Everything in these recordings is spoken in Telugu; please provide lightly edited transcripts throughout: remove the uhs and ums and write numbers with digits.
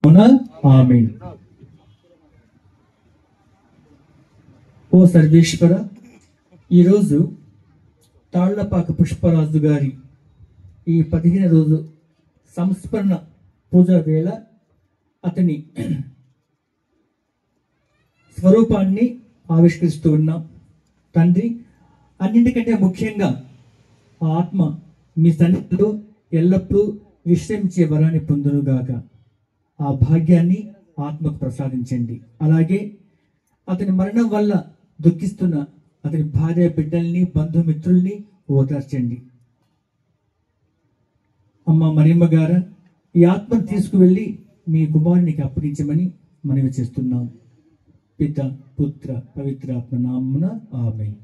ఆమేన్. ఓ సర్వేశ్వర, ఈరోజు తాళ్లపాక పుష్పరాజు గారి ఈ 15 రోజు సంస్మరణ పూజ వేళ అతని స్వరూపాన్ని ఆవిష్కరిస్తూ ఉన్నాం. తండ్రి, అన్నింటికంటే ముఖ్యంగా ఆ ఆత్మ మీ సన్నిధిలో ఎల్లప్పుడూ విశ్రమించే వరాన్ని పొందునుగాక. ఆ భాగ్యాన్ని ఆత్మకు ప్రసాదించండి. అలాగే అతని మరణం వల్ల దుఃఖిస్తున్న అతని భార్య బిడ్డల్ని, బంధుమిత్రుల్ని ఓదార్చండి. అమ్మ మరియమ్మ గారు, ఈ ఆత్మను తీసుకువెళ్ళి మీ కుమారునికి అప్పగించమని మనవి చేస్తున్నాం. పిత, పుత్ర, పవిత్రాత్మ నామమున ఆమేన్.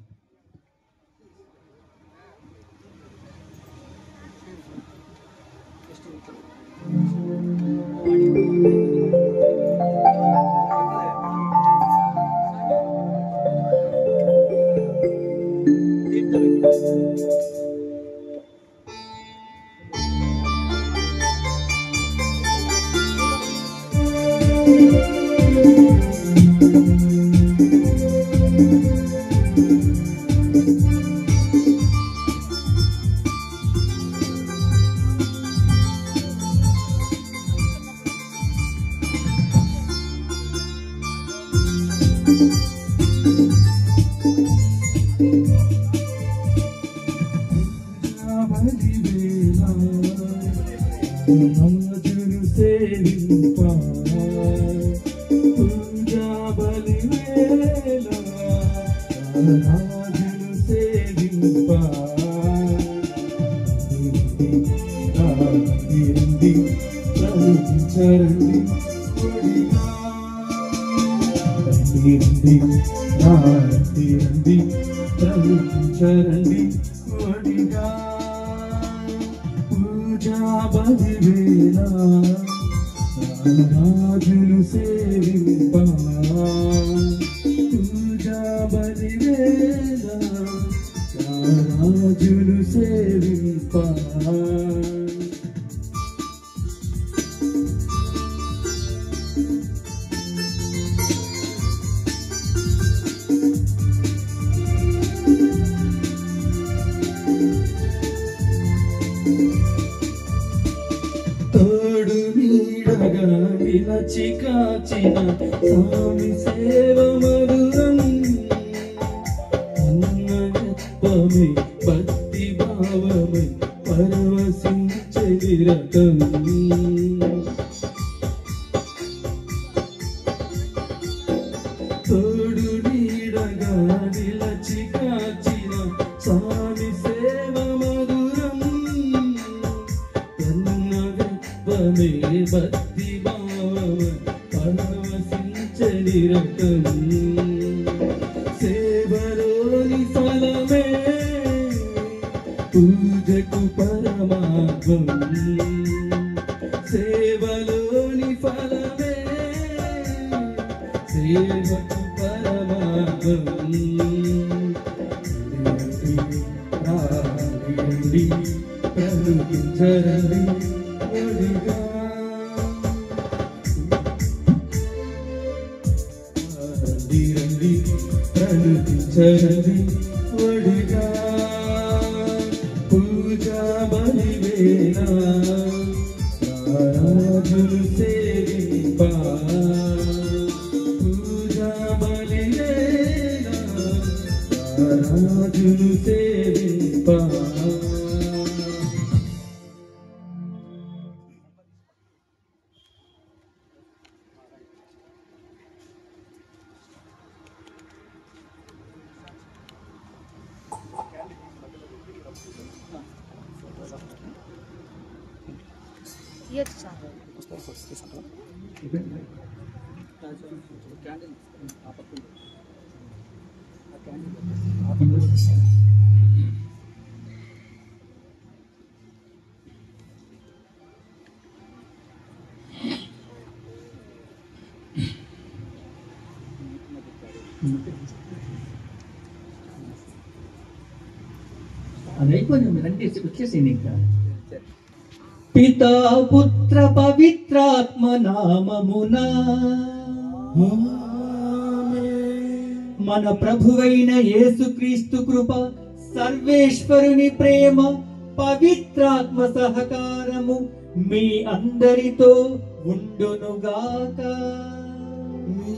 అది అయిపోయింది, మీరంటే వచ్చేసింది ఇంకా. పితా పుత్ర పవిత్రాత్మ నామమునా మన ప్రభువైన యేసుక్రీస్తు కృప, సర్వేశ్వరుని ప్రేమ, పవిత్రాత్మ సహకారము మీ అందరితో ఉండునుగాక. మీ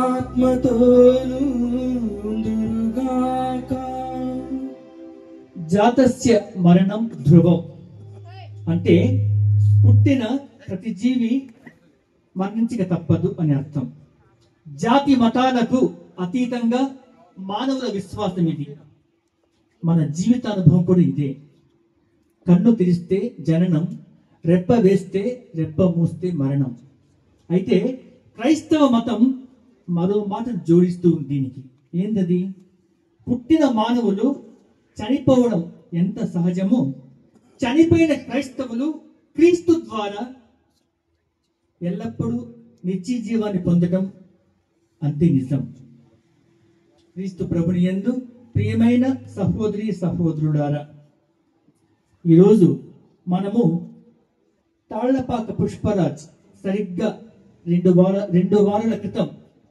ఆత్మతోను ఉండునుగాక. జాతస్య మరణం ధ్రువం అంటే పుట్టిన ప్రతి జీవి మరణించక తప్పదు అని అర్థం. జాతి మతాలకు అతీతంగా మానవుల విశ్వాసం ఇది. మన జీవితానుభవం కూడా ఇదే. కన్ను తెరిస్తే జననం, రెప్ప వేస్తే రెప్ప మూస్తే మరణం. అయితే క్రైస్తవ మతం మరో మాట జోడిస్తూ దీనికి. ఏంటది? పుట్టిన మానవులు చనిపోవడం ఎంత సహజమో, చనిపోయిన క్రైస్తవులు క్రీస్తు ద్వారా ఎల్లప్పుడూ నిత్య జీవాన్ని పొందడం అంతే నిజం. క్రీస్తు ప్రభుని యందు ప్రియమైన సహోదరి సహోదరులారా, ఈరోజు మనము తాళ్లపాక పుష్పరాజ్ సరిగ్గా రెండు వారాల క్రితం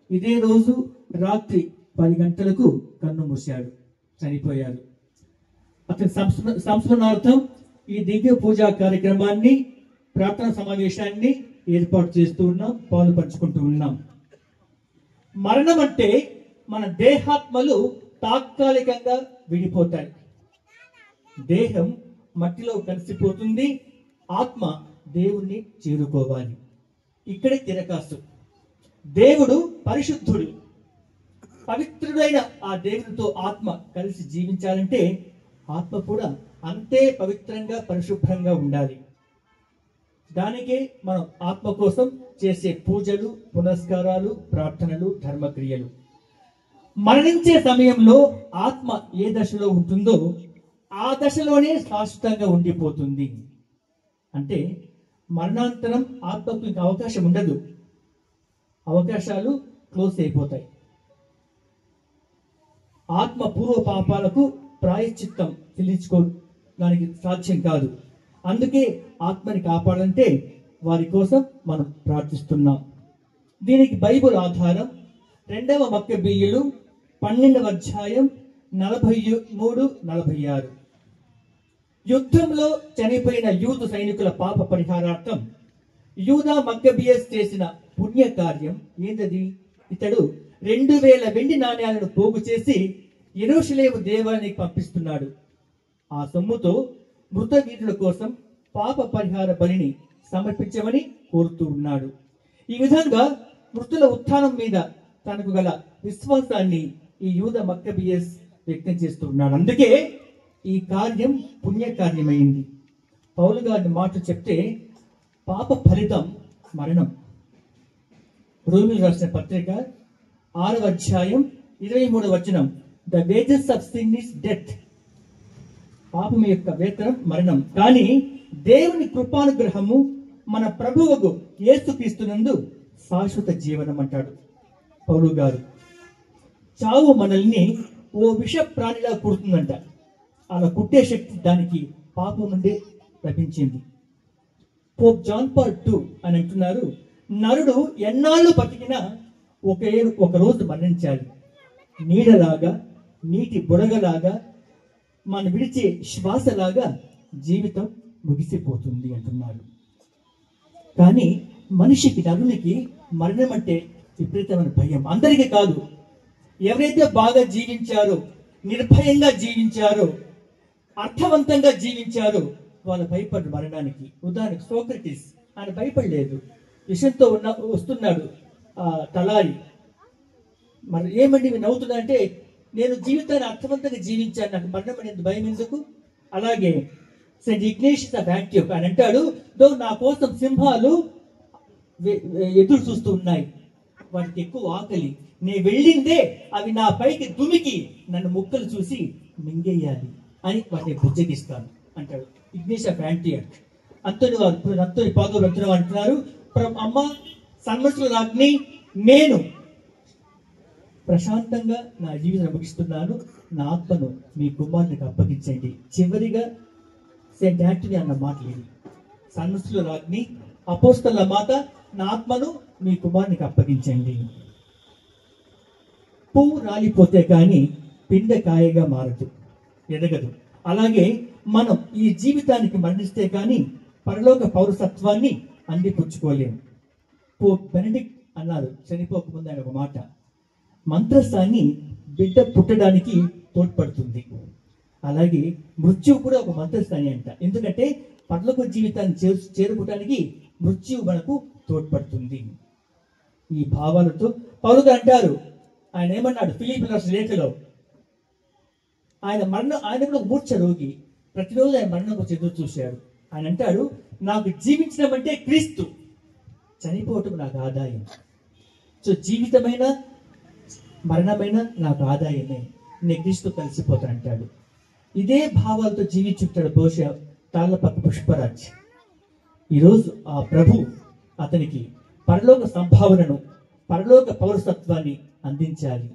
ఇదే రోజు రాత్రి 10 గంటలకు కన్ను మూశాడు, చనిపోయాడు. అతని సంస్మరణార్థం ఈ దివ్య పూజా కార్యక్రమాన్ని, ప్రార్థన సమావేశాన్ని ఏర్పాటు చేస్తూ ఉన్నాం, పాలు పంచుకుంటూ ఉన్నాం. మరణం అంటే మన దేహాత్మలు తాత్కాలికంగా విడిపోతాయి. దేహం మట్టిలో కలిసిపోతుంది, ఆత్మ దేవుణ్ణి చేరుకోవాలి. ఇక్కడే తిరకాసు. దేవుడు పరిశుద్ధుడు. పవిత్రుడైన ఆ దేవునితో ఆత్మ కలిసి జీవించాలంటే ఆత్మ కూడా అంతే పవిత్రంగా పరిశుభ్రంగా ఉండాలి. దానికే మనం ఆత్మ కోసం చేసే పూజలు, పునస్కారాలు, ప్రార్థనలు, ధర్మక్రియలు. మరణించే సమయంలో ఆత్మ ఏ దశలో ఉంటుందో ఆ దశలోనే శాశ్వతంగా ఉండిపోతుంది. అంటే మరణాంతరం ఆత్మకు ఇంకా అవకాశం ఉండదు, అవకాశాలు క్లోజ్ అయిపోతాయి. ఆత్మ పూర్వ పాపాలకు ప్రాయశ్చిత్తం చెల్లించుకోవడానికి సాధ్యం కాదు. అందుకే ఆత్మని కాపాడాలంటే వారి కోసం మనం ప్రార్థిస్తున్నాం. దీనికి బైబుల్ ఆధారం 2వ మక్కబీయులు 12వ అధ్యాయం 43-46. యుద్ధంలో చనిపోయిన యూదు సైనికుల పాప పరిహారార్థం యూదా మక్కబియస్ చేసిన పుణ్యకార్యం ఏంటది? ఇతడు 2000 వెండి నాణ్యాలను పోగు చేసి యెరూషలేము దేవాలయానికి పంపిస్తున్నాడు. ఆ సొమ్ముతో మృత వీరుల కోసం పాప పరిహార బలిని సమర్పించమని కోరుతూ ఉన్నాడు. ఈ విధంగా మృతుల ఉత్థానం మీద తనకు గల విశ్వాసాన్ని ఈ యూదా మక్కబియస్ వ్యక్తం చేస్తూ ఉన్నాడు. అందుకే ఈ కార్యం పుణ్యకార్యమైంది. పౌలు గారి మాట చెప్తే పాప ఫలితం మరణం. రోమిలు రాసిన పత్రిక 6వ అధ్యాయం 23వ వచనం, the wages of sin is death. పాపం యొక్క వేతనం మరణం. కానీ దేవుని కృపానుగ్రహము మన ప్రభువుకు యేసుక్రీస్తునందు శాశ్వత జీవనం అంటాడు పౌలు గారు. చావు మనల్ని ఓ విష ప్రాణిలా కుడుతుందంట. అలా కుట్టే శక్తి దానికి పాపం నుండి లభించింది. పోప్ జాన్ పాల్ II అని అంటున్నారు, నరుడు ఎన్నాళ్ళు బతికినా ఒక రోజు మరణించాలి. నీడలాగా, నీటి బుడగలాగా, మనం విడిచే శ్వాసలాగా జీవితం ముగిసిపోతుంది అంటున్నారు. కానీ మనిషికి, నరునికి మరణం అంటే విపరీతమైన భయం. అందరికీ కాదు. ఎవరైతే బాగా జీవించారో, నిర్భయంగా జీవించారో, అర్థవంతంగా జీవించారో వాళ్ళు భయపడ్డ మరణానికి. ఉదాహరణకు సోక్రటీస్, ఆయన భయపడలేదు. విషయంతో వస్తున్నాడు తలారి. మరి ఏమండి నవ్వుతున్నా అంటే, నేను జీవితాన్ని అర్థవంతంగా జీవించాను, నాకు మరణం అనేది భయం ఎందుకు? అలాగే సెయింట్ ఇగ్నేషియస్ ఆఫ్ యాంటియోక్ అని అంటాడు, నా కోసం సింహాలు ఎదురు చూస్తూ ఉన్నాయి, వాటికి ఎక్కువ ఆకలి, నేను వెళ్ళిందే అవి నా పైకి దుమికి నన్ను ముక్కలు చూసి మింగేయాలి అని వాటిని బుజ్జగిస్తాను అంటాడు ఇగ్నేషియస్ ఆఫ్ యాంటియోక్. అంతని పాదవులు అంటున్నారు, అమ్మ సన్మతుల రాజ్ఞి, నేను ప్రశాంతంగా నా జీవితం ముగిస్తున్నాను, నా ఆత్మను మీ కుమారునికి అప్పగించండి. చివరిగా సెయింట్ యాంటనీ అన్న మాట లేదు. సన్నుసుల రాజ్ఞి అపోస్తల మాత, నా ఆత్మను మీ కుమారునికి అప్పగించండి. పువ్వు రాలిపోతే కానీ పిండ కాయగా మారదు, ఎదగదు. అలాగే మనం ఈ జీవితానికి మరణిస్తే కానీ పరలోక పౌరసత్వాన్ని అందిపుచ్చుకోలేము. పోప్ బెనడిక్ట్ అన్నారు చనిపోకముందు ఆయన ఒక మాట, మంత్రస్థాన్ని బిడ్డ పుట్టడానికి తోడ్పడుతుంది. అలాగే మృత్యువు కూడా ఒక మంత్రస్థాని అంట. ఎందుకంటే పరలోక జీవితాన్ని చేరుకోవడానికి మృత్యువు మనకు తోడ్పడుతుంది. ఈ భావాలతో పౌలు అంటారు, ఆయన ఏమన్నాడు ఫిలిప్పీయుల రాసిన లేఖలో, ఆయన కూడా మూర్ఛ రోగి, ప్రతిరోజు ఆయన మరణం కోసం ఎదురు చూశాడు. ఆయన అంటాడు, నాకు జీవించడం అంటే క్రీస్తు, చనిపోవటం నాకు ఆదాయం. సో జీవితమైన మరణమైన నాకు ఆదాయమే, నేను క్రీస్తు కలిసిపోతా అంటాడు. ఇదే భావాలతో జీవించుంటాడు బహుశా తాళ్ళపక్క పుష్పరాజ్. ఈరోజు ఆ ప్రభు అతనికి పరలోక సంభావనను, పరలోక పౌరసత్వాన్ని అందించాలి.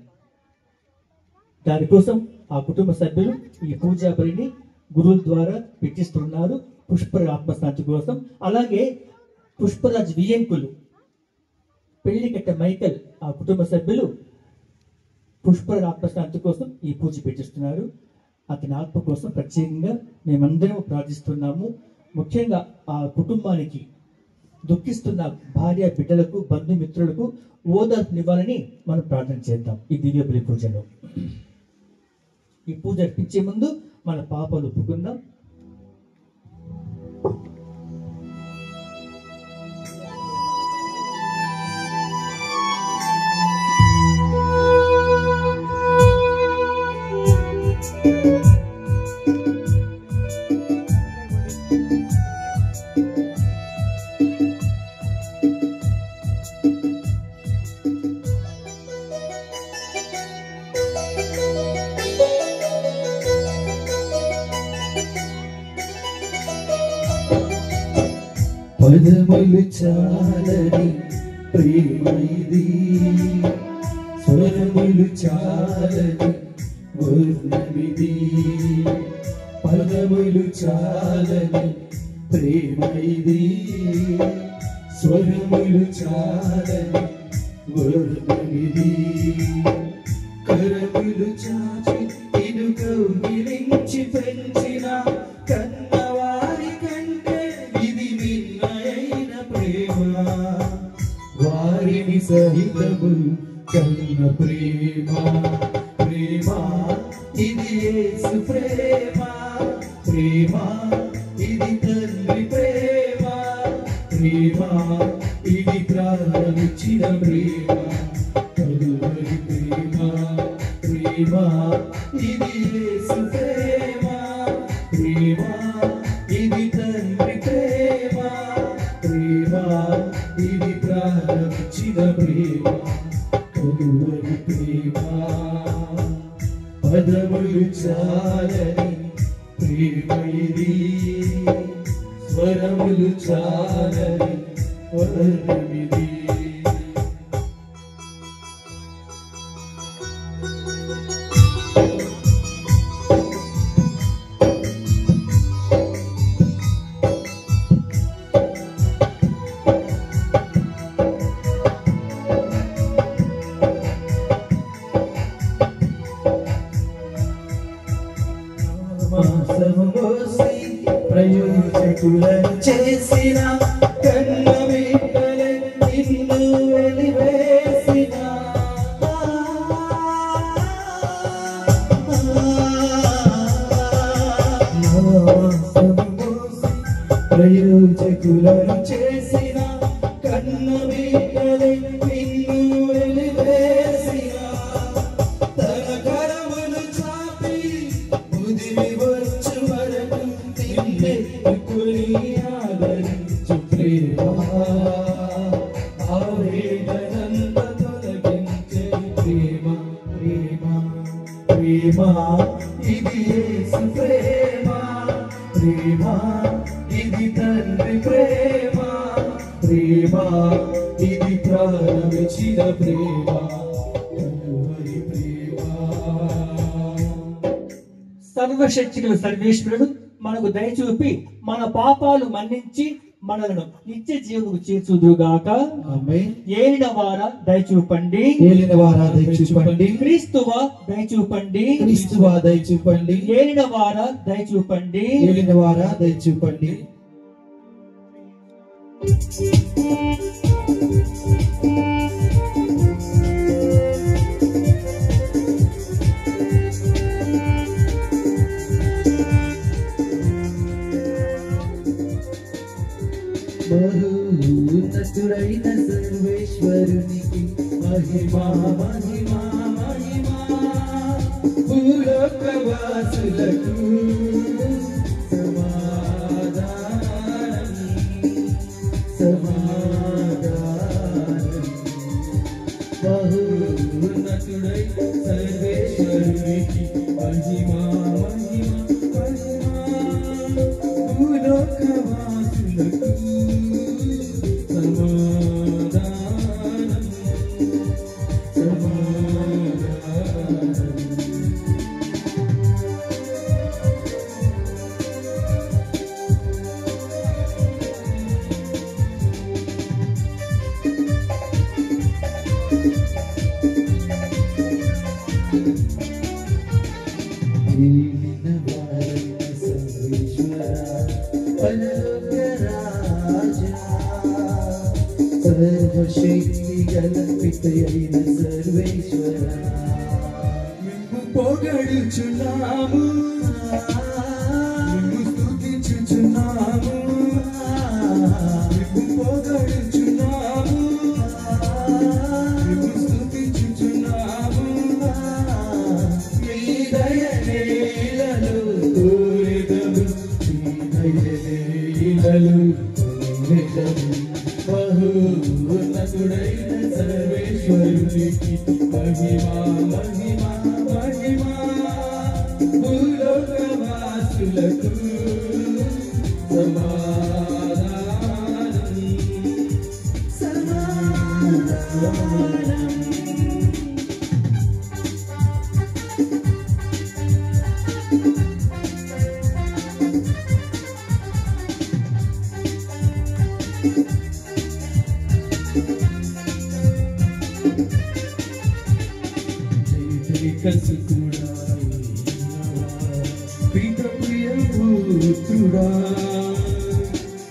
దానికోసం ఆ కుటుంబ సభ్యులు ఈ పూజా బలిని గురువుల ద్వారా పెట్టిస్తున్నారు పుష్పరాజ్ ఆత్మశాంతి కోసం. అలాగే పుష్పరాజ్ వియంకులు, పెళ్లికట్ట మైకల్ ఆ కుటుంబ సభ్యులు పుష్పరాజ్ ఆత్మశాంతి కోసం ఈ పూజ పెట్టిస్తున్నారు. అతని ఆత్మ కోసం ప్రత్యేకంగా మేమందరం ప్రార్థిస్తున్నాము. ముఖ్యంగా ఆ కుటుంబానికి, దుఃఖిస్తున్న భార్య బిడ్డలకు, బంధుమిత్రులకు ఓదార్పునివ్వాలని మనం ప్రార్థన చేద్దాం ఈ దివ్య బలి పూజలో. ఈ పూజ అర్పించే ముందు మన పాపాలు ఒప్పుకుందాం. పదములు చాలని ప్రేమ ఇది, స్వరములు చాలని వర్ణమిది. పదములు చాలని ప్రేమ ఇది, స్వరములు చాలని వర్ణమిది. కరములు చాచి ఇను కౌగిలించి పెంచిన కన్నవారి కంటే ఇది మిన్నైన ప్రేమ. వారిని సహితము కన్న ప్రేమ. ప్రేమ ఇది యేసు ప్రేమ. ప్రేమ ఇది తండ్రి ప్రేమ. ప్రేమ ఇది ప్రాణమిచ్చిన ప్రేమ. కలువరి ప్రేమ. ప్రేమ ఇది యేసు ప్రేమ. ప్రేమ ఇది తండ్రి ప్రేమ. ప్రేమ ఇది ప్రాణమిచ్చిన ప్రేమ. కలువరి ప్రేమ. పదములు చాలని ప్రేమ ఇది, స్వరములు చాలని వర్ణమిది. ప్రయోజకులను చేసిన కన్న బిడ్డలే నిన్ను వెలివేసిన. ప్రయోజకులను చేసిన కన్న బిడ్డలే నిన్ను వెలివేసిన. తన కరములు చాపి ముదిరి వచ్చు వరకు తిన్నెత్తుకుని ఆదరించు ప్రేమ. ఆవేదనంత తొలగించే ప్రేమ. ప్రేమ ప్రేమ ఇది యేసు ప్రేమ. ప్రేమ ఇది తండ్రి ప్రేమ. ప్రేమ ఇది ప్రాణమిచ్చిన ప్రేమ. కలువరి ప్రేమ. సర్వశక్తిగల సర్వేశ్వరుడు మనకు దయచూపి మన పాపాలు మన్నించి మనలను నిత్య జీవముకు చేర్చుదుగాక. ఆమేన్. ఏలిన వార దయచూపండి, ఏలిన వారా దయచూపండి, క్రీస్తువా దయచూపండి, క్రీస్తువా దయచూపండి, ఏలిన వార దయచూపండి. ఏలిన వారా దయచూపండి. మహోన్నతుడైన సర్వేశ్వరునికి మహిమా మహిమా మహిమా. భూలోకవాసులకు సమాధానం సమాధానం. మహోన్నతుడైన సర్వేశ్వరునికి మహిమా మహిమా మహిమా. భూలోకవాసులకు సర్వశక్తి గల పితయైన సర్వేశ్వర, మేము పొగడుచున్నాము, మేము స్తుతించుచున్నాము, మేము పొగడుచున్నాము, మేము స్తుతించుచున్నాము. మీ దయనేలను కోరెదము, మీ దయనేలను కోరెదము. మహోన్నతుడైన సర్వేశ్వరునికి మహిమా మహిమా మహిమా. భూలోకవాసులకు సమాధానం సమాధానం.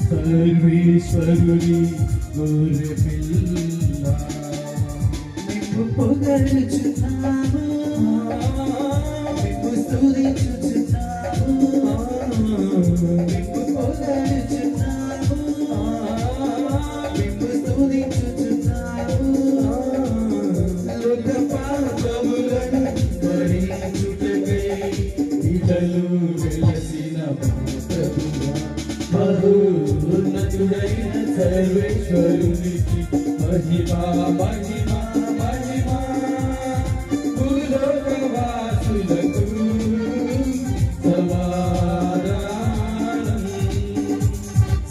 సర్వేశ్వరుని గొర్రె పిల్ల, మేము పొగడుచున్నాము, మేము స్తుతించుచున్నాము, మేము పొగడుచున్నాము, మేము స్తుతించుచున్నాము. లోక పాపములను భరించుటకై ఇతలు వెలసిన ప్రభువా. మహోన్నతుడైన సర్వేశ్వరునికి మహిమా మహిమా మహిమా. భూలోకవాసులకు సమాధానం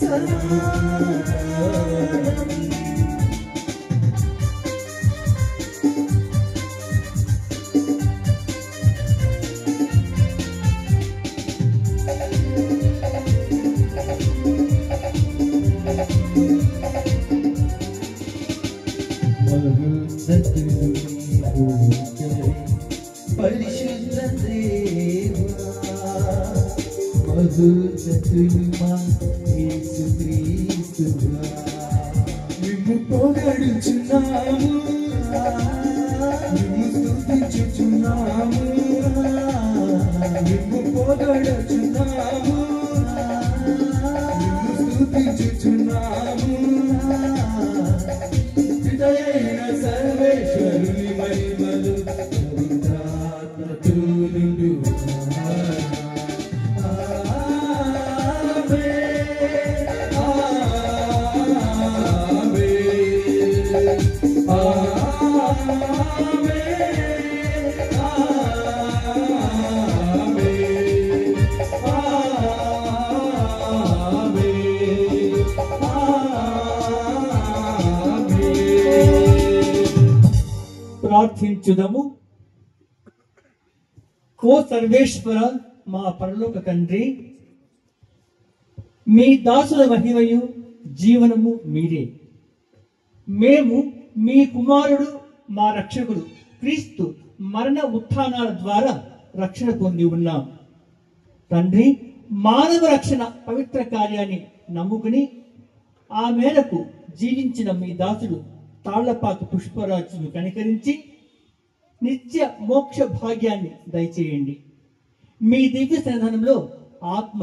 సమాధానం. పరిశుద్ధ దేవా, మహోన్నతుడా యేసుక్రీస్తువా, మేము పొగడుచున్నాము, మేము స్తుతించుచున్నాము, మేము పొగడుచున్నాము, మేము స్తుతించుచున్నాము. పితయైన సర్వేశ్వరుని మహిమలు పవిత్రాత్మతో నిండుగాక. ఆమేన్ ఆమేన్ ప్రార్థించుదము. ఓ సర్వేశ్వర మా పరలోక తండ్రి, మీ దాసుల మహిమయు జీవనము మీరే. మేము మీ కుమారుడు మా రక్షకుడు క్రీస్తు మరణ ఉత్థానాల ద్వారా రక్షణ పొంది ఉన్నాం. తండ్రి, మానవ రక్షణ పవిత్ర కార్యాన్ని నమ్ముకుని ఆ మేరకు జీవించిన మీ దాసుడు తాళ్లపాక పుష్పరాజును కనికరించి నిత్య మోక్ష భాగ్యాన్ని దయచేయండి. మీ దివ్య సన్నిధానంలో ఆత్మ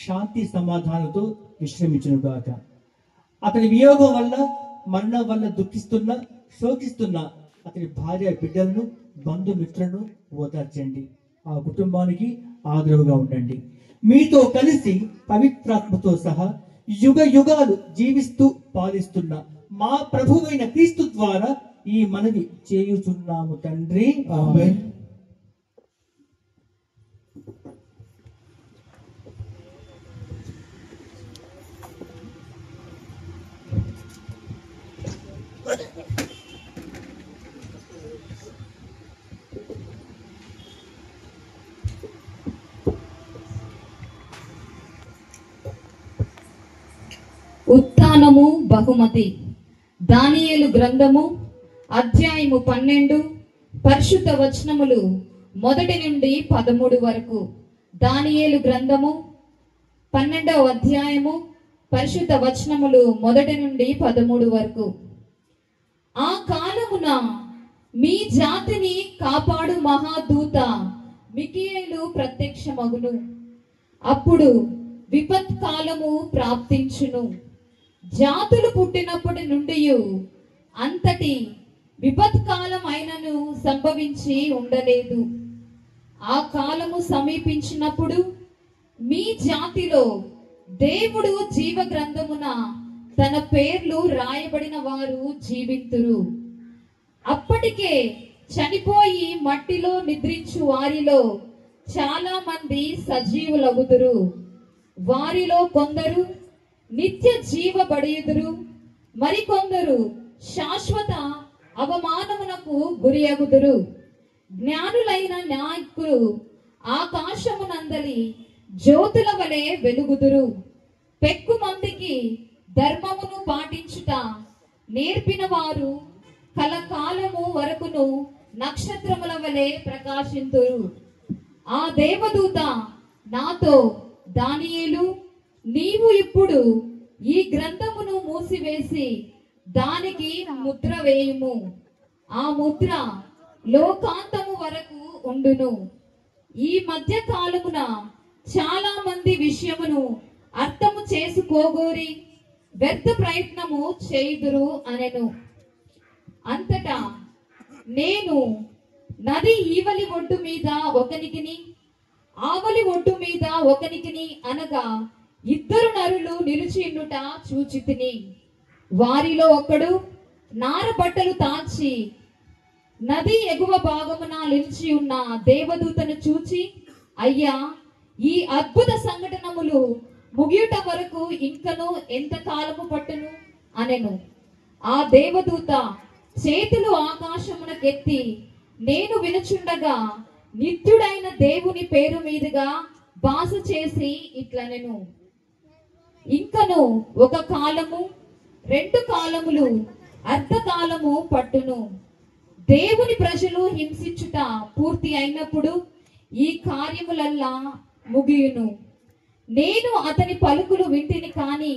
శాంతి సమాధానంతో విశ్రమించునుగాక. అతని వియోగం వల్ల, మరణం వల్ల దుఃఖిస్తున్న, శోకిస్తున్న అతని భార్య బిడ్డలను, బంధుమిత్రులను ఓదార్చండి. ఆ కుటుంబానికి ఆదరవుగా ఉండండి. మీతో కలిసి పవిత్రాత్మతో సహా యుగ యుగాలు జీవిస్తూ పాలిస్తున్న మా ప్రభువైన క్రీస్తు ద్వారా ఈ మనవి చేయుచున్నాము తండ్రి. ఆమేన్. ఉత్థానము బహుమతి. దానియేలు గ్రంథము అధ్యాయము 12 పరిశుద్ధ వచనములు 1 నుండి 13 వరకు. దానియేలు గ్రంథము 12వ అధ్యాయము పరిశుద్ధ వచనములు 1 నుండి 13 వరకు. ఆ కాలమున మీ జాతిని కాపాడు మహాదూత మిఖాయేలు ప్రత్యక్షమగును. అప్పుడు విపత్కాలము ప్రాప్తించును. జాతులు పుట్టినప్పటి నుండి అంతటి విపత్కాలం అయినను సంభవించి ఉండలేదు. ఆ కాలము సమీపించినప్పుడు మీ జాతిలో దేవుడు జీవ గ్రంథమున తన పేర్లు రాయబడిన వారు జీవింతురు. అప్పటికే చనిపోయి మట్టిలో నిద్రించు వారిలో చాలా మంది సజీవులగుదురు. వారిలో కొందరు నిత్య జీవబడియుదురు, మరికొందరు శాశ్వత అవమానమునకు గురియగుదురు. జ్ఞానులైన నాయకులు ఆకాశమునందలి జ్యోతుల వలె వెలుగుదురు. పెక్కు మందికి ధర్మమును పాటించుట నేర్పిన వారు కలకాలము వరకును నక్షత్రముల వలె ప్రకాశింతురు. ఆ దేవదూత నాతో, దానియేలు, నీవు ఇప్పుడు ఈ గ్రంథమును మూసివేసి దానికి ముద్ర వేయుము. ఆ ముద్ర లోకాంతము వరకు ఉండును. ఈ మధ్య కాలమున చాలా మంది విషయమును అర్థము చేసుకోగోరి వ్యర్థ ప్రయత్నము చేయుదురు అనెను. అంతటా నేను నది ఈవలి ఒడ్డు మీద ఒకనికిని ఆవలి ఒడ్డు మీద ఒకనికిని అనగా 2 నరులు నిలిచియుండుట చూచితిని. వారిలో ఒకడు నార బట్టలు తాచి నది ఎగువ భాగమున నిలిచి ఉన్న దేవదూతను చూచి, అయ్యా, ఈ అద్భుత సంఘటనములు ముగియుట వరకు ఇంకను ఎంత కాలము పట్టును అనెను. ఆ దేవదూత చేతులు ఆకాశమునకెత్తి నేను వినుచుండగా నిత్యుడైన దేవుని పేరు మీదుగా భాష చేసి ఇట్లనెను, ఇంకను 1 కాలము 2 కాలములు అర్ధకాలము పట్టును. దేవుని ప్రజలు హింసించుట పూర్తి అయినప్పుడు ఈ కార్యములల్లా ముగియును. నేను అతని పలుకులు వింటిని కాని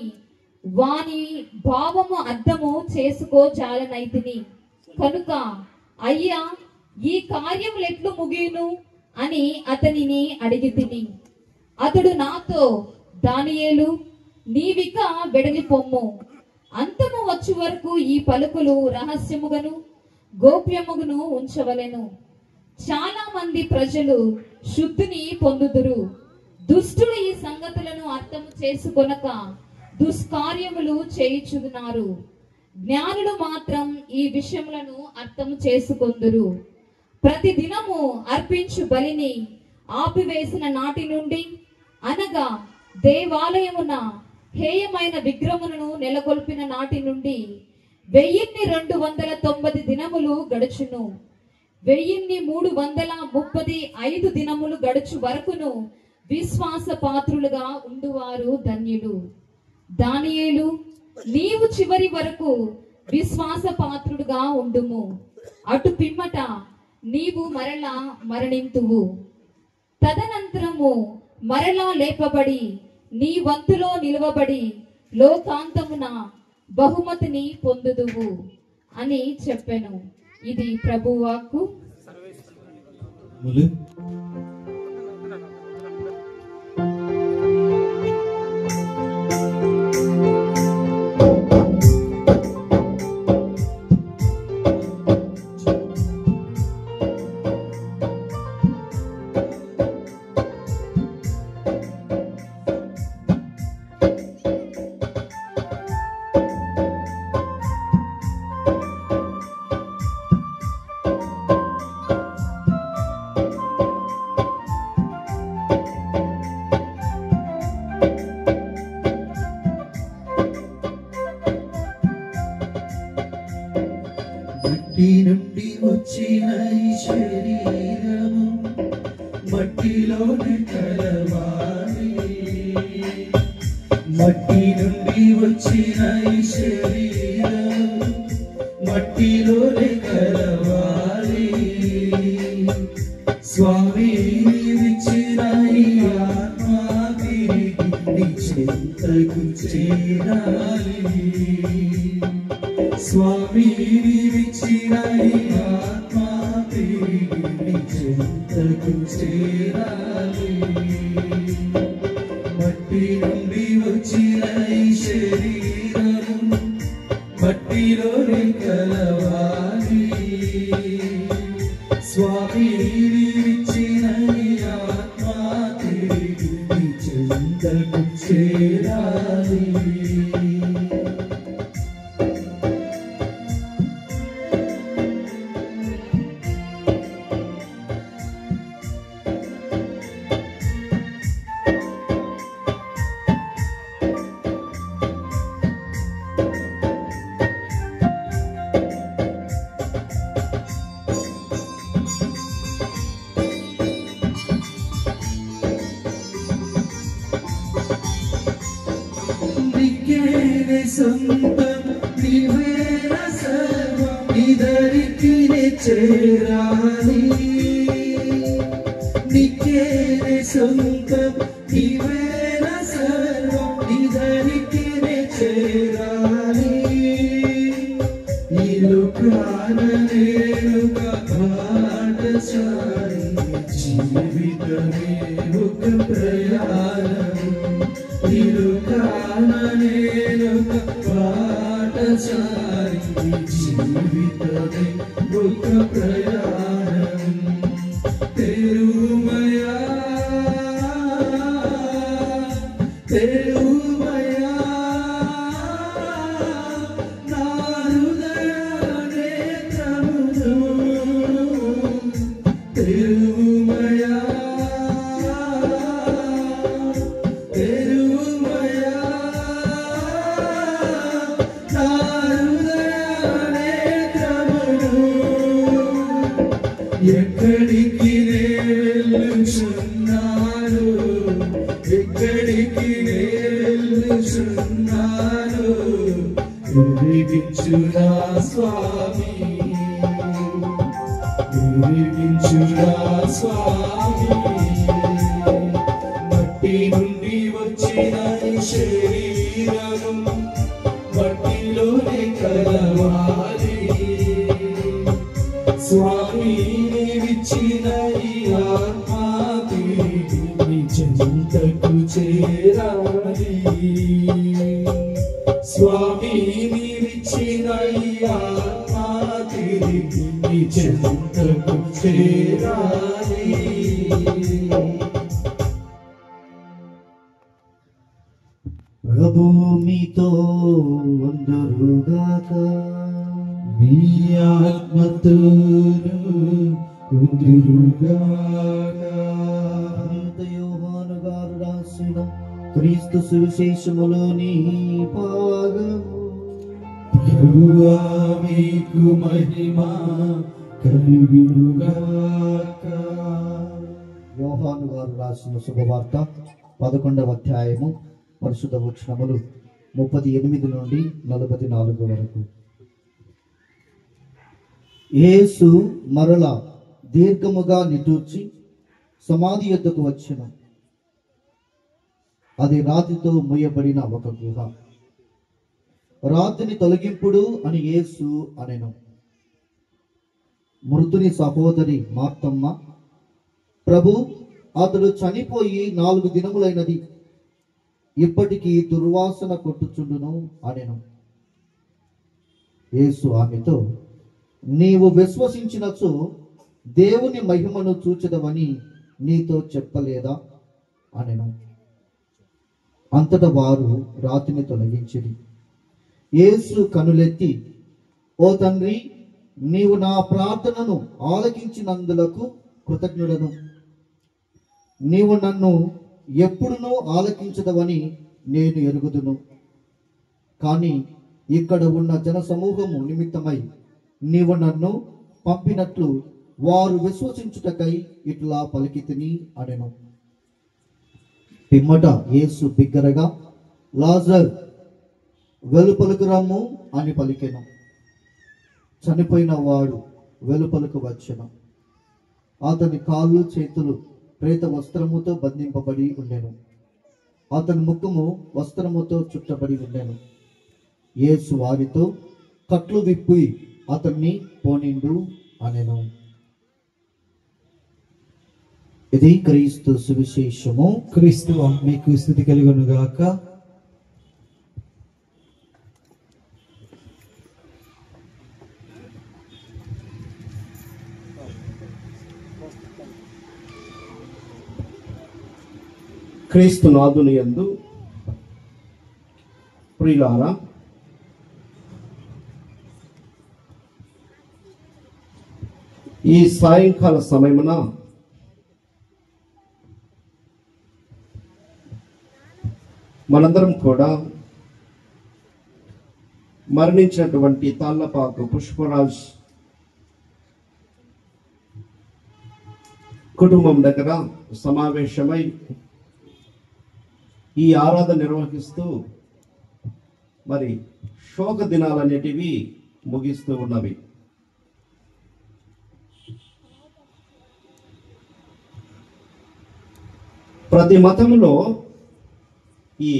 వాని భావము అర్థము చేసుకోజాలనైతిని కనుక, అయ్యా, ఈ కార్యములెట్లు ముగియును అని అతనిని అడిగితిని. అతడు నాతో, దానియేలు, నీవిక వెడలి పొమ్ము. అంతము వచ్చు వరకు ఈ పలుకులు రహస్యముగను గోప్యముగను ఉంచవలెను. చాలా మంది ప్రజలు శుద్ధిని పొందుదురు. దుష్టులు ఈ సంగతులను అర్థము చేసుకొనక దుష్కార్యములు చేయుచున్నారు. జ్ఞానులు మాత్రం ఈ విషయములను అర్థము చేసుకొందురు. ప్రతి దినము అర్పించు బలిని ఆపివేసిన నాటి నుండి, అనగా దేవాలయమున హేయమైన విగ్రహములను నెలకొల్పిన నాటి నుండి 1290 దినములు గడుచును. 1335 దినములు గడుచు వరకును విశ్వాస పాత్రులుగా ఉండువారు ధన్యులు. దానియేలు, నీవు చివరి వరకు విశ్వాసపాత్రుడుగా ఉండుము. అటు పిమ్మట నీవు మరలా మరణింతువు. తదనంతరము మరలా లేపబడి నీ వంతులో నిలువబడి లోకాంతమున బహుమతిని పొందుదువు అని చెప్పెను. ఇది ప్రభువాక్కు. మట్టి నుండి వచ్చిన ఈ శరీరము మట్టిలోనే కలవాలి. మట్టి నుండి వచ్చిన ఈ శరీరము మట్టిలోనే కలవాలి. స్వామి నీవిచ్చిన ఈ ఆత్మ తిరిగి నీ చెంతకు చేరాలి. స్వామి నీవిచ్చిన ఈ ఆత్మ తిరిగి నీ చెంతకు చేరాలి. మట్టి నుండి వచ్చిన ఈ శరీరం మట్టిలోనే కలవాలి. స్వామి నీవిచ్చిన ఈ ఆత్మ తిరిగి నీ చెంతకు చేరాలి. నీకేనే సొంతం నీవేన సర్వం ఇదరికి చేరాలి. నీకేనే సొంతం నీవేన సర్వం ఇదరికి చేరాలి. ఈ లోకాన నేనుక బాటసారి జీవితమే ఒక ప్రయాణం. ఈ లోకాన నేనొక బాటసారి జీవితమే ఒక ప్రయాణం. తెరుమయా తెరుమయా నా హృదయ నేత్రమును. తెరుమయా తెరుమయా నా హృదయ నేత్రమును. ఎక్కడికి వెళ్ళుచున్నాను, ఎక్కడికి వెళ్ళుచున్నాను ఎరిగించు నా స్వామి, ఎరిగించు నా స్వామి. మట్టి నుండి వచ్చిన ఈ శరీరము మట్టిలోనే కలవాలి. స్వామి నీవిచ్చిన ఈ ఆత్మ తిరిగి నీ చెంతకు చేరాలి. స్వామి నీవిచ్చిన ఈ ఆత్మ తిరిగి నీ చెంతకు చేరాలి. ప్రభు మీతో వందరుగాక. మీ ఆత్మతోను ఉందురుగాక. యోహాను గారు రాసిన క్రీస్తు సువిశేషములోని భాగము. ప్రభువా మీకు మహిమ కలుగునుగాక. యోహాను గారు రాసిన శుభవార్త 11వ అధ్యాయము పరిశుద్ధ వచనములు 38 నుండి 44 వరకు. యేసు మరల దీర్ఘముగా నిట్టూర్చి సమాధి యొద్దకు వచ్చెను. అది రాతితో మూయబడిన ఒక గుహ. రాతిని తొలగింపుడు అని యేసు అనెను. మృతుని సహోదరి మార్తమ్మ, ప్రభు, అతడు చనిపోయి 4 దినములైనది, ఇప్పటికీ దుర్వాసన కొట్టుచుండును అనెను. యేసు ఆమెతో, నీవు విశ్వసించినచో దేవుని మహిమను చూచెదవని నీతో చెప్పలేదా అనెను. అంతటా వారు రాతిని తొలగించిరి. యేసు కనులెత్తి, ఓ తండ్రి, నీవు నా ప్రార్థనను ఆలకించినందులకు కృతజ్ఞుడను. నీవు నన్ను ఎప్పుడునూ ఆలకించదవని నేను ఎరుగుదును. కానీ ఇక్కడ ఉన్న జన సమూహము నిమిత్తమై నీవు నన్ను పంపినట్లు వారు విశ్వసించుటకై ఇట్లా పలికితిని అనెను. పిమ్మట యేసు బిగ్గరగా, లాజర్, వెలుపలకు రమ్ము అని పలికెను. చనిపోయిన వాడు వెలుపలకు వచ్చెను. అతని కాళ్ళు చేతులు ప్రేత వస్త్రముతో బంధింపబడి ఉండెను. అతని ముఖము వస్త్రముతో చుట్టబడి ఉండెను. యేసు వారితో, కట్లు విప్పి అతన్ని పోనిండు అనెను. ఇది క్రీస్తు సువిశేషము. క్రీస్తు మీకు స్థుతి కలుగును గాక. క్రీస్తు నాదుని యందు ప్రియులారా, ఈ సాయంకాల సమయమున మనందరం కూడా మరణించినటువంటి తాళ్లపాకు పుష్పరాజ్ కుటుంబం దగ్గర సమావేశమై ఈ ఆరాధన నిర్వహిస్తూ మరి శోక దినాలన్నిటివి ముగిస్తూ ఉన్నవి. ప్రతి మతంలో ఈ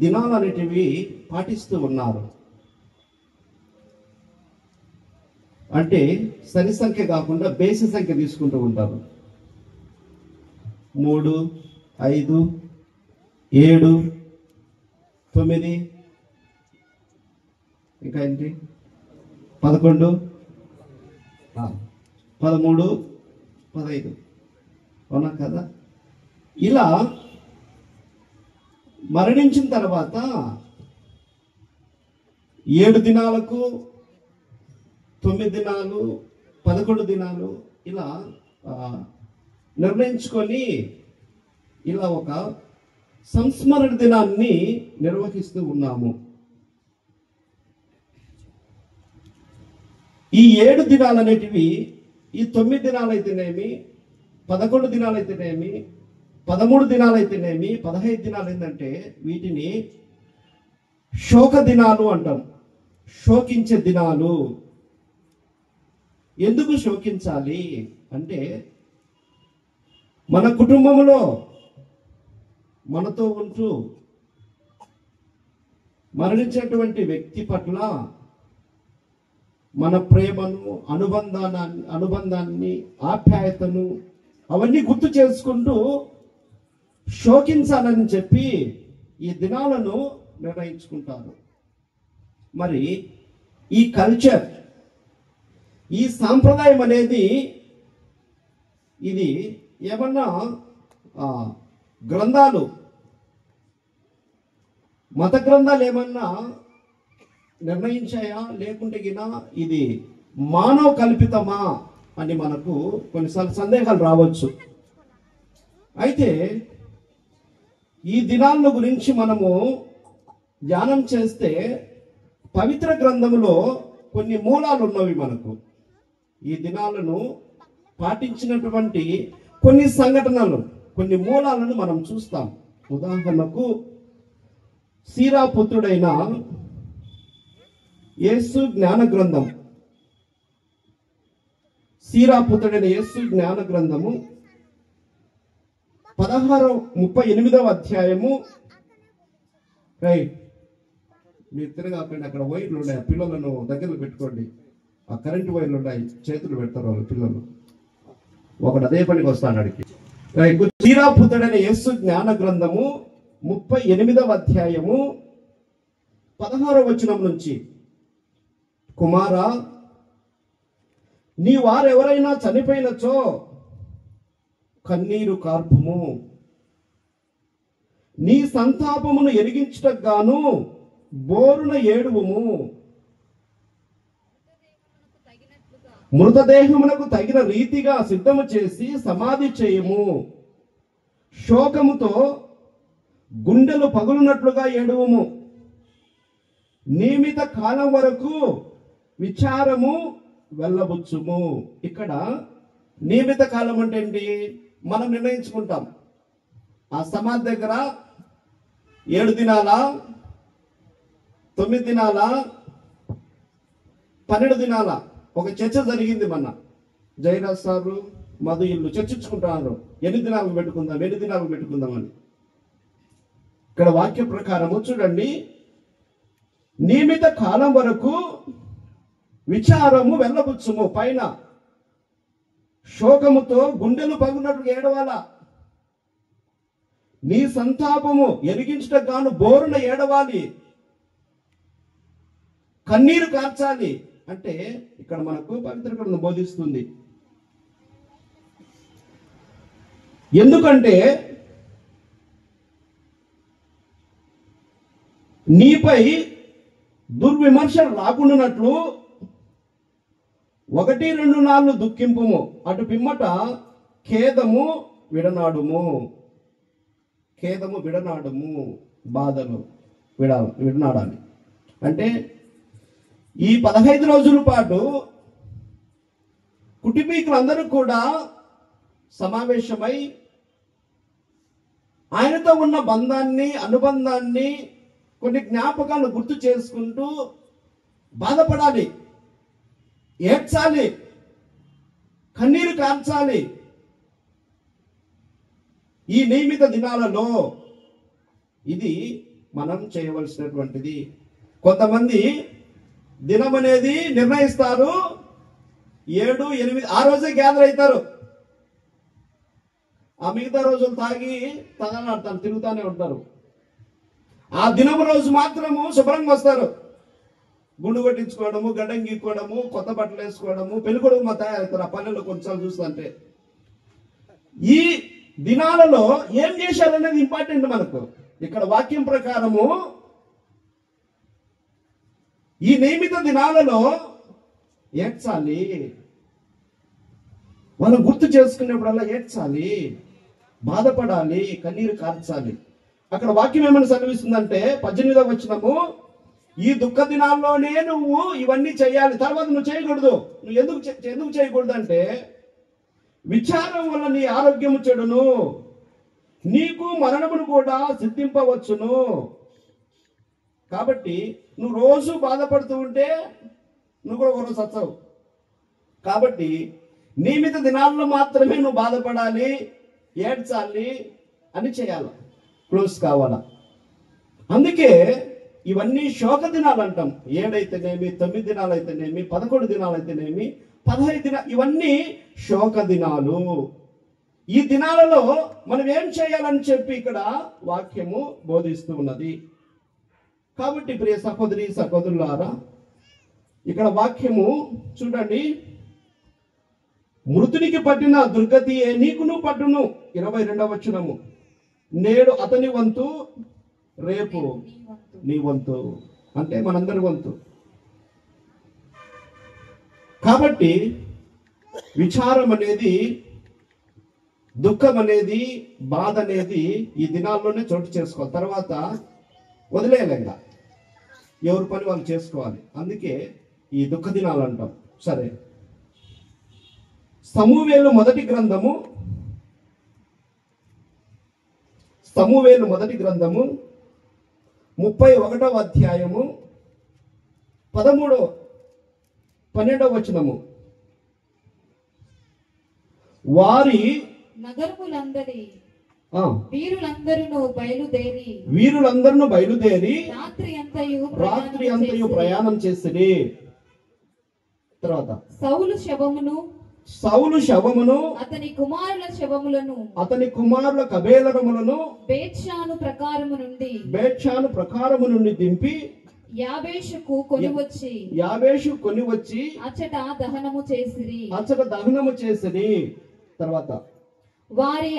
దినాలన్నిటివి పాటిస్తూ ఉన్నారు. అంటే సరి సంఖ్య కాకుండా బేసి సంఖ్య తీసుకుంటూ ఉంటారు. 3, 5, 7, 9, ఇంకా ఏంటి 11, 13, 15, అవునా కదా? ఇలా మరణించిన తర్వాత 7 దినాలకు 9 దినాలు 11 దినాలు ఇలా నిర్ణయించుకొని ఇలా ఒక సంస్మరణ దినాన్ని నిర్వహిస్తూ ఉన్నాము. ఈ 7 దినాలు అనేటివి ఈ 9 దినాలు అయితేనేమి, 11 దినాలు అయితేనేమి, 13 దినాలు అయితేనేమి, 15 దినాలు ఏంటంటే వీటిని శోక దినాలు అంటాం. శోకించే దినాలు. ఎందుకు శోకించాలి అంటే, మన కుటుంబంలో మనతో ఉంటూ మరణించినటువంటి వ్యక్తి పట్ల మన ప్రేమను, అనుబంధాన్ని, ఆప్యాయతను అవన్నీ గుర్తు చేసుకుంటూ శోకించాలని చెప్పి ఈ దినాలను నిర్ణయించుకుంటారు. మరి ఈ కల్చర్, ఈ సాంప్రదాయం అనేది ఇది ఏమన్నా గ్రంథాలు, మత గ్రంథాలు ఏమన్నా నిర్ణయించాయా, లేకుంటే గినా ఇది మానవ కల్పితమా అని మనకు కొన్నిసార్లు సందేహాలు రావచ్చు. అయితే ఈ దినాల గురించి మనము ధ్యానం చేస్తే పవిత్ర గ్రంథములో కొన్ని మూలాలు ఉన్నవి. మనకు ఈ దినాలను పాటించినటువంటి కొన్ని సంఘటనలు, కొన్ని మూలాలను మనం చూస్తాం. ఉదాహరణకు సీరా పుత్రుడైన యేసు జ్ఞాన గ్రంథం, సీరా పుత్రుడైన యేసు జ్ఞాన గ్రంథము 38వ అధ్యాయము. రైట్, మీరు తిరగాకండి, అక్కడ వైర్లు ఉన్నాయి, పిల్లలను దగ్గర పెట్టుకోండి. ఆ కరెంటు వైర్లు ఉన్నాయి, చేతులు పెడతారు వాళ్ళు పిల్లలు. ఒకడు అదే పనికి వస్తాడు అడిగి. రైట్, సీరా పుత్రుడైన యేసు జ్ఞాన గ్రంథము 38వ అధ్యాయము 16వ వచనం నుంచి, కుమారా, నీ వారెవరైనా చనిపోయినచో కన్నీరు కార్పుము, నీ సంతాపమును ఎరిగించుటకు గాను బోరున ఏడువుము, మృతదేహమునకు తగిన రీతిగా సిద్ధము చేసి సమాధి చేయము, శోకముతో గుండెలు పగులునట్లుగా ఏడువుము, నియమిత కాలం వరకు విచారము వెళ్ళబుచ్చుము. ఇక్కడ నియమిత కాలం అంటే ఏంటి? మనం నిర్ణయించుకుంటాం. ఆ సమాధి దగ్గర 7 దినాలా, 9 దినాలా, 12 దినాలా? ఒక చర్చ జరిగింది మొన్న. జయరాజ్ సారు మధు ఇల్లు చర్చించుకుంటున్నారు, ఎన్ని దినాలు పెట్టుకుందాం అని. ఇక్కడ వాక్య ప్రకారము చూడండి, నియమిత కాలం వరకు విచారము వెళ్ళబుచ్చుము, పైన శోకముతో గుండెలు పగునట్లు ఏడవాల, నీ సంతాపము ఎరిగించటకు గాను బోరున ఏడవాలి, కన్నీరు కార్చాలి. అంటే ఇక్కడ మనకు పవిత్ర గ్రంథం బోధిస్తుంది. ఎందుకంటే నీపై దుర్విమర్శలు రాకుండానట్లు 1-2 నాళ్ళు దుఃఖింపుము, అటు పిమ్మట ఖేదము విడనాడుము, బాధలు విడనాడాలి. అంటే ఈ 15 రోజుల పాటు కుటుంబీకులందరూ కూడా సమావేశమై ఆయనతో ఉన్న బంధాన్ని, అనుబంధాన్ని, కొన్ని జ్ఞాపకాలను గుర్తు చేసుకుంటూ బాధపడాలి, ఏడ్చాలి, కన్నీరు కార్చాలి. ఈ నియమిత దినాలలో ఇది మనం చేయవలసినటువంటిది. కొంతమంది దినం అనేది నిర్ణయిస్తారు, 7, 8 ఆ రోజే గ్యాదర్ అవుతారు. ఆ మిగతా రోజులు తగలాడతారు, తిరుగుతూనే ఉంటారు. ఆ దినం రోజు మాత్రము శుభ్రంగా వస్తారు, గుండు కొట్టించుకోవడము, గడ్డం గీక్కోవడము, కొత్త బట్టలు వేసుకోవడము, పెళ్ళికొడుకు మా తయారవుతారు. ఆ పల్లెల్లో కొంచెం చూస్తుంటే ఈ దినాలలో ఏం చేశారనేది ఇంపార్టెంట్ మనకు. ఇక్కడ వాక్యం ప్రకారము ఈ నియమిత దినాలలో ఏడ్చాలి, మనం గుర్తు చేసుకునేప్పుడల్లా ఏడ్చాలి, బాధపడాలి, కన్నీరు కార్చాలి. అక్కడ వాక్యం ఏమైనా చదివిస్తుందంటే 18వ వచనము, ఈ దుఃఖ దినాల్లోనే నువ్వు ఇవన్నీ చేయాలి, తర్వాత నువ్వు చేయకూడదు. నువ్వు ఎందుకు చేయకూడదు అంటే, విచారం వల్ల నీ ఆరోగ్యము చెడును, నీకు మరణమును కూడా సిద్ధింపవచ్చును. కాబట్టి నువ్వు రోజు బాధపడుతూ ఉంటే నువ్వు కూడా ఒకరోజు చచ్చావు. కాబట్టి నియమిత దినాల్లో మాత్రమే నువ్వు బాధపడాలి, ఏడ్చాలి, అని చేయాలి, క్లోజ్ కావాలా. అందుకే ఇవన్నీ శోక దినాలు అంటాం. 7 అయితేనేమి, 9 దినాలు అయితేనేమి, 11 దినాలు అయితేనేమి, 15 దినాలు, ఇవన్నీ శోక దినాలు. ఈ దినాలలో మనం ఏం చేయాలని చెప్పి ఇక్కడ వాక్యము బోధిస్తూ ఉన్నది. కాబట్టి ప్రియ సహోదరి సహోదరులారా, ఇక్కడ వాక్యము చూడండి, మృతునికి పట్టిన దుర్గతియే నీకును పట్టును. 22వ వచనము, నేడు అతని వంతు, రేపు నీ వంతు, అంటే మనందరి వంతు. కాబట్టి విచారం అనేది, దుఃఖం అనేది, బాధ అనేది ఈ దినాల్లోనే చోటు చేసుకోవాలి. తర్వాత వదిలేయలేక ఎవరి పని వాళ్ళు చేసుకోవాలి. అందుకే ఈ దుఃఖ దినాలు అంటాం. సరే, సమూవేలు మొదటి గ్రంథము 5వ 31వ అధ్యాయము 12వ వచనము. వారి నగరములందరి ఆ, వీరులందరూ బయలుదేరి రాత్రి రాత్రి అంతయు ప్రయాణం చేసిరి. తర్వాత సౌలు శవమును అతని కుమారుల శవములను అతని కుమారుల కబేలరములను బేత్షాను ప్రకారము నుండి దింపి యాబేషుకు కొని వచ్చి అచ్చట దహనము చేసిరి. తర్వాత వారి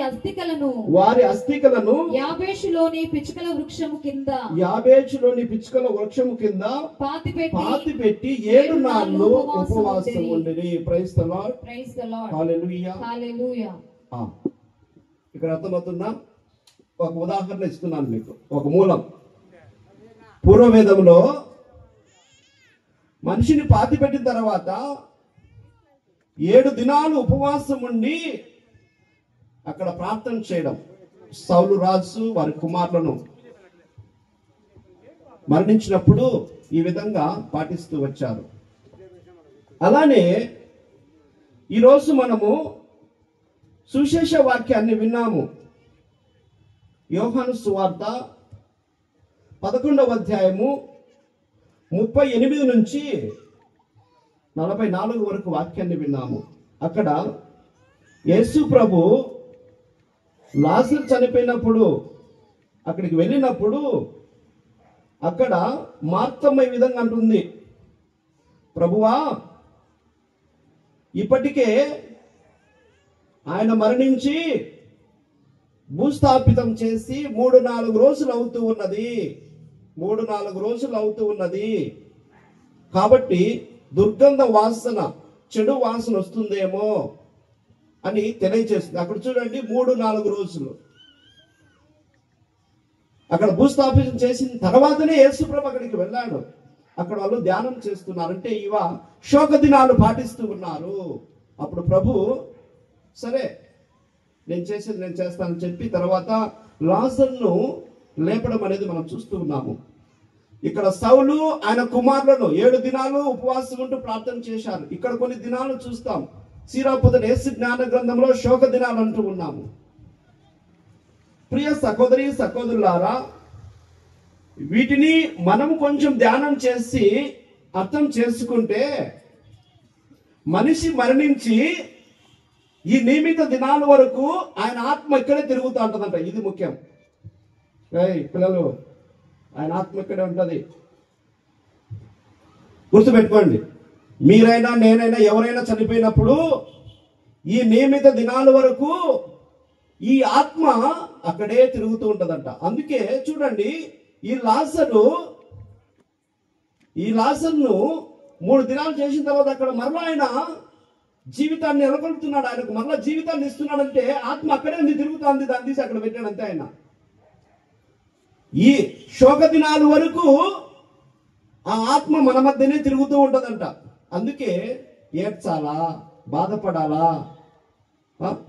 అస్థికలను యాబేషులోని పిచ్చుకల వృక్షము కింద పాతిపెట్టి 7 నాళ్ళు ఉపవాసం ఉండిరి. Praise the Lord. హల్లెలూయా. ఇక్కడ అర్థమవుతుందా? ఒక ఉదాహరణ ఇస్తున్నాను మీకు, ఒక మూలం. పూర్వవేదంలో మనిషిని పాతిపెట్టిన తర్వాత 7 దినాలు ఉపవాసం ఉండి అక్కడ ప్రార్థన చేయడం. సౌలు రాజు వారి కుమారులను మరణించినప్పుడు ఈ విధంగా పాటిస్తూ వచ్చారు. అలానే ఈరోజు మనము సువిశేష వాక్యాన్ని విన్నాము. యోహాను సువార్త 11వ అధ్యాయము 38 నుంచి 44 వరకు వాక్యాన్ని విన్నాము. అక్కడ యేసు ప్రభు లాజరు చనిపోయినప్పుడు అక్కడికి వెళ్ళినప్పుడు అక్కడ మార్తమ్మ ఈ విధంగా అంటుంది, ప్రభువా, ఇప్పటికే ఆయన మరణించి భూస్థాపితం చేసి 3-4 రోజులు అవుతూ ఉన్నది. కాబట్టి దుర్గంధ వాసన, చెడు వాసన వస్తుందేమో అని తెలియజేస్తుంది. అక్కడ చూడండి, 3-4 రోజులు. అక్కడ భూస్థాపితం చేసిన తర్వాతనే యేసుప్రభు అక్కడికి వెళ్ళాడు. అక్కడ వాళ్ళు ధ్యానం చేస్తున్నారు. అంటే శోక దినాలు పాటిస్తూ ఉన్నారు. అప్పుడు ప్రభు సరే నేను చేసేది నేను చేస్తానని చెప్పి తర్వాత లాజరును లేపడం అనేది మనం చూస్తూ ఉన్నాము. ఇక్కడ సౌలు ఆయన కుమారులను 7 దినాలు ఉపవాసం ఉంటూ ప్రార్థన చేశారు. ఇక్కడ కొన్ని దినాలు చూస్తాం. సీరాపుత్రుని యేసు జ్ఞాన గ్రంథంలో శోక దినాలు అంటూ ఉన్నాము. ప్రియ సహోదరి సహోదరులారా, వీటిని మనం కొంచెం ధ్యానం చేసి అర్థం చేసుకుంటే మనిషి మరణించి ఈ నియమిత దినాల వరకు ఆయన ఆత్మ ఇక్కడే తిరుగుతూ ఉంటుందంట. ఇది ముఖ్యం. పిల్లలు, ఆయన ఆత్మ ఇక్కడే ఉంటది. గుర్తుపెట్టుకోండి. మీరైనా నేనైనా ఎవరైనా చనిపోయినప్పుడు ఈ నియమిత దినాల వరకు ఈ ఆత్మ అక్కడే తిరుగుతూ ఉంటదంట. అందుకే చూడండి, ఈ లాజరును 3 దినాలు చేసిన తర్వాత అక్కడ మరలా ఆయన జీవితాన్ని నెలకొల్పుతున్నాడు. ఆయనకు మరలా జీవితాన్ని ఇస్తున్నాడంటే ఆత్మ అక్కడే ఉంది, తిరుగుతుంది. దాన్ని తీసి అక్కడ పెట్టాడు అంతే. ఆయన ఈ శోక దినాల వరకు ఆ ఆత్మ మన మధ్యనే తిరుగుతూ ఉంటదంట. అందుకే ఏడ్చాలా, బాధపడాలా,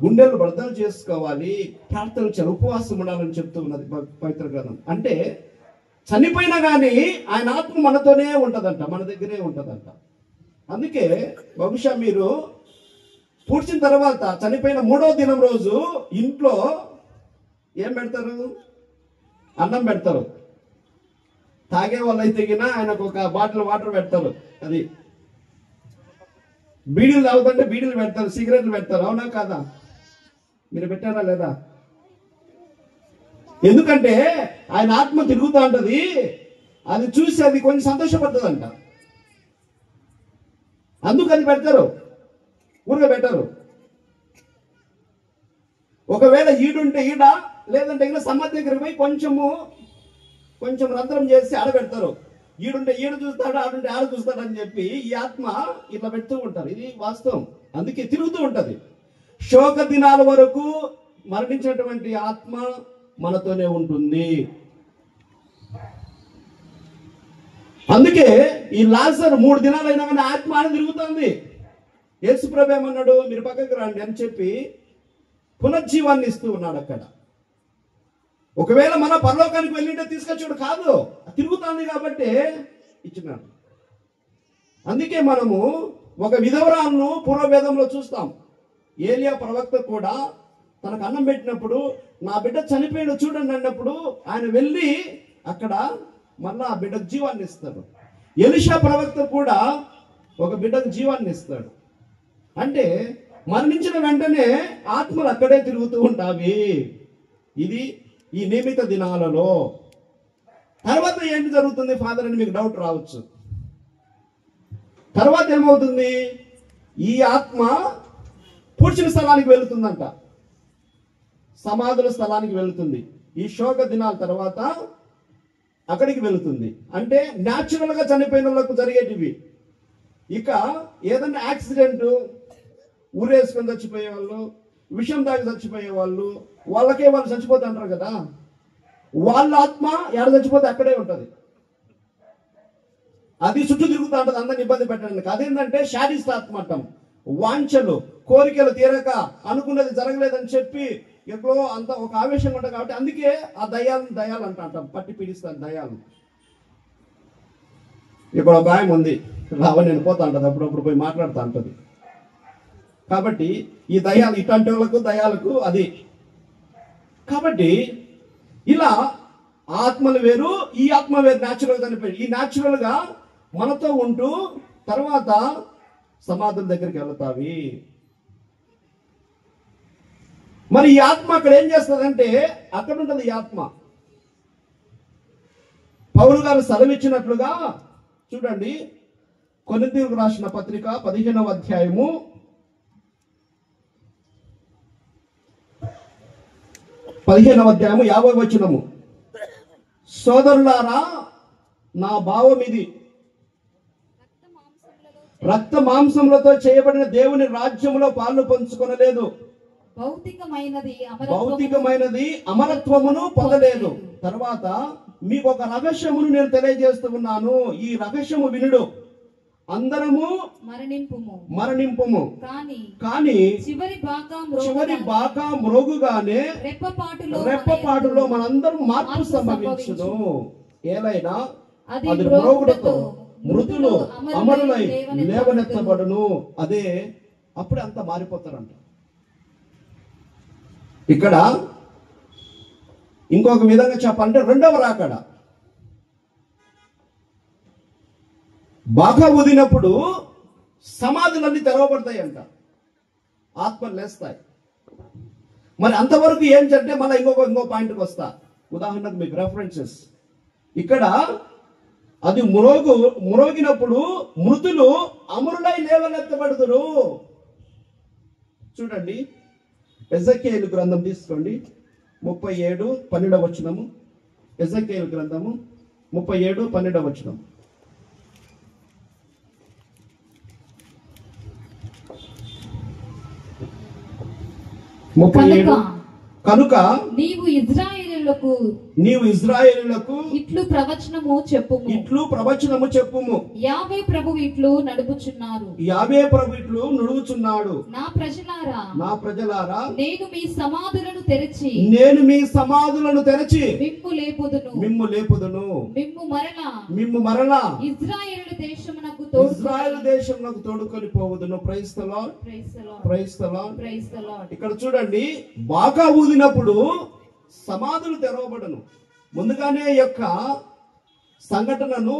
గుండెలు బద్దలు చేసుకోవాలి, ప్రార్థన చేయాలి, ఉపవాసం ఉండాలని చెప్తూ ఉన్నది పవిత్ర గ్రంథం. అంటే చనిపోయినా కానీ ఆయన ఆత్మ మనతోనే ఉంటదంట, మన దగ్గరే ఉంటదంట. అందుకే బహుశా మీరు పూడ్చిన తర్వాత చనిపోయిన 3వ దినం రోజు ఇంట్లో ఏం పెడతారు? అన్నం పెడతారు. తాగే వాళ్ళు అయితే ఆయనకు ఒక బాటిల్ వాటర్ పెడతారు. అది బీడీలు తాగుతుంటే బీడీలు పెడతారు, సిగరెట్లు పెడతారు. అవునా కాదా? మీరు పెట్టారా లేదా? ఎందుకంటే ఆయన ఆత్మ తిరుగుతూ ఉంటది. అది చూసి అది కొంచెం సంతోషపడుతుందంట. అందుకు అది పెడతారు, ఊరిగా పెట్టారు. ఒకవేళ ఈడుంటే ఈడ, లేదంటే ఇలా సమాధి దగ్గరికి పోయి కొంచెం రంధ్రం చేసి ఆడబెడతారు. ఈడుంటే ఈడు చూస్తాడు, ఆడుంటే ఆడ చూస్తాడు అని చెప్పి ఈ ఆత్మ ఇట్లా పెడుతూ ఉంటారు. ఇది వాస్తవం. అందుకే తిరుగుతూ ఉంటది. శోక దినాల వరకు మరణించినటువంటి ఆత్మ మనతోనే ఉంటుంది. అందుకే ఈ లాజరు 3 దినాలు అయినా కానీ ఆత్మ ఆడ తిరుగుతుంది. యేసుప్రభు ఏమన్నాడు? మీరు పక్కకు రండి అని చెప్పి పునర్జీవాన్ని ఇస్తూ ఉన్నాడు. అక్కడ ఒకవేళ మన పరలోకానికి వెళ్ళింటే తీసుకొచ్చాడు కాదు, తిరుగుతుంది కాబట్టి ఇచ్చినాడు. అందుకే మనము ఒక విధవరాలను పూర్వవేదంలో చూస్తాం. ఏలియా ప్రవక్త కూడా తనకు అన్నం పెట్టినప్పుడు నా బిడ్డ చనిపోయిన చూడండి అన్నప్పుడు ఆయన వెళ్ళి అక్కడ మళ్ళా ఆ బిడ్డకు జీవాన్ని ఇస్తాడు. ఎలీషా ప్రవక్త కూడా ఒక బిడ్డకు జీవాన్ని ఇస్తాడు. అంటే మరణించిన వెంటనే ఆత్మలు అక్కడే తిరుగుతూ ఉంటావి. ఇది ఈ నియమిత దినాలలో. తర్వాత ఏంటి జరుగుతుంది ఫాదర్ అని మీకు డౌట్ రావచ్చు. తర్వాత ఏమవుతుంది? ఈ ఆత్మ పూడ్చిన స్థలానికి వెళుతుందంట, సమాధుల స్థలానికి వెళుతుంది. ఈ శోక దినాల తర్వాత అక్కడికి వెళుతుంది. అంటే న్యాచురల్ గా చనిపోయిన వాళ్ళకు జరిగేటివి. ఇక ఏదన్నా యాక్సిడెంట్, ఊరేసుకొని చచ్చిపోయే వాళ్ళు, విషం తాగి చచ్చిపోయే వాళ్ళు, వాళ్ళకే వాళ్ళు చచ్చిపోతే అంటారు కదా, వాళ్ళ ఆత్మ ఎక్కడ చచ్చిపోతే అక్కడే ఉంటది. అది చుట్టూ తిరుగుతూ ఉంటుంది అందరిని ఇబ్బంది పెట్టడానికి. అదేంటంటే శాడిస్ట్ ఆత్మ అంటాం. వాంఛలు, కోరికలు తీరక అనుకున్నది జరగలేదని చెప్పి ఎక్కడో అంత ఒక ఆవేశంగా ఉంటుంది. కాబట్టి అందుకే ఆ దయాలు అంటాం, పట్టి పీడిస్తాను దయాలు. ఇక్కడ ఒక ఆయన ఉంది, రావ నేను పోతా ఉంటుంది, అప్పుడప్పుడు పోయి మాట్లాడుతూ ఉంటుంది. కాబట్టి ఈ దయాలు ఇట్లాంటి వాళ్ళకు దయాలకు అది. కాబట్టి ఇలా ఆత్మలు వేరు, ఈ ఆత్మ వేరు. న్యాచురల్గా చనిపోయి ఈ న్యాచురల్గా మనతో ఉంటూ తర్వాత సమాధుల దగ్గరికి వెళ్తావి. మరి ఈ ఆత్మ అక్కడ ఏం చేస్తుందంటే అక్కడ ఉంటుంది ఈ ఆత్మ. పౌలు గారు సెలవిచ్చినట్లుగా చూడండి, కొరింథీయులకు రాసిన పత్రిక 15వ అధ్యాయము 50వ వచనము. సోదరులారా, నా భావం ఇది, రక్త మాంసములతో చేయబడిన దేవుని రాజ్యములో పాలు పంచుకొనలేదు, భౌతికమైనది అమరత్వమును పొందలేదు. తర్వాత మీకు ఒక రహస్యమును నేను తెలియజేస్తూ ఉన్నాను. ఈ రహస్యము వినుడు, అందరము మరణింపుము కానీ చివరి బాకా మ్రోగుగానే రెప్పపాటులో మనందరం మార్పు సంభవించును. ఏలైనా అది మ్రోగుడుతో మృతులు అమరులై లేవనెత్తబడును. అదే అప్పుడే అంతా మారిపోతారంట. ఇక్కడ ఇంకొక విధంగా చెప్పాలంటే రెండవ రాకడ. బాగా ఊదినప్పుడు సమాధులన్నీ తెరవబడతాయి అంట, ఆత్మలు లేస్తాయి. మరి అంతవరకు ఏంటంటే మళ్ళీ ఇంకో పాయింట్కి వస్తా. ఉదాహరణకు మీకు రెఫరెన్సెస్. ఇక్కడ అది మ్రోగినప్పుడు మృతులు అమరులై లేవనెత్తబడుదురు. చూడండి, ఎజెకియేలు గ్రంథం తీసుకోండి, 37:12 వచనము. ఎజెకియేలు గ్రంథము 37:12 వచనం. కనుక నీవు ఇజ్రాయేలులకు ఇట్లు ప్రవచనము చెప్పుము. యావే ప్రభు ఇట్లు నడుపుచున్నాడు. నా ప్రజలారా, నేను మీ సమాధులను తెరచి మిమ్ము లేపుదును. మిమ్ము మరలా ఇజ్రాయేలు దేశమునకు తోడుకొని పోవుదును. Praise the lord. ఇక్కడ చూడండి, బాగా ఊదినప్పుడు సమాధులు తెరవబడను. ముందుగానే యొక్క సంఘటనను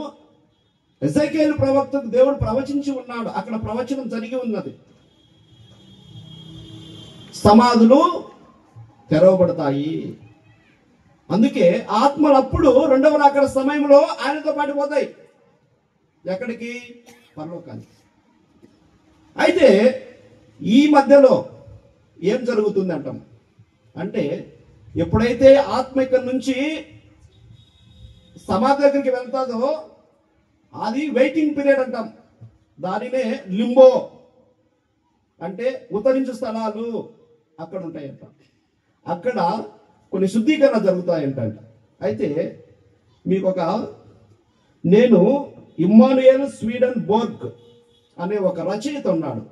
ఎజెకియేలు ప్రవక్తకు దేవుడు ప్రవచించి ఉన్నాడు. అక్కడ ప్రవచనం జరిగి ఉన్నది. సమాధులు తెరవబడతాయి. అందుకే ఆత్మలు అప్పుడు రెండవ రాకడ సమయంలో ఆయనతో పాటు పోతాయి. ఎక్కడికి? పరలోకానికి. అయితే ఈ మధ్యలో ఏం జరుగుతుంది అంటాం అంటే, ఎప్పుడైతే ఆత్మ ఇక్కడ నుంచి సమాధి దగ్గరికి వెళ్తాదో అది వెయిటింగ్ పీరియడ్ అంటాం. దానినే లింబో అంటే ఉత్తరించు స్థలాలు అక్కడ ఉంటాయంట. అక్కడ కొన్ని శుద్ధీకరణ జరుగుతాయంట. అయితే మీకు నేను ఇమ్మానుయేల్ స్వీడన్బోర్గ్ అనే ఒక రచయిత ఉన్నాడు.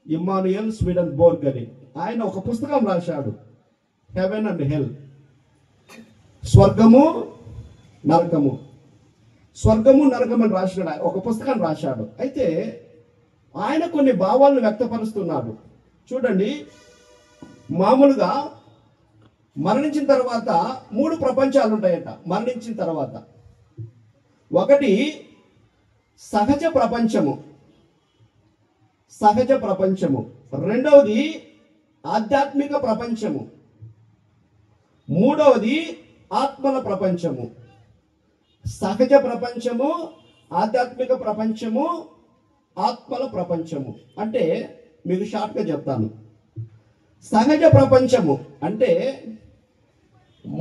ఇమ్మానుయేల్ స్వీడన్బోర్గ్ అని ఆయన ఒక పుస్తకం రాశాడు, హెవెన్ అండ్ హెల్. స్వర్గము నరకము. స్వర్గము నరకం అని రాసినాడు, ఒక పుస్తకాన్ని రాశాడు. అయితే ఆయన కొన్ని భావాలను వ్యక్తపరుస్తున్నాడు. చూడండి, మామూలుగా మరణించిన తర్వాత 3 ప్రపంచాలు ఉంటాయంట. మరణించిన తర్వాత ఒకటి సహజ ప్రపంచము, సహజ ప్రపంచము. రెండవది ఆధ్యాత్మిక ప్రపంచము. మూడవది ఆత్మల ప్రపంచము. సహజ ప్రపంచము, ఆధ్యాత్మిక ప్రపంచము, ఆత్మల ప్రపంచము. అంటే మీకు షార్ట్గా చెప్తాను. సహజ ప్రపంచము అంటే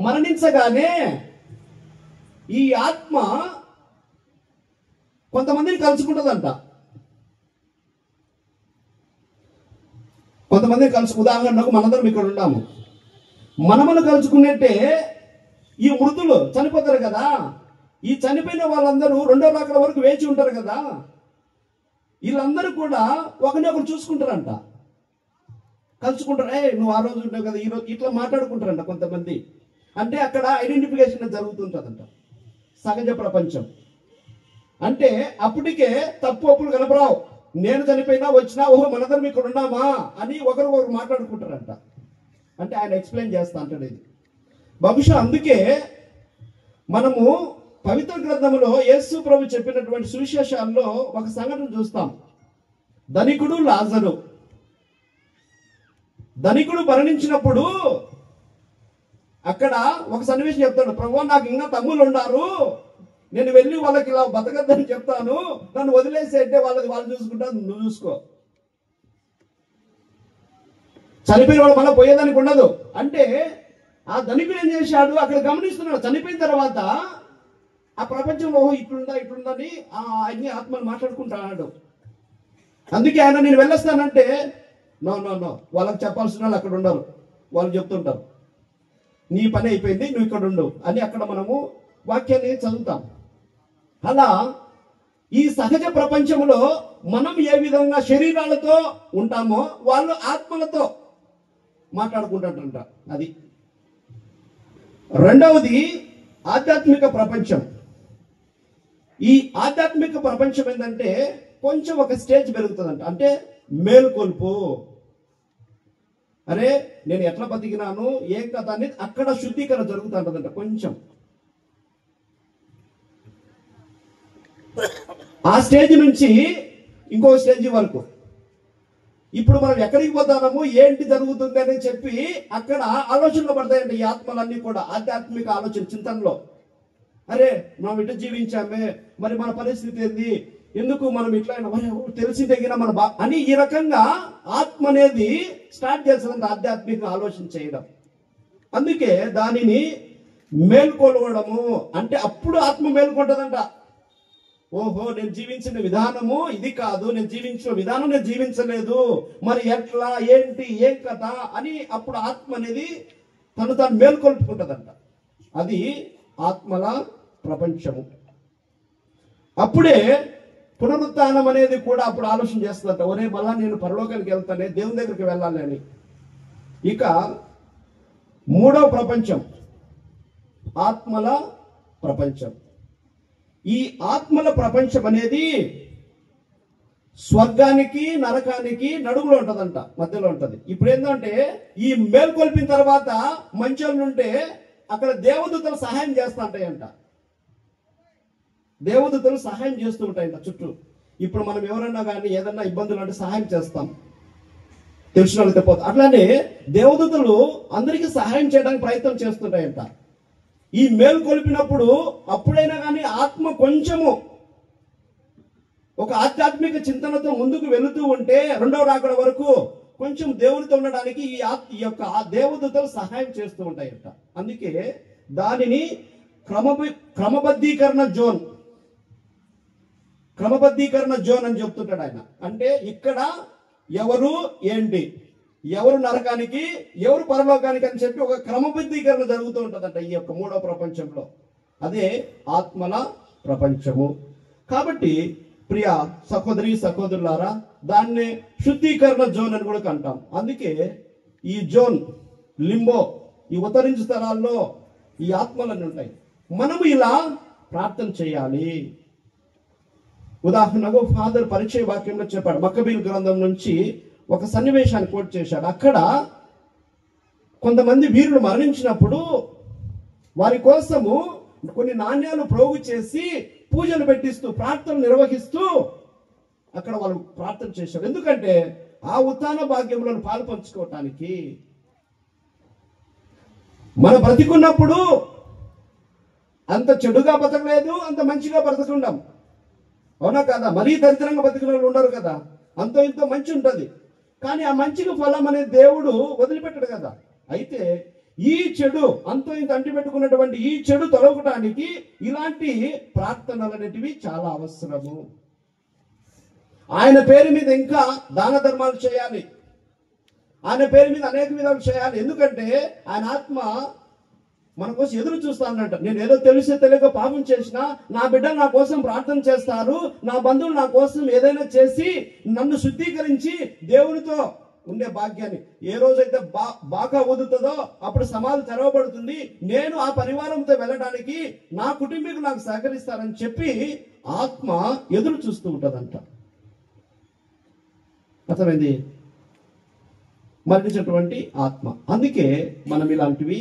మరణించగానే ఈ ఆత్మ కొంతమందిని కలుసుకుంటుందంట. కొంతమందిని ఉదాహరణకు మనందరం ఇక్కడ ఉన్నాము. మనమును కలుసుకున్నట్టే ఈ మృతులు చనిపోతారు కదా, ఈ చనిపోయిన వాళ్ళందరూ 2వ రాకడ వరకు వేచి ఉంటారు కదా, వీళ్ళందరూ కూడా ఒకరినొకరు చూసుకుంటారంట, కలుసుకుంటారు. నువ్వు ఆ రోజు ఉంటావు కదా, ఈ రోజు ఇట్లా మాట్లాడుకుంటారంట కొంతమంది. అంటే అక్కడ ఐడెంటిఫికేషన్ జరుగుతుంటుందంట. సహజ ప్రపంచం అంటే అప్పటికే తప్పు అప్పులు కనపరావు. నేను చనిపోయినా వచ్చినా ఓహో మనందరం ఇక్కడ ఉన్నామా అని ఒకరు మాట్లాడుకుంటారంట. అంటే ఆయన ఎక్స్ప్లెయిన్ చేస్తా అంటాడు ఇది. బహుశా అందుకే మనము పవిత్ర గ్రంథంలో యేసు ప్రభు చెప్పినటువంటి సువిశేషాల్లో ఒక సంఘటన చూస్తాం. ధనికుడు లాజరు. ధనికుడు మరణించినప్పుడు అక్కడ ఒక సన్నివేశం చెప్తాడు. ప్రభువా, నాకు ఇంకా తమ్ముళ్ళు ఉన్నారు, నేను వెళ్ళి వాళ్ళకి ఇలా బతకద్దని చెప్తాను, నన్ను వదిలేసి అంటే వాళ్ళు చూసుకుంటాను, నువ్వు చూసుకో. చనిపోయిన వాడు మళ్ళీ పోయేదానికి ఉండదు. అంటే ఆ ధనికుడు ఏం చేశాడు, అక్కడ గమనిస్తున్నాడు. చనిపోయిన తర్వాత ఆ ప్రపంచంలో ఇట్లుందని అన్ని ఆత్మలు మాట్లాడుకుంటాడు. అందుకే ఆయన నేను వెళ్ళొస్తానంటే నో నో నో, వాళ్ళకి చెప్పాల్సిన వాళ్ళు అక్కడ ఉండరు. వాళ్ళు చెప్తుంటారు నీ పని అయిపోయింది, నువ్వు ఇక్కడ ఉండు అని. అక్కడ మనము వాక్యాన్ని చదువుతాం. అలా ఈ సహజ ప్రపంచంలో మనం ఏ విధంగా శరీరాలతో ఉంటామో వాళ్ళు ఆత్మలతో మాట్లాడుకుంటారంట. అది. రెండవది ఆధ్యాత్మిక ప్రపంచం. ఈ ఆధ్యాత్మిక ప్రపంచం ఏంటంటే కొంచెం ఒక స్టేజ్ పెరుగుతుందంట. అంటే మేలుకొల్పు. అరే నేను ఎట్లా బతికినాను, ఏం కథ అనేది అక్కడ శుద్ధీకరణ జరుగుతుంటదంట. కొంచెం ఆ స్టేజ్ నుంచి ఇంకో స్టేజ్ వరకు. ఇప్పుడు మనం ఎక్కడికి పోతాము, ఏంటి జరుగుతుంది అని చెప్పి అక్కడ ఆలోచనలు పడతాయండి ఈ ఆత్మలన్నీ కూడా. ఆధ్యాత్మిక ఆలోచన చింతనలో, అరే మనం ఇటు జీవించామే, మరి మన పరిస్థితి ఏంది, ఎందుకు మనం ఇట్లా తెలిసి తగిన మన అని ఈ రకంగా ఆత్మ అనేది స్టార్ట్ చేస్తుందంటే ఆధ్యాత్మిక ఆలోచన చేయడం. అందుకే దానిని మేల్కొలవడము అంటే అప్పుడు ఆత్మ మేల్కొంటదంట. ఓహో, నేను జీవించిన విధానము ఇది కాదు, నేను జీవించిన విధానం నేను జీవించలేదు, మరి ఎట్లా ఏంటి ఏం కథ అని అప్పుడు ఆత్మ అనేది తాను మేల్కొల్పుకుంటదంట. అది ఆత్మల ప్రపంచము. అప్పుడే పునరుత్థానం అనేది కూడా అప్పుడు ఆలోచన చేస్తుందంట. ఒరే మళ్ళా నేను పరలోకానికి వెళ్తానే, దేవుని దగ్గరికి వెళ్ళాలి అని. ఇక 3వ ప్రపంచం ఆత్మల ప్రపంచం. ఈ ఆత్మల ప్రపంచం అనేది స్వర్గానికి నరకానికి నడుములో ఉంటదంట, మధ్యలో ఉంటది. ఇప్పుడు ఏంటంటే ఈ మేల్కొల్పిన తర్వాత మంచోళ్ళు ఉంటే అక్కడ దేవదూతలు సహాయం చేస్తూ ఉంటాయంట. దేవదూతలు సహాయం చేస్తూ ఉంటాయంట చుట్టూ. ఇప్పుడు మనం ఎవరన్నా కానీ ఏదన్నా ఇబ్బందులు అంటే సహాయం చేస్తాం, తెలిసిన వాళ్ళతో పోతాం. అట్లానే దేవదూతలు అందరికీ సహాయం చేయడానికి ప్రయత్నం చేస్తుంటాయంట. ఈ మేల్కొల్పినప్పుడు అప్పుడైనా కానీ ఆత్మ కొంచెము ఒక ఆధ్యాత్మిక చింతనతో ముందుకు వెళుతూ ఉంటే 2వ రాకడ వరకు కొంచెం దేవునితో ఉండడానికి ఈ యొక్క దేవదూతలు సహాయం చేస్తూ ఉంటాయంట. అందుకే దానిని క్రమబద్ధీకరణ జోన్ అని చెప్తుంటాడు ఆయన. అంటే ఇక్కడ ఎవరు ఏంటి, ఎవరు నరకానికి ఎవరు పరలోకానికి అని చెప్పి ఒక క్రమబద్ధీకరణ జరుగుతూ ఉంటుందంట ఈ యొక్క 3వ ప్రపంచంలో. అదే ఆత్మల ప్రపంచము. కాబట్టి ప్రియ సహోదరి సహోదరులారా, దాన్ని శుద్ధీకరణ జోన్ అని కూడా అంటాం. అందుకే ఈ జోన్ లింబో, ఈ ఉత్తరించు స్థలాల్లో ఈ ఆత్మలన్నీ ఉంటాయి. మనము ఇలా ప్రార్థన చేయాలి. ఉదాహరణకు ఫాదర్ పరిచయ వాక్యంలో చెప్పాడు, మక్కబీలు గ్రంథం నుంచి ఒక సన్నివేశాన్ని కోట్ చేశాడు. అక్కడ కొంతమంది వీరులు మరణించినప్పుడు వారి కోసము కొన్ని నాణ్యాలు ప్రోగు చేసి పూజలు పెట్టిస్తూ ప్రార్థనలు నిర్వహిస్తూ అక్కడ వాళ్ళు ప్రార్థన చేశారు. ఎందుకంటే ఆ ఉత్థాన భాగ్యంలో పాలు పంచుకోవటానికి. మన బ్రతికున్నప్పుడు అంత చెడుగా బతకలేదు, అంత మంచిగా బ్రతకుండాం. అవునా కదా? మరీ దరిద్రంగా బతికిన వాళ్ళు ఉండరు కదా, అంతో ఇంతో మంచి ఉంటుంది. కానీ ఆ మంచికి ఫలం అనే దేవుడు వదిలిపెట్టడు కదా. అయితే ఈ చెడు అంతో ఇంత అంటి పెట్టుకున్నటువంటి ఈ చెడు తొలగటానికి ఇలాంటి ప్రార్థనలు అనేటివి చాలా అవసరము. ఆయన పేరు మీద ఇంకా దాన ధర్మాలు చేయాలి, ఆయన పేరు మీద అనేక విధాలు చేయాలి. ఎందుకంటే ఆయన ఆత్మ మన కోసం ఎదురు చూస్తానంట. నేను ఏదో తెలిసే తెలియక పాపం చేసినా నా బిడ్డలు నా కోసం ప్రార్థన చేస్తారు, నా బంధువులు నా కోసం ఏదైనా చేసి నన్ను శుద్ధీకరించి దేవునితో ఉండే భాగ్యాన్ని, ఏ రోజైతే బాగా ఊదుతుందో అప్పుడు సమాధి తెరవబడుతుంది, నేను ఆ పరివారంతో వెళ్ళడానికి నా కుటుంబీకులు నాకు సహకరిస్తారని చెప్పి ఆత్మ ఎదురు చూస్తూ ఉంటుందంట. అర్థమైంది? మరణించినటువంటి ఆత్మ. అందుకే మనం ఇలాంటివి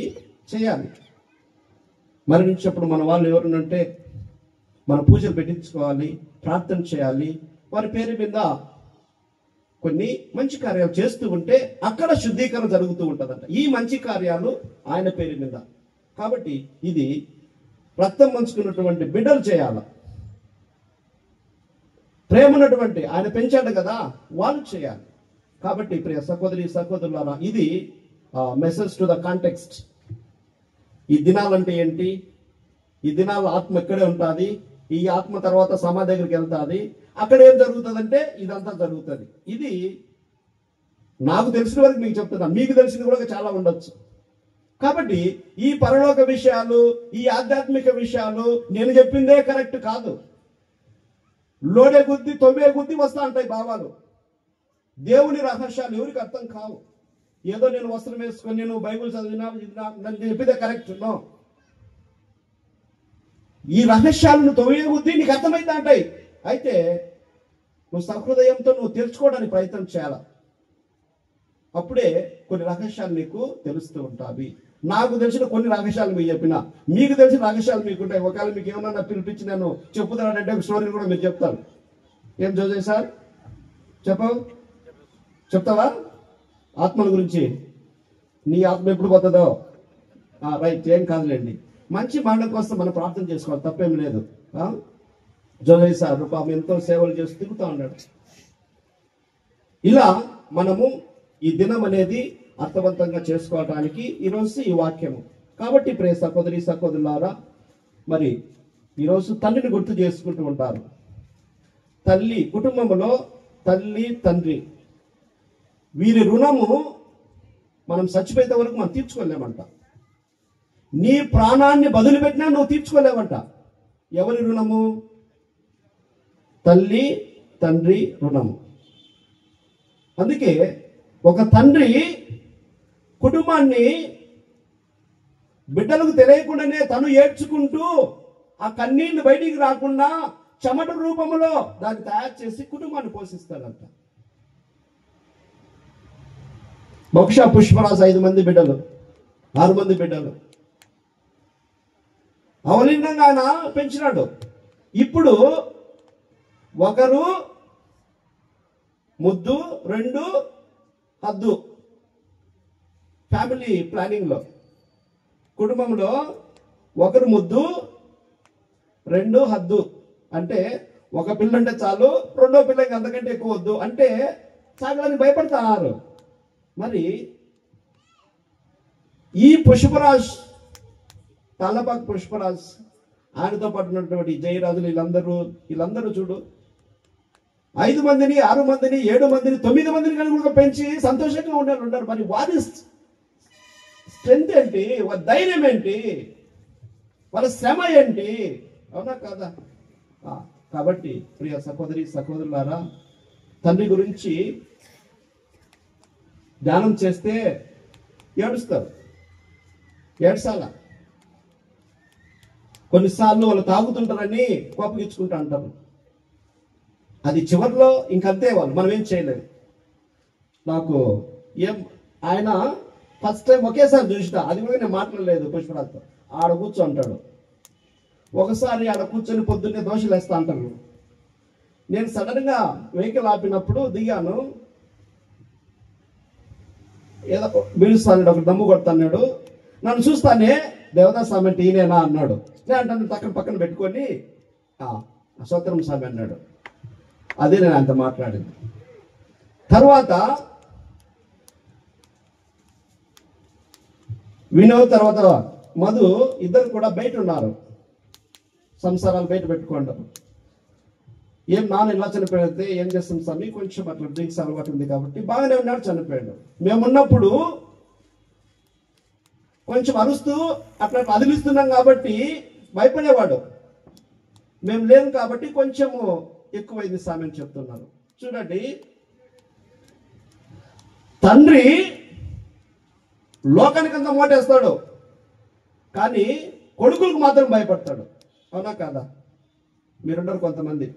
చేయాలి. మరణించినప్పుడు మన వాళ్ళు ఎవరునంటే మన పూజలు పెట్టించుకోవాలి, ప్రార్థన చేయాలి. వారి పేరు మీద కొన్ని మంచి కార్యాలు చేస్తూ ఉంటే అక్కడ శుద్ధీకరణ జరుగుతూ ఉంటుందంట. ఈ మంచి కార్యాలు ఆయన పేరు మీద. కాబట్టి ఇది రక్తం పంచుకున్నటువంటి బిడ్డలు చేయాలి. ప్రేమ ఉన్నటువంటి ఆయన పెంచాడు కదా, వాళ్ళు చేయాలి. కాబట్టి ప్రియ సహోదరి సహోదరులారా, ఇది మెసేజ్ టు ద కాంటెక్స్ట్. ఈ దినాలంటే ఏంటి? ఈ దినాల ఆత్మ ఇక్కడే ఉంటుంది. ఈ ఆత్మ తర్వాత సమాధి దగ్గరికి వెళ్తుంది. అక్కడ ఏం జరుగుతుందంటే ఇదంతా జరుగుతుంది. ఇది నాకు తెలిసిన వరకు మీకు చెప్తున్నాను, మీకు తెలిసింది కూడా చాలా ఉండొచ్చు. కాబట్టి ఈ పరలోక విషయాలు, ఈ ఆధ్యాత్మిక విషయాలు నేను చెప్పిందే కరెక్ట్ కాదు. లోడే గుద్ది తొవ్వే గుద్ది వస్తా ఉంటాయి భావాలు. దేవుని రహస్యాలు ఎవరికి అర్థం కావు. ఏదో నేను వస్త్రం వేసుకొని నేను బైబుల్ చదివినా నేను చెప్పితే కరెక్ట్ నో. ఈ రహస్యాలను తొవ్వే గుద్ది నీకు అర్థమైతే అంటాయి. అయితే నువ్వు సహృదయంతో నువ్వు తెలుసుకోవడానికి ప్రయత్నం చేయాలి. అప్పుడే కొన్ని రహస్యాలు నీకు తెలుస్తూ ఉంటాయి. నాకు తెలిసిన కొన్ని రహస్యాలు మీకు చెప్పిన, మీకు తెలిసిన రహస్యాలు మీకుంటాయి. ఒకవేళ మీకు ఏమన్నా పిలిపించి నేను చెప్పుతున్నానంటే ఒక స్టోరీ కూడా మీరు చెప్తాను. ఏం జోజయ్ సార్ చెప్తావా ఆత్మల గురించి? నీ ఆత్మ ఎప్పుడు పోతుందో రైట్, ఏం కాదులేండి. మంచి మరణం కోసం మనం ప్రార్థన చేసుకోవాలి, తప్పేం లేదు. జోజయ్ సార్ పాపం ఎంతో సేవలు చేసి తిరుగుతూ ఉన్నాడు. ఇలా మనము ఈ దినం అనేది అర్థవంతంగా చేసుకోవటానికి ఈరోజు ఈ వాక్యము. కాబట్టి ప్రియ సహోదరి సహోదరులారా, మరి ఈరోజు తల్లిని గుర్తు చేసుకుంటూ ఉంటారు. తల్లి, కుటుంబంలో తల్లి తండ్రి వీరి రుణము మనం చచ్చిపోయేంత వరకు మనం తీర్చుకోలేమంట. నీ ప్రాణాన్ని బదులు పెట్టినా నువ్వు తీర్చుకోలేవంట. ఎవరి రుణము? తల్లి తండ్రి రుణము. అందుకే ఒక తండ్రి కుటుంబాన్ని బిడ్డలకు తెలియకుండానే తను ఏడ్చుకుంటూ ఆ కన్నీళ్లు బయటికి రాకుండా చెమట రూపంలో దాన్ని తయారు చేసి కుటుంబాన్ని పోషిస్తాడంట. బహుశా పుష్పరాజు 5 మంది బిడ్డలు, 6 మంది బిడ్డలు అవలీనంగా ఆయన పెంచినాడు. ఇప్పుడు ఒకరు ముద్దు, 2 హద్దు. ఫ్యామిలీ ప్లానింగ్ లో కుటుంబంలో ఒకరు ముద్దు, 2 హద్దు. అంటే ఒక పిల్ల అంటే చాలు, 2వ పిల్లకి అంతకంటే ఎక్కువ వద్దు అంటే సాగడానికి భయపడతారు. మరి ఈ పుష్పరాజ్, తాళ్ళపాక పుష్పరాజ్, ఆయనతో పాటు ఉన్నటువంటి జయరాజులు, వీళ్ళందరూ చూడు 5 మందిని, 6 మందిని, 7 మందిని, 9 మందిని కనుక పెంచి సంతోషంగా ఉంటారు. మరి వారి స్ట్రెంత్ ఏంటి? వారి ధైర్యం ఏంటి? వాళ్ళ శ్రమ ఏంటి? అవునా కాదా? కాబట్టి ప్రియ సహోదరి సహోదరులారా, తండ్రి గురించి ధ్యానం చేస్తే ఏడుస్తారు. ఏడ్చాల. కొన్నిసార్లు వాళ్ళు తాగుతుంటారని కోపగించుకుంటూ అంటారు. అది చివరిలో ఇంకంతే, వాళ్ళు మనం ఏం చేయలేము. నాకు ఆయన ఫస్ట్ టైం ఒకేసారి చూసిన, అది కూడా నేను మాట్లాడలేదు పుష్పరాజ్తో. ఆడ కూర్చో అంటాడు. ఒకసారి ఆడ కూర్చొని పొద్దున్నే దోశలు వేస్తా అంటారు. నేను సడన్గా వెహికల్ ఆపినప్పుడు దిగాను. ఏదో బిలుస్తాడు, ఒక దమ్ము కొడతాడు. నన్ను చూస్తానే దేవదాస్ స్వామి అంటే ఈయనేనా అన్నాడు. నేను అంటాను పక్కన పెట్టుకొని సోత్రం స్వామి అన్నాడు. అదే నేను అంత మాట్లాడింది. తర్వాత వినోద్ తర్వాత మధు ఇద్దరు కూడా బయట ఉన్నారు, సంసారాలు బయట పెట్టుకుంటారు. ఏం నాన్న ఇలా చనిపోయితే ఏం చేస్తాం స్వామి, కొంచెం అట్లా డ్రింక్స్ అలవాటు ఉంది కాబట్టి బాగానే ఉన్నాడు, చనిపోయాడు. మేమున్నప్పుడు కొంచెం అరుస్తూ అట్లా అదిలిస్తున్నాం కాబట్టి భయపడేవాడు. మేము లేము కాబట్టి కొంచెము ఎక్కువైంది స్వామి అని చెప్తున్నారు. చూడండి, తండ్రి లోకానికంతా మోటేస్తాడు, కానీ కొడుకులకు మాత్రం భయపడతాడు. అవునా కాదా? మీరున్నారు కొంతమంది.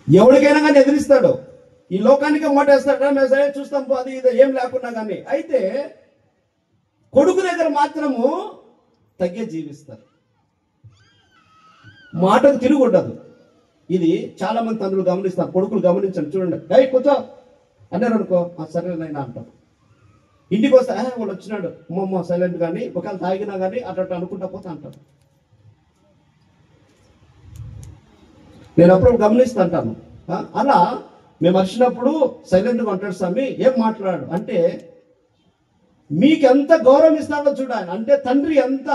ఎవరికైనా కానీ ఎదిరిస్తాడు, ఈ లోకానికి మోటేస్తాడు. మేము సరే చూస్తాం అది ఇది ఏం లేకున్నా కానీ. అయితే కొడుకు దగ్గర మాత్రము తగ్గే జీవిస్తారు, మాటకు తిరిగి ఉండదు. ఇది చాలా మంది తండ్రులు గమనిస్తారు, కొడుకులు గమనించండి. చూడండి, అయ్యి కూర్చో అన్నారు అనుకో, సరేనైనా అంటాం. ఇంటికి వస్తే వాళ్ళు వచ్చినాడు అమ్మమ్మ సైలెంట్ కానీ, ఒకవేళ తాగినా కానీ అట్లా అనుకుంటా పోతా అంటారు. నేను అప్పుడు గమనిస్తూ అంటాను. అలా మేము వచ్చినప్పుడు సైలెంట్గా ఉంటాడు స్వామి, ఏం మాట్లాడు అంటే మీకు ఎంత గౌరవం ఇస్తాడో చూడాలి. అంటే తండ్రి ఎంత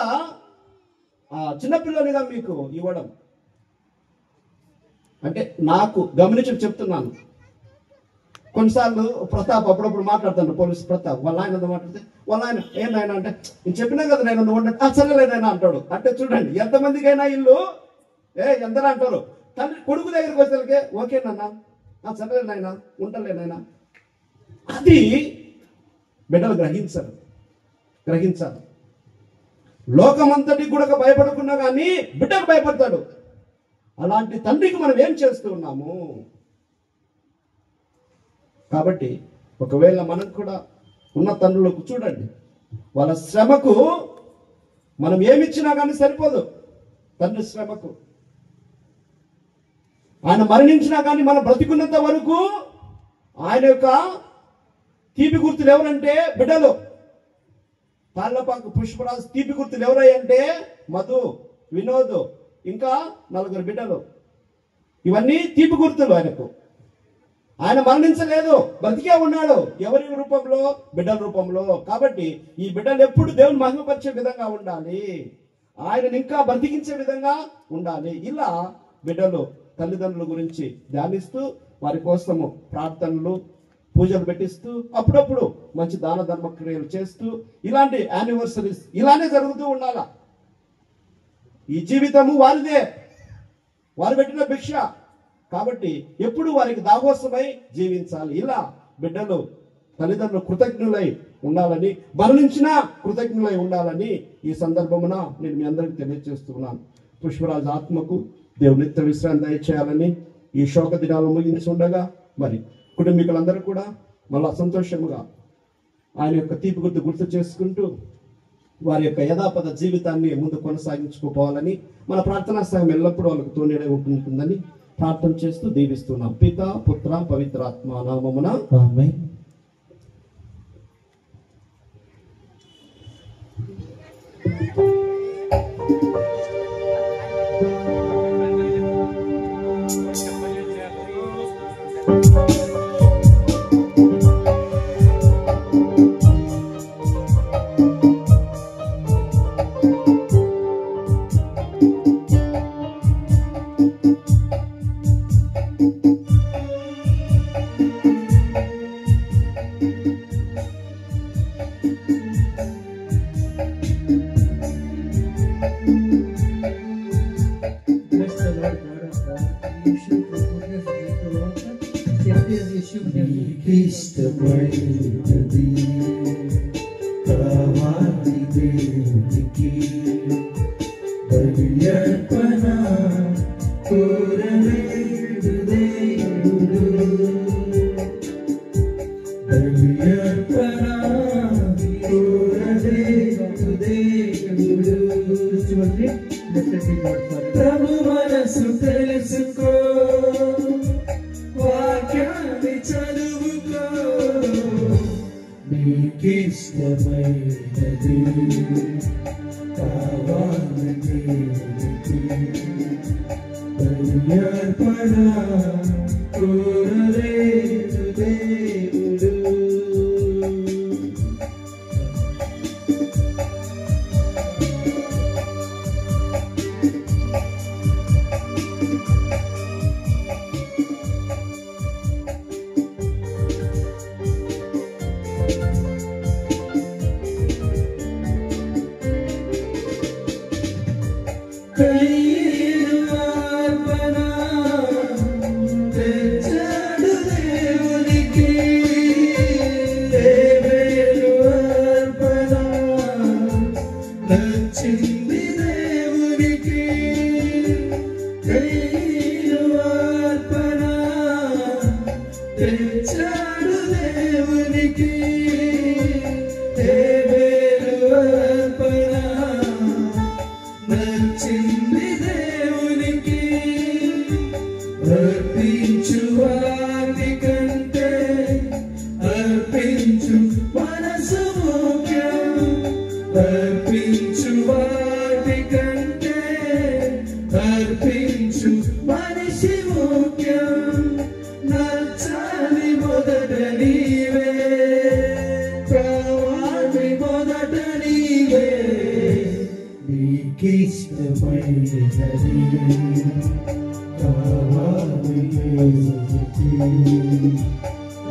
చిన్నపిల్లనిగా మీకు ఇవ్వడం. అంటే నాకు గమనించి చెప్తున్నాను. కొన్నిసార్లు ప్రతాప్ అప్పుడప్పుడు మాట్లాడుతాను, పోలీస్ ప్రతాప్. వాళ్ళ ఆయన మాట్లాడితే వాళ్ళ ఆయన ఏం నాయన అంటే నేను చెప్పినా కదా నేను నువ్వు సరేలేనైనా అంటాడు. అంటే చూడండి, ఎంతమందికైనా ఇల్లు ఎంతనా అంటారు. తండ్రి కొడుకు దగ్గరికి వచ్చేసరికి ఓకేనన్నా సరేలేనైనా ఉండలేనైనా. అది బిడ్డలు గ్రహించాలి. లోకమంతటికి కూడా భయపడకుండా కానీ బిడ్డకు భయపడతాడు. అలాంటి తండ్రికి మనం ఏం చేస్తూ ఉన్నాము? కాబట్టి ఒకవేళ మనం కూడా ఉన్న తండ్రులకు చూడండి, వాళ్ళ శ్రమకు మనం ఏమిచ్చినా కానీ సరిపోదు. తండ్రి శ్రమకు ఆయన మరణించినా కానీ మనం బ్రతికున్నంత వరకు ఆయన యొక్క తీపి గుర్తులు ఎవరంటే బిడ్డలు. తాళ్లపాకు పుష్పరాజు తీపి గుర్తులు ఎవరంటే మధు, వినోద్, ఇంకా 4 బిడ్డలు. ఇవన్నీ తీపి గుర్తులు ఆయనకు. ఆయన మరణించలేదు, బ్రతికే ఉన్నాడు. ఎవరి రూపంలో? బిడ్డల రూపంలో. కాబట్టి ఈ బిడ్డలు ఎప్పుడు దేవుని మహిమపరిచే విధంగా ఉండాలి, ఆయనను ఇంకా బ్రతికించే విధంగా ఉండాలి. ఇలా బిడ్డలు తల్లిదండ్రుల గురించి ధ్యానిస్తూ వారి కోసము ప్రార్థనలు పూజలు పెట్టిస్తూ అప్పుడప్పుడు మంచి దాన ధర్మ క్రియలు చేస్తూ ఇలాంటి యానివర్సరీస్ ఇలానే జరుగుతూ ఉండాలా. ఈ జీవితము వారిదే, వారు పెట్టిన భిక్ష. కాబట్టి ఎప్పుడు వారికి దాగోసమై జీవించాలి. ఇలా బిడ్డలు తల్లిదండ్రులు కృతజ్ఞులై ఉండాలని, మరణించినా కృతజ్ఞులై ఉండాలని ఈ సందర్భమున నేను మీ అందరికీ తెలియజేస్తున్నాను. పుష్పరాజు ఆత్మకు దేవుని నిత్య విశ్రాంతి దయచేయాలని ఈ శోక దినాలు ముగించి ఉండగా మరి కుటుంబీకులందరూ కూడా మళ్ళా సంతోషముగా ఆయన యొక్క తీపి గుర్తు చేసుకుంటూ వారి యొక్క యథాపద జీవితాన్ని ముందు కొనసాగించుకోవాలని మన ప్రార్థనా సమయం ఎల్లప్పుడూ వాళ్ళకు తోడుగా ఉంటుందని ప్రార్థన చేస్తూ దీవిస్తున్నాం. పిత, పుత్ర, పవిత్రాత్మ నామమున ఆమేన్. ఇష్టమైనది కావాలి దేవునికి ప్రభు మనసు తెలుసుకో, వాక్యాన్ని చదువుకో, నీకిష్టమైనది కావాలి దేవునికి. బలియర్పణ కోరలేదు దేవుడు. తెచ్చాడు దేవునికి, దేవేలు అర్పణ నచ్చింది దేవునికి. కైలు అర్పణ తెచ్చాడు దేవునికి, దేవేలు అర్పణ నచ్చింది దేవునికి. అర్పించు వాటి కంటే అర్పించు మనసు ముఖ్యం. అర్పించు వాటి కంటే అర్పించు మనిషి ముఖ్యం. నచ్చాలి మొదట నీవే, కావాలి మొదట నీవే. నీకిష్టమైనది కావాలి దేవునికి.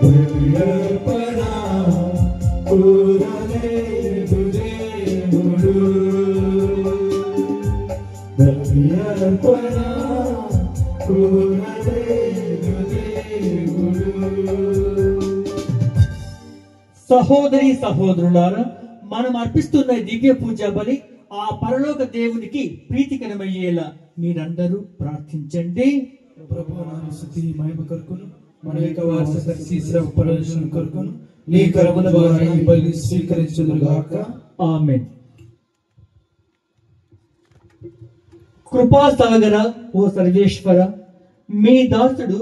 బలియర్పణ కోరలేదు దేవుడు. బలియర్పణ కోరలేదు దేవుడు. సహోదరి సహోదరులారా, మనం అర్పిస్తున్న దివ్య పూజ బలి ఆ పరలోక దేవునికి ప్రీతికరమయ్యేలా మీరందరూ ప్రార్థించండి. ప్రభువు నామ స్తుతి మహిమ కొరకును, మన యొక్క వారసత్వ శ్రమ ప్రయోజనం కొరకును నీ కరముల ద్వారా ఈ బలి స్వీకరించుదురుగాక. ఆమేన్. కృపాసాగర ఓ సర్వేశ్వర, మీ దాసుడు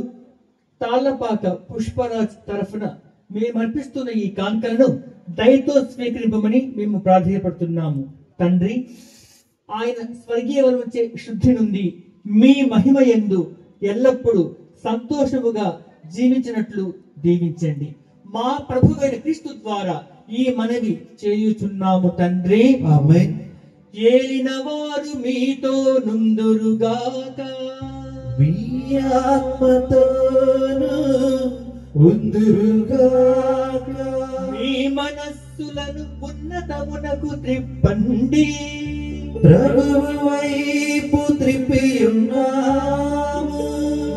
తాళ్లపాక పుష్పరాజ్ తరఫున మేము అర్పిస్తున్న ఈ కానుకలను దయతో స్వీకరింపమని మేము ప్రాధాన్యపడుతున్నాము. తండ్రి, ఆయన స్వర్గీయ వరముచే శుద్ధి నుండి మీ మహిమ యందు ఎల్లప్పుడూ సంతోషముగా జీవించినట్లు దీవించండి. మా ప్రభువైన క్రీస్తు ద్వారా ఈ మనవి చేయుచున్నాము తండ్రి. ఆమేన్. ఏలిన వారు మీతో నుందురుగాక, మీ ఆత్మతోను ఉందురుగాక. మీ మనస్సులను ఉన్నతమునకు త్రిప్పండి. ప్రభువు వైపు త్రిప్పియున్నాము.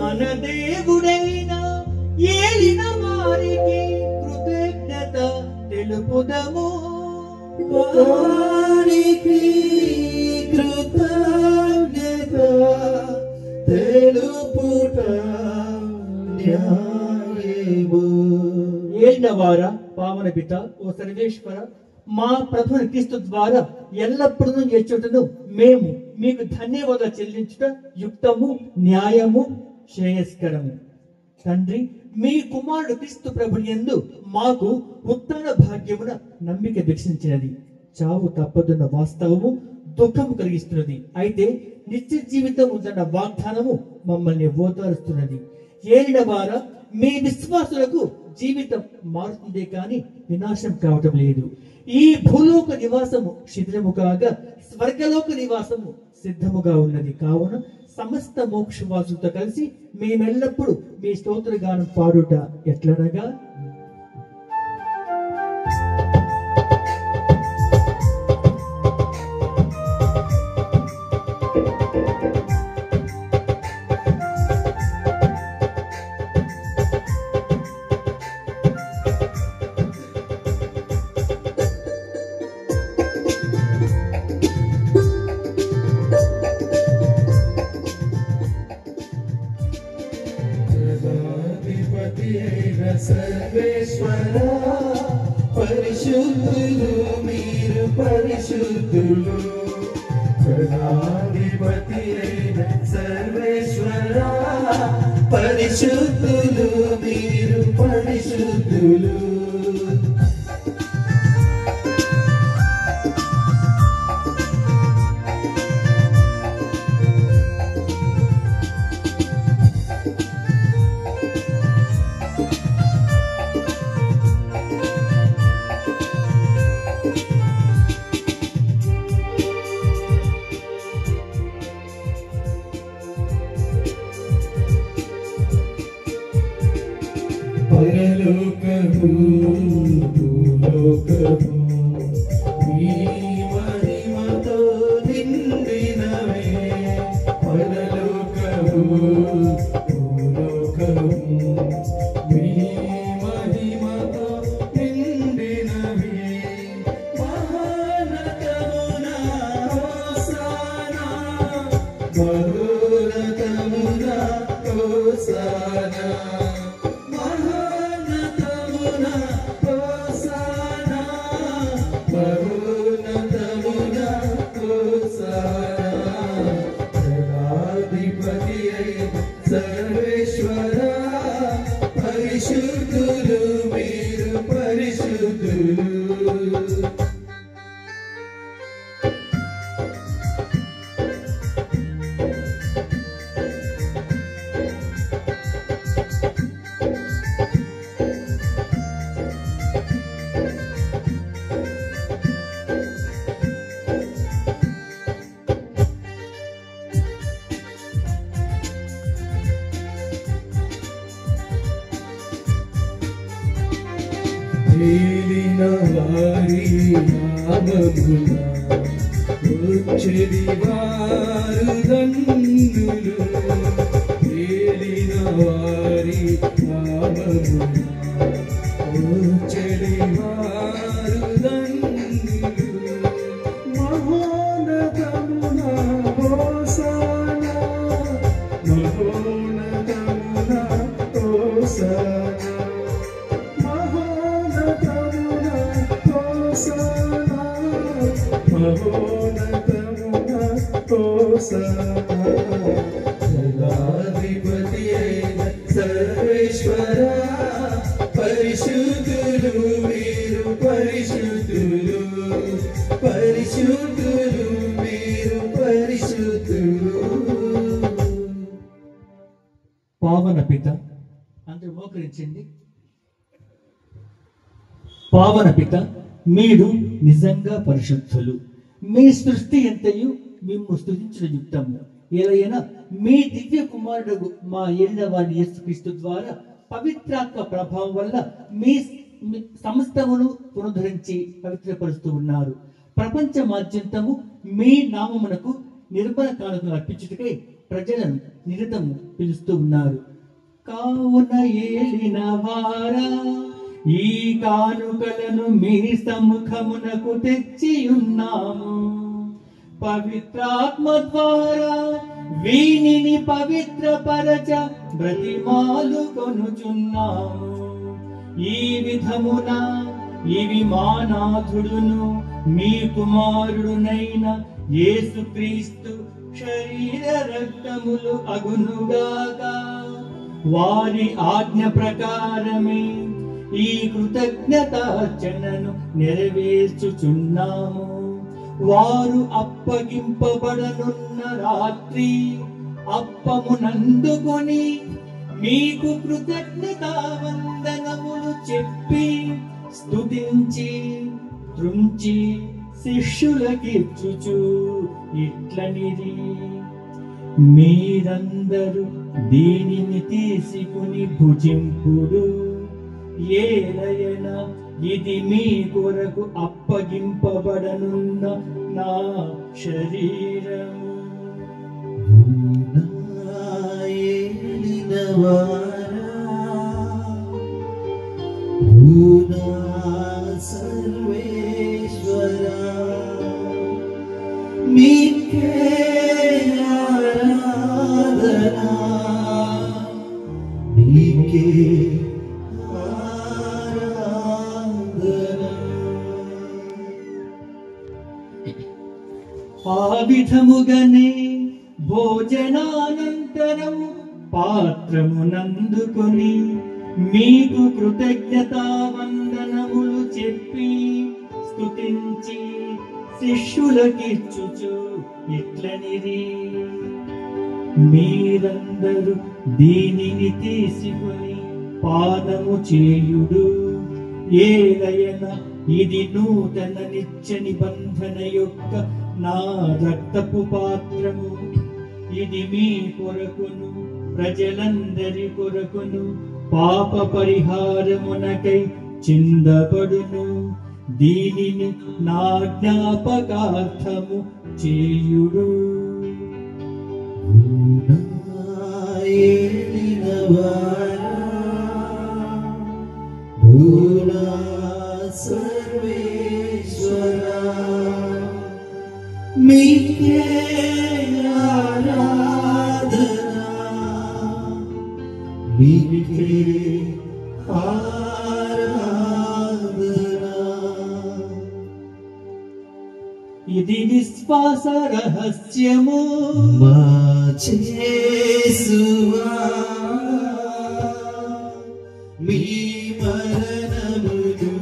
మన దేవుడైన ఏలిన వారికి కృతజ్ఞత తెలుపుదము. వారికి కృతజ్ఞత తెలుపుట న్యాయము. ఏలినవారా పావన పిత ఓ సర్వేశ్వర, మా ప్రభుని క్రీస్తు ద్వారా ఎల్లప్పుడూ ఎచ్చుటను మేము మీకు ధన్యవాదాలు చెల్లించుట యుక్తము, న్యాయము, శ్రేయస్కరము. తండ్రి, మీ కుమారుడు క్రీస్తు ప్రభుని యందు మాకు ఉత్తర భాగ్యమున నమ్మిక దర్శించినది. చావు తప్పదున్న వాస్తవము దుఃఖము కలిగిస్తున్నది. అయితే నిత్య జీవితం ఉందన్న వాగ్దానము మమ్మల్ని ఓదారుస్తున్నది. ఏలిన వారా, మీ విశ్వాసులకు జీవితం మారుతుందే కానీ వినాశం కావటం లేదు. ఈ భూలోక నివాసము శిథిలము కాగా స్వర్గలోక నివాసము సిద్ధముగా ఉన్నది. కావున సమస్త మోక్షవాసులతో కలిసి మేమెల్లప్పుడు మీ స్తోత్రగానం పాడుట ఎట్లనగా, దేవాధిపతి అయిన సర్వేశ్వర పరిశుద్ధులు మీరు పరిశుద్ధులు ప్రధాధిపతి అయిన సర్వేశ్వర పరిశుద్ధులు మీరు పరిశుద్ధులు పరలోకము భూలోకము మీ మహిమతో నిండినవే పరలోకము భూలోకము మీ మహిమతో నిండినవే మహోన్నతమున హోసానా మహోన్నతమున హోసానా సర్వేశ్వర పరిశుద్ధులు మీరు పరిశుద్ధులు ఏలిన వారి నామమున వచ్చెడి వారు ధన్యులు ఏలిన వారి నామమున వచ్చెడి వారు ధన్యులు మహోన్నతమున హోసానా మహోన్నతమున హోసానా మహోన్నతమున సదాధిపతి అయిన సర్వేశ్వర పరిశుద్ధులు మీరు పరిశుద్ధులు పరిశుద్ధులు మీరు పరిశుద్ధులు పావన పిత అందరూ మోకరించండి. పావన పిత మీరు నిజంగా పరిశుద్ధులు. మీ సృష్టి ఎంతయు మేము స్తుతించిన యుక్తము. ఏలైనా మీ దివ్య కుమారుడు మా ఏలినవారి యేసుక్రీస్తు ద్వారా పవిత్రాత్మ ప్రభావం వల్ల మీ సమస్తమును పునరుద్ధరించి పవిత్రపరుస్తూ ఉన్నారు. ప్రపంచమాద్యంతము మీ నామమునకు నిర్మల కానుకలు అర్పించుటకై ప్రజలను నిరతము పిలుస్తూ ఉన్నారు. కావున ఏలిన వారా ఈ కానుకలను మీ సముఖమునకు తెచ్చి ఉన్నాము. పవిత్రాత్మ ద్వారా వీనిని పవిత్రపరచ బ్రతిమాలు కొనుచున్నాము. ఈ విధమున ఇవి మానాథుడును మీ కుమారుడునైన యేసుక్రీస్తు శరీర రక్తములు అగునుగాక. వారి ఆజ్ఞ ప్రకారమే ఈ కృతజ్ఞతార్చనను నెరవేర్చుచున్నాము. వారు అప్పగింపబడనున్న రాత్రి అప్పమునందుకొని మీకు కృతజ్ఞతావందనములు చెప్పి స్తుతించి త్రుంచి శిష్యులకిచ్చుచు ఇట్లనిది, మీరందరూ దీనిని తీసుకుని భుజింపుడు. ఏలయనా ఇది మీ కొరకు అప్పగింపబడనున్న నా శరీరము. సర్వేశ్వరా మీకే ఆరాధన, మీకే ఆ విధముగనే భోజనానంతరము పాత్రమునందుకొని మీకు కృతజ్ఞతావందనములు చెప్పి స్తుతించి శిష్యులకిచ్చుచు ఇట్లనిది, మీరందరూ దీనిని తీసుకొని పానము చేయుడు. ఏలయన ఇది నూతన నిత్య నిబంధన యొక్క నా రక్తపు పాత్రము. ఇది మీ కొరకును ప్రజలందరి కొరకును పాప పరిహారమునకై చిందపడును. దీనిని నా జ్ఞాపకార్థము చేయుడు. సర్వేశ్వరా మీకే ఆరాధన, మీకే ఆరాధన. ఇది విశ్వాస రహస్యము. మా యేసువా మీ మరణమును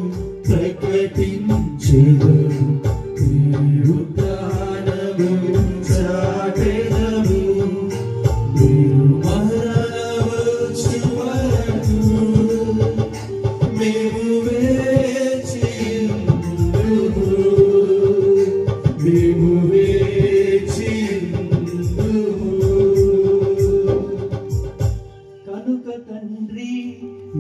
ప్రకటించెదము, మీ ఉత్థానమును చాటెదము. మీరు మరణవచ్చు వరకు మేము వేచియుందుము, మేము వేచియుందుము. కనుక తండ్రి,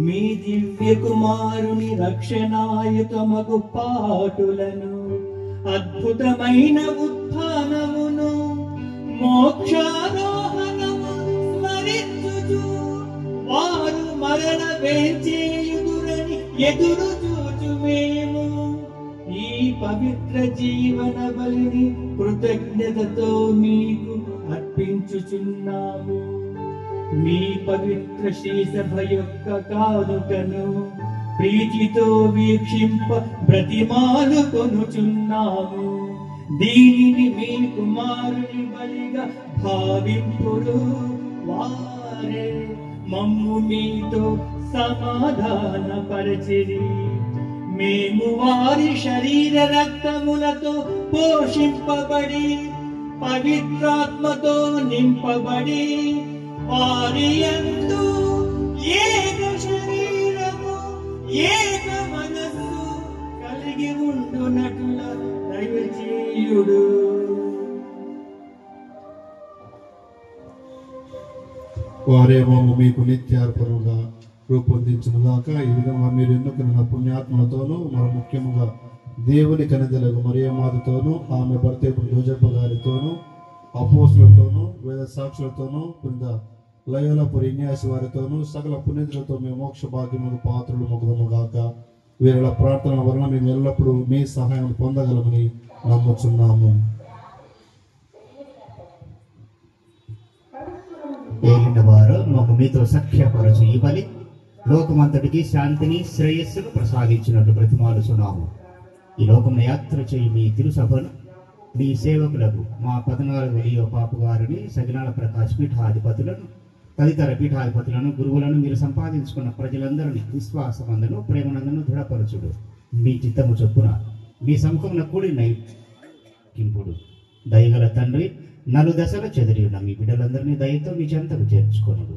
మీ దివ్య కుమారుని రక్షణాయుతమగు పాటులను, అద్భుతమైన ఉత్థానమును, మోక్షారోహణము స్మరించుచు వారు మరణ వేంచేయుదురని ఎదురు చూచు మేము ఈ పవిత్ర జీవన బలిని కృతజ్ఞతతో మీకు అర్పించుచున్నాము. మీ పవిత్ర శ్రీసభ యొక్క కానుకను ప్రీతితో వీక్షింప బ్రతిమాలు కొనుచున్నాము. దీనిని మీ కుమారుని బలిగా భావింపుడు. వారే మమ్ము మీతో సమాధాన పరిచిరి. మేము వారి శరీర రక్తములతో పోషింపబడి పవిత్రాత్మతో నింపబడి వారి యందు ఏక శరీరము ఏక మనస్సు కలిగి ఉండునట్ల దయచేయుడు. వారేమో మీకు నిత్యార్పణగా రూపొందించునుగాక. ఈ విధంగా మీరు ఎన్నుకున్న పుణ్యాత్మలతోనూ మరి ముఖ్యంగా దేవుని కనిదలకు మరియమాతతోనూ ఆమె భర్త జోజప్ప గారితోనూ అపోస్తులతోనూ వేద సాక్షులతోనూ పునిత లయోలపురి ఇన్యాసి వారితోనూ సకల పుణ్యతులతో మేము మోక్ష భాగ్యములకు పాత్రలు మొగదము గాక. వీరుల ప్రార్థన వలన మేము ఎల్లప్పుడూ మీ సహాయం పొందగలమని నమ్ముచున్నాము. ఏలిన వారు మాకు మీతో సఖ్యపరచు ఈ బలి లోకమంతటికి శాంతిని శ్రేయస్సును ప్రసాదించినట్టు ప్రతిమాలుచున్నాము. ఈ లోకమున యాత్ర చేయి మీ తిరుసభను మీ సేవకులకు మా 14 లియో పాపు గారిని, సగినాల ప్రకాశ్ పీఠాధిపతులను, తదితర పీఠాధిపతులను, గురువులను, మీరు సంపాదించుకున్న ప్రజలందరినీ విశ్వాసమందును ప్రేమనందును దృఢపరచుడు. మీ చిత్తము చొప్పున మీ సముఖమున కూడి నైకింపుడు. దయగల తండ్రి, నలుదశల చెదిరి ఉన్న మీ బిడ్డలందరినీ దయతో మీ చెంతకు చేర్చుకొనుడు.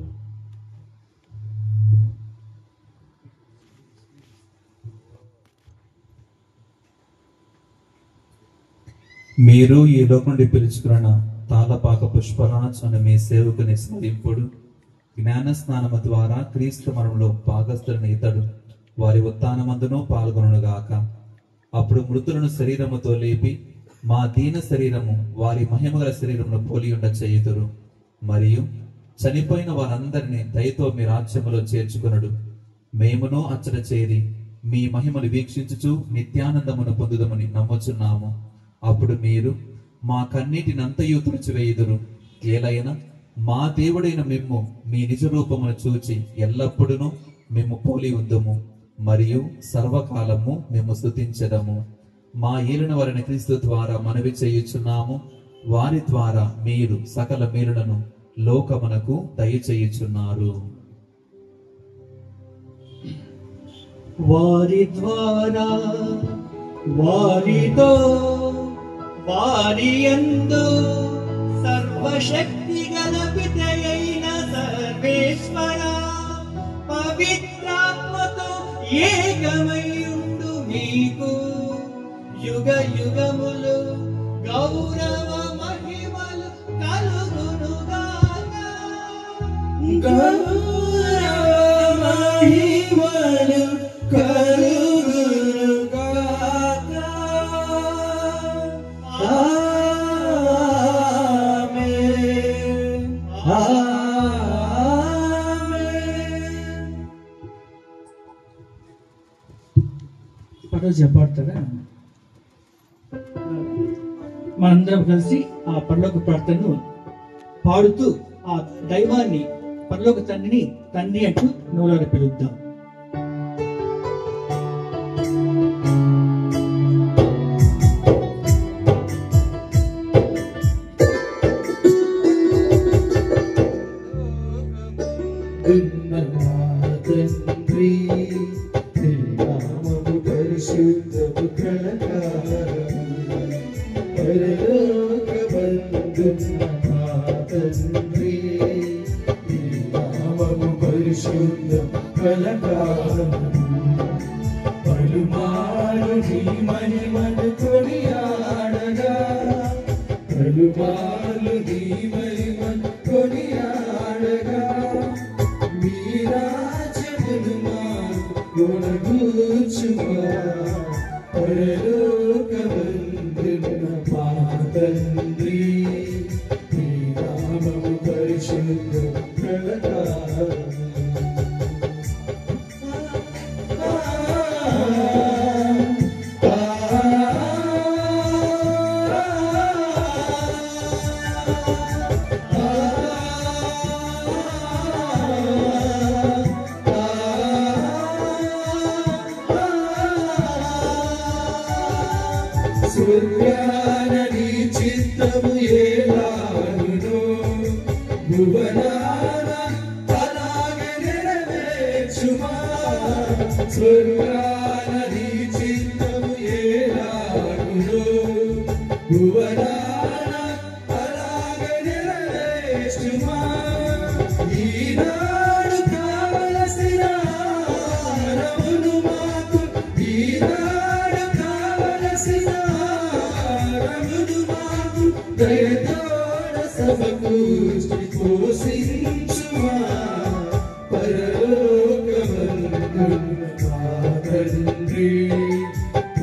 మీరు ఈ లోకం నుండి పిలుచుకున్న తాళపాక పుష్పరాజ్ అనే మీ సేవకుని స్మరింపుడు. జ్ఞాన స్నానము ద్వారా క్రీస్తు మరణంలో భాగస్థులను ఇతడు వారి ఉత్థానమందును పాల్గొనుగాక. అప్పుడు మృతులను శరీరముతో లేపి మా దీన శరీరము వారి మహిమగల శరీరమును పోలియుండ చేయుదురు. మరియు చనిపోయిన వారందరినీ దయతో మీ రాజ్యములో చేర్చుకొనుడు. మేమును అచ్చట చేరి మీ మహిమను వీక్షించుచు నిత్యానందమును పొందుదమని నమ్ముచున్నాము. అప్పుడు మీరు మా కన్నీటినంతయు తుడిచివేయుదురు. ఏలైనా మా దేవుడైన మిమ్ము మీ నిజ రూపమును చూచి ఎల్లప్పుడూ మేము పోలి ఉందుము మరియు సర్వకాలము మేము స్తుతించెదము. మా ఏలిన వారిని క్రీస్తు ద్వారా మనవి చేయుచున్నాము. వారి ద్వారా మీరు సకల మేలులను లోకమునకు దయచేయుచున్నారు. వారి ద్వారా వారితో వారి యందు సర్వశక్తి గల పితయైన సర్వేశ్వర పవిత్రాత్మతో ఏకమయుండు మీకు యుగ యుగములు గౌరవ మహిమలు కలుగునుగాక. గౌరవ మహిమలు కలుగునుగాక. ఆమేన్. ఆమేన్. పాటలు చెప్పాడుతారా? మనందరం కలిసి ఆ పరలోక ప్రార్థనను పాడుతూ ఆ దైవాన్ని పరలోక తండ్రిని తండ్రి అంటూ నోరాడ పిలుద్దాం. తండ్రి నీ నామము పరిశుద్ధము కలకాలము. పరలోకమందున్న మా తండ్రి నీ నామము పరిశుద్ధము కలకాలము. పలుమారు నీ మహిమను కొనియాడగా, పలుమారు నీ మహిమను కొనియాడగా, మీ రాజ్యమును మాకు కొనగూర్చుమా. పరలోకమందున్న మా తండ్రి నీ నామము పరిశుద్ధము కలకాలము. స్వర్గాన నీ చిత్తము ఏలాగునో, భువనాన అలాగే నెరవేర్చుమా. స్వర్గాన నీ చిత్తము ఏలాగునో, భువనాన అలాగే నెరవేర్చుమా. ఈనాడు కావలసిన ఆహారమును మాకు, ఈనాడు కావలసిన ఆహారమును మాకు దయతోడ సమకూర్చి పోషించుమా. పరలోకమందున్న మా తండ్రి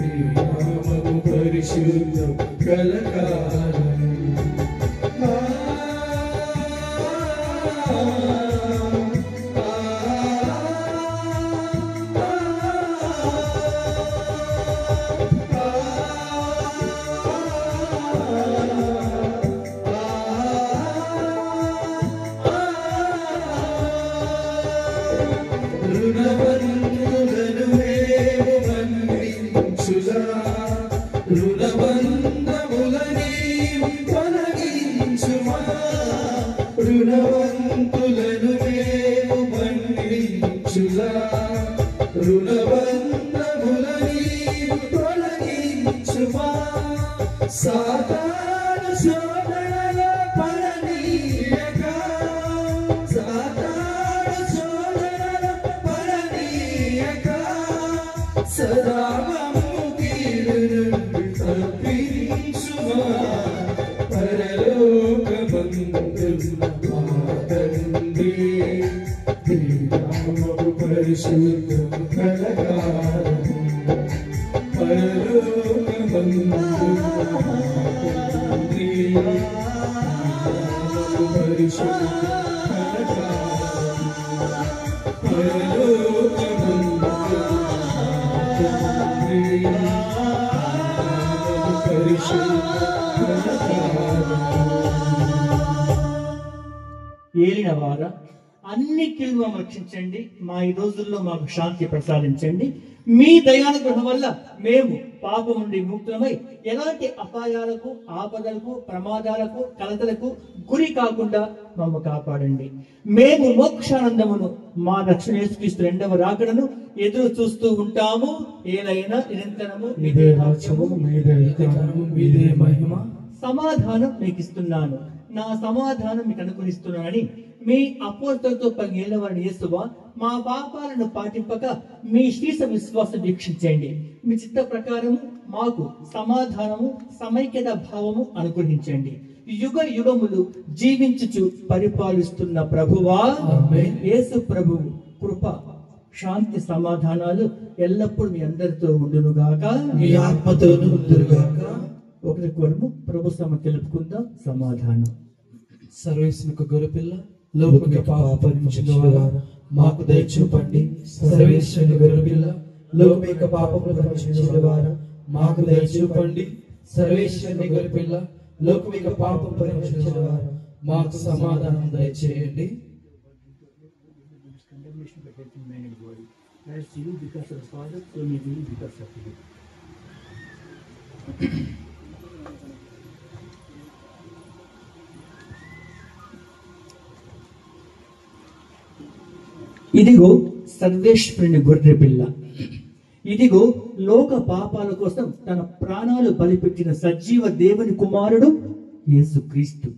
నీ నామము పరిశుద్ధము కలకాలము. రుణబంధులను మేము మన్నించులా, రుణబంధములని తొలగించుమా. రుణవంతులను మేము మన్నించులా, రుణబంధములని తొలగించుమా. సాతాను శోధనల పడనీయక, సాతాను శోధనల పడనీయక, సదా మమ్ము కీడు నుండి తప్పించుమా. పరలోకమందున్న మా తండ్రి నీ నామము పరిశుద్ధము కలకాలము. పరలోకమందున్న మా తండ్రి నీ నామము పరిశుద్ధము కలకాలము. పరలోకమందున్న మా తండ్రి నీ నామము పరిశుద్ధము కలకాలము. ఏలిన వార అన్ని కీళ్ళు మమ్మల్ని రక్షించండి. మా ఈ రోజుల్లో మాకు శాంతి ప్రసాదించండి. మీ దయానుగ్రహం వల్ల మేము పాపం నుండి ముక్తులమై ఎలాంటి అపాయాలకు, ఆపదలకు, ప్రమాదాలకు, కలతలకు గురి కాకుండా మమ్మల్ని కాపాడండి. మేము మోక్షానందమును మా రక్షణ యేసుక్రీస్తు రెండవ రాకడను ఎదురు చూస్తూ ఉంటాము. ఏలైనా నిరంతరము మీదే రాజ్యము, మీదే అధికారము, మీదే మహిమ. సమాధానం మీకు ఇస్తున్నాను, నా సమాధానం మీకు అనుగ్రహిస్తున్నానని మీ అపోస్తలతో పలికిన వారిని యేసువా, మా పాపాలను పాటింపక మీ శ్రీస విశ్వాసం వీక్షించండి. మీ చిత్త ప్రకారము మాకు సమాధానము, సమైక్యత భావము అనుగ్రహించండి. యుగ యుగములు జీవించుచు పరిపాలిస్తున్న ప్రభువా, యేసు ప్రభువు కృప, శాంతి, సమాధానాలు ఎల్లప్పుడూ మీ అందరితో ఉండునుగాక. మీ ఆత్మతోను ఉందురుగాక. ఒకరికొరము ప్రభు సమ తెలుపుకుందాం. సమాధానం. సర్వేశ్వరునికి గొర్రెపిల్ల, లోకముల పాపపరిహారకుడా మాకు దయ చూపండి. సర్వేశ్వరుని గొర్రెపిల్ల, లోకముల పాపపరిహారకుడా మాకు దయ చూపండి. సర్వేశ్వరుని గొర్రెపిల్ల, లోకముల పాపపరిహారకుడా మాకు సమాధానం దయచేయండి. ఇదిగో సర్వేశ్వరుని గొర్రె పిల్ల, ఇదిగో లోక పాపాల కోసం తన ప్రాణాలు బలిపెట్టిన సజీవ దేవుని కుమారుడు యేసుక్రీస్తు.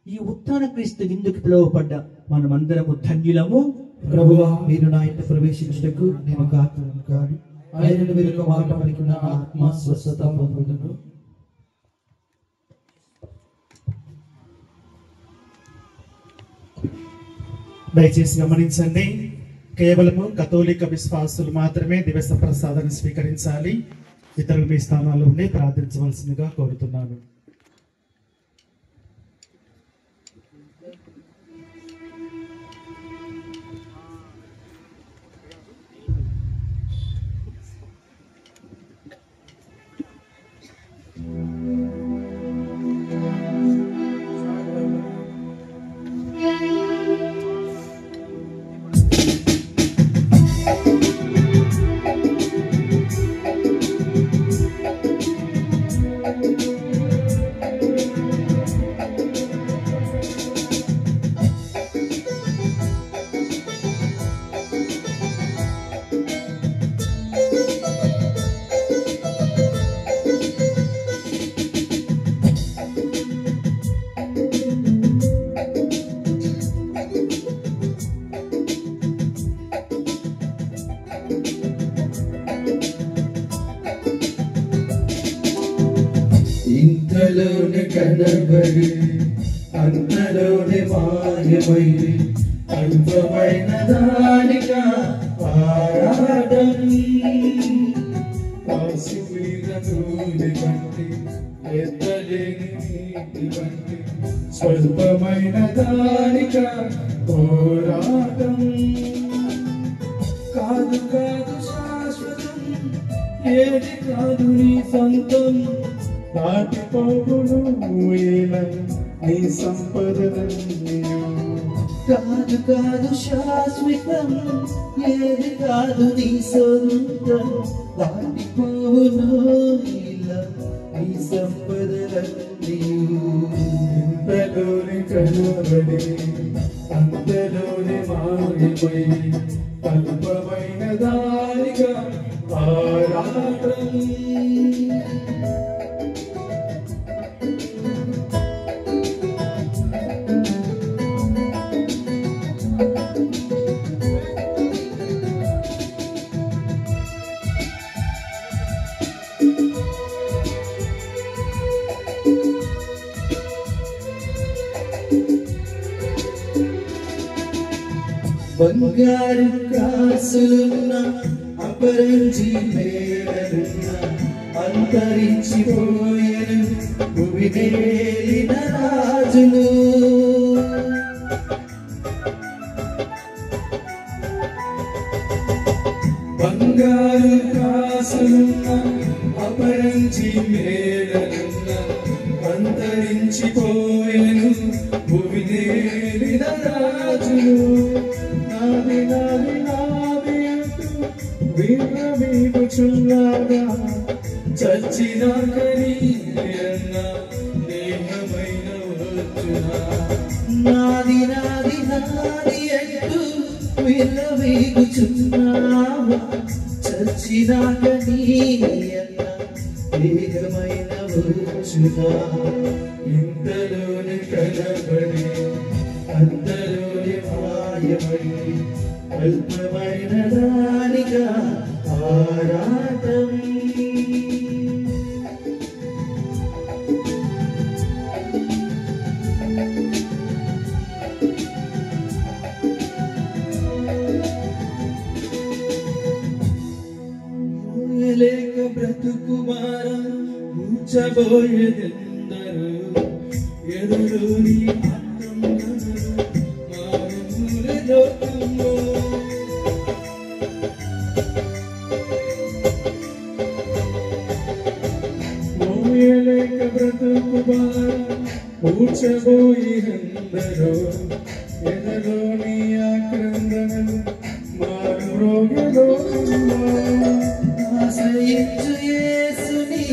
ఈ ఉత్థాన క్రీస్తు విందుకు పిలువబడ్డ మనమందరము ధన్యులము. ప్రభువా, మీరు నా ఇంట ప్రవేశించుటకు నేను కారణం కాదు. ఆయనను మీరు ఒక మాట పలికిన ఆత్మ స్వస్థత పొందును. దయచేసి గమనించండి, కేవలము కథోలిక విశ్వాసులు మాత్రమే దివస ప్రసాదాన్ని స్వీకరించాలి. ఇతరులు మీ స్థానాల్లో ఉండి ప్రార్థించవలసిందిగా కోరుతున్నాను. ఇంతలోనే కనబడి అంతలోనే మాయమై అల్పమైన దానిగా పారాటం కాసి మీద నూనె వంటి ఎత్తలేని నీటి వంటి స్వల్పమైన దానిగా పోరాటం కాదు కాదు శాశ్వతం ఏది కాదు నీ సొంతం దాటిపోవును నీ సంపదలన్నీ కాదు కాదు శాశ్వతం, ఏది కాదు నీ సొంతం, దాటిపోవును నీ సంపదలన్నీ. ఇంతలోని కనబడి అంతలోని మాయమై అల్పమైన దానిగా పారాటం బంగారు కాసులున్న అపరంజి మేడలున్న అంతరించిపోయెను భూమిని ఏలిన రాజులు. బంగారు కాసులున్న అపరంజి మేడలున్న అంతరించిపోయెను భూమినేలిన రాజులు. నాది నాది నాది అంటూ విర్రవీగుచున్నాగా చచ్చినాక నీయన్న దేహమైన వచ్చునా. నాది నాది నాది అంటూ విర్రవీగుచున్నావా చచ్చినాక నీయన్న దేహమైన వచ్చునా. ఇంతలోని కనబడి అంతలోని మాయమై అల్పమైన దానిగా ఆరాటం. లేక బ్రతుకుమార ఉంచబోయేదెందరు ఎదురుని మారుమూలలోకంలో. మోయలేక బ్రతుకుమార ఉంచబోయేదెందరు ఎదురుని ఆక్రందనలు మారు రోగలోకంలో. ఆశ్రయించు యేసుని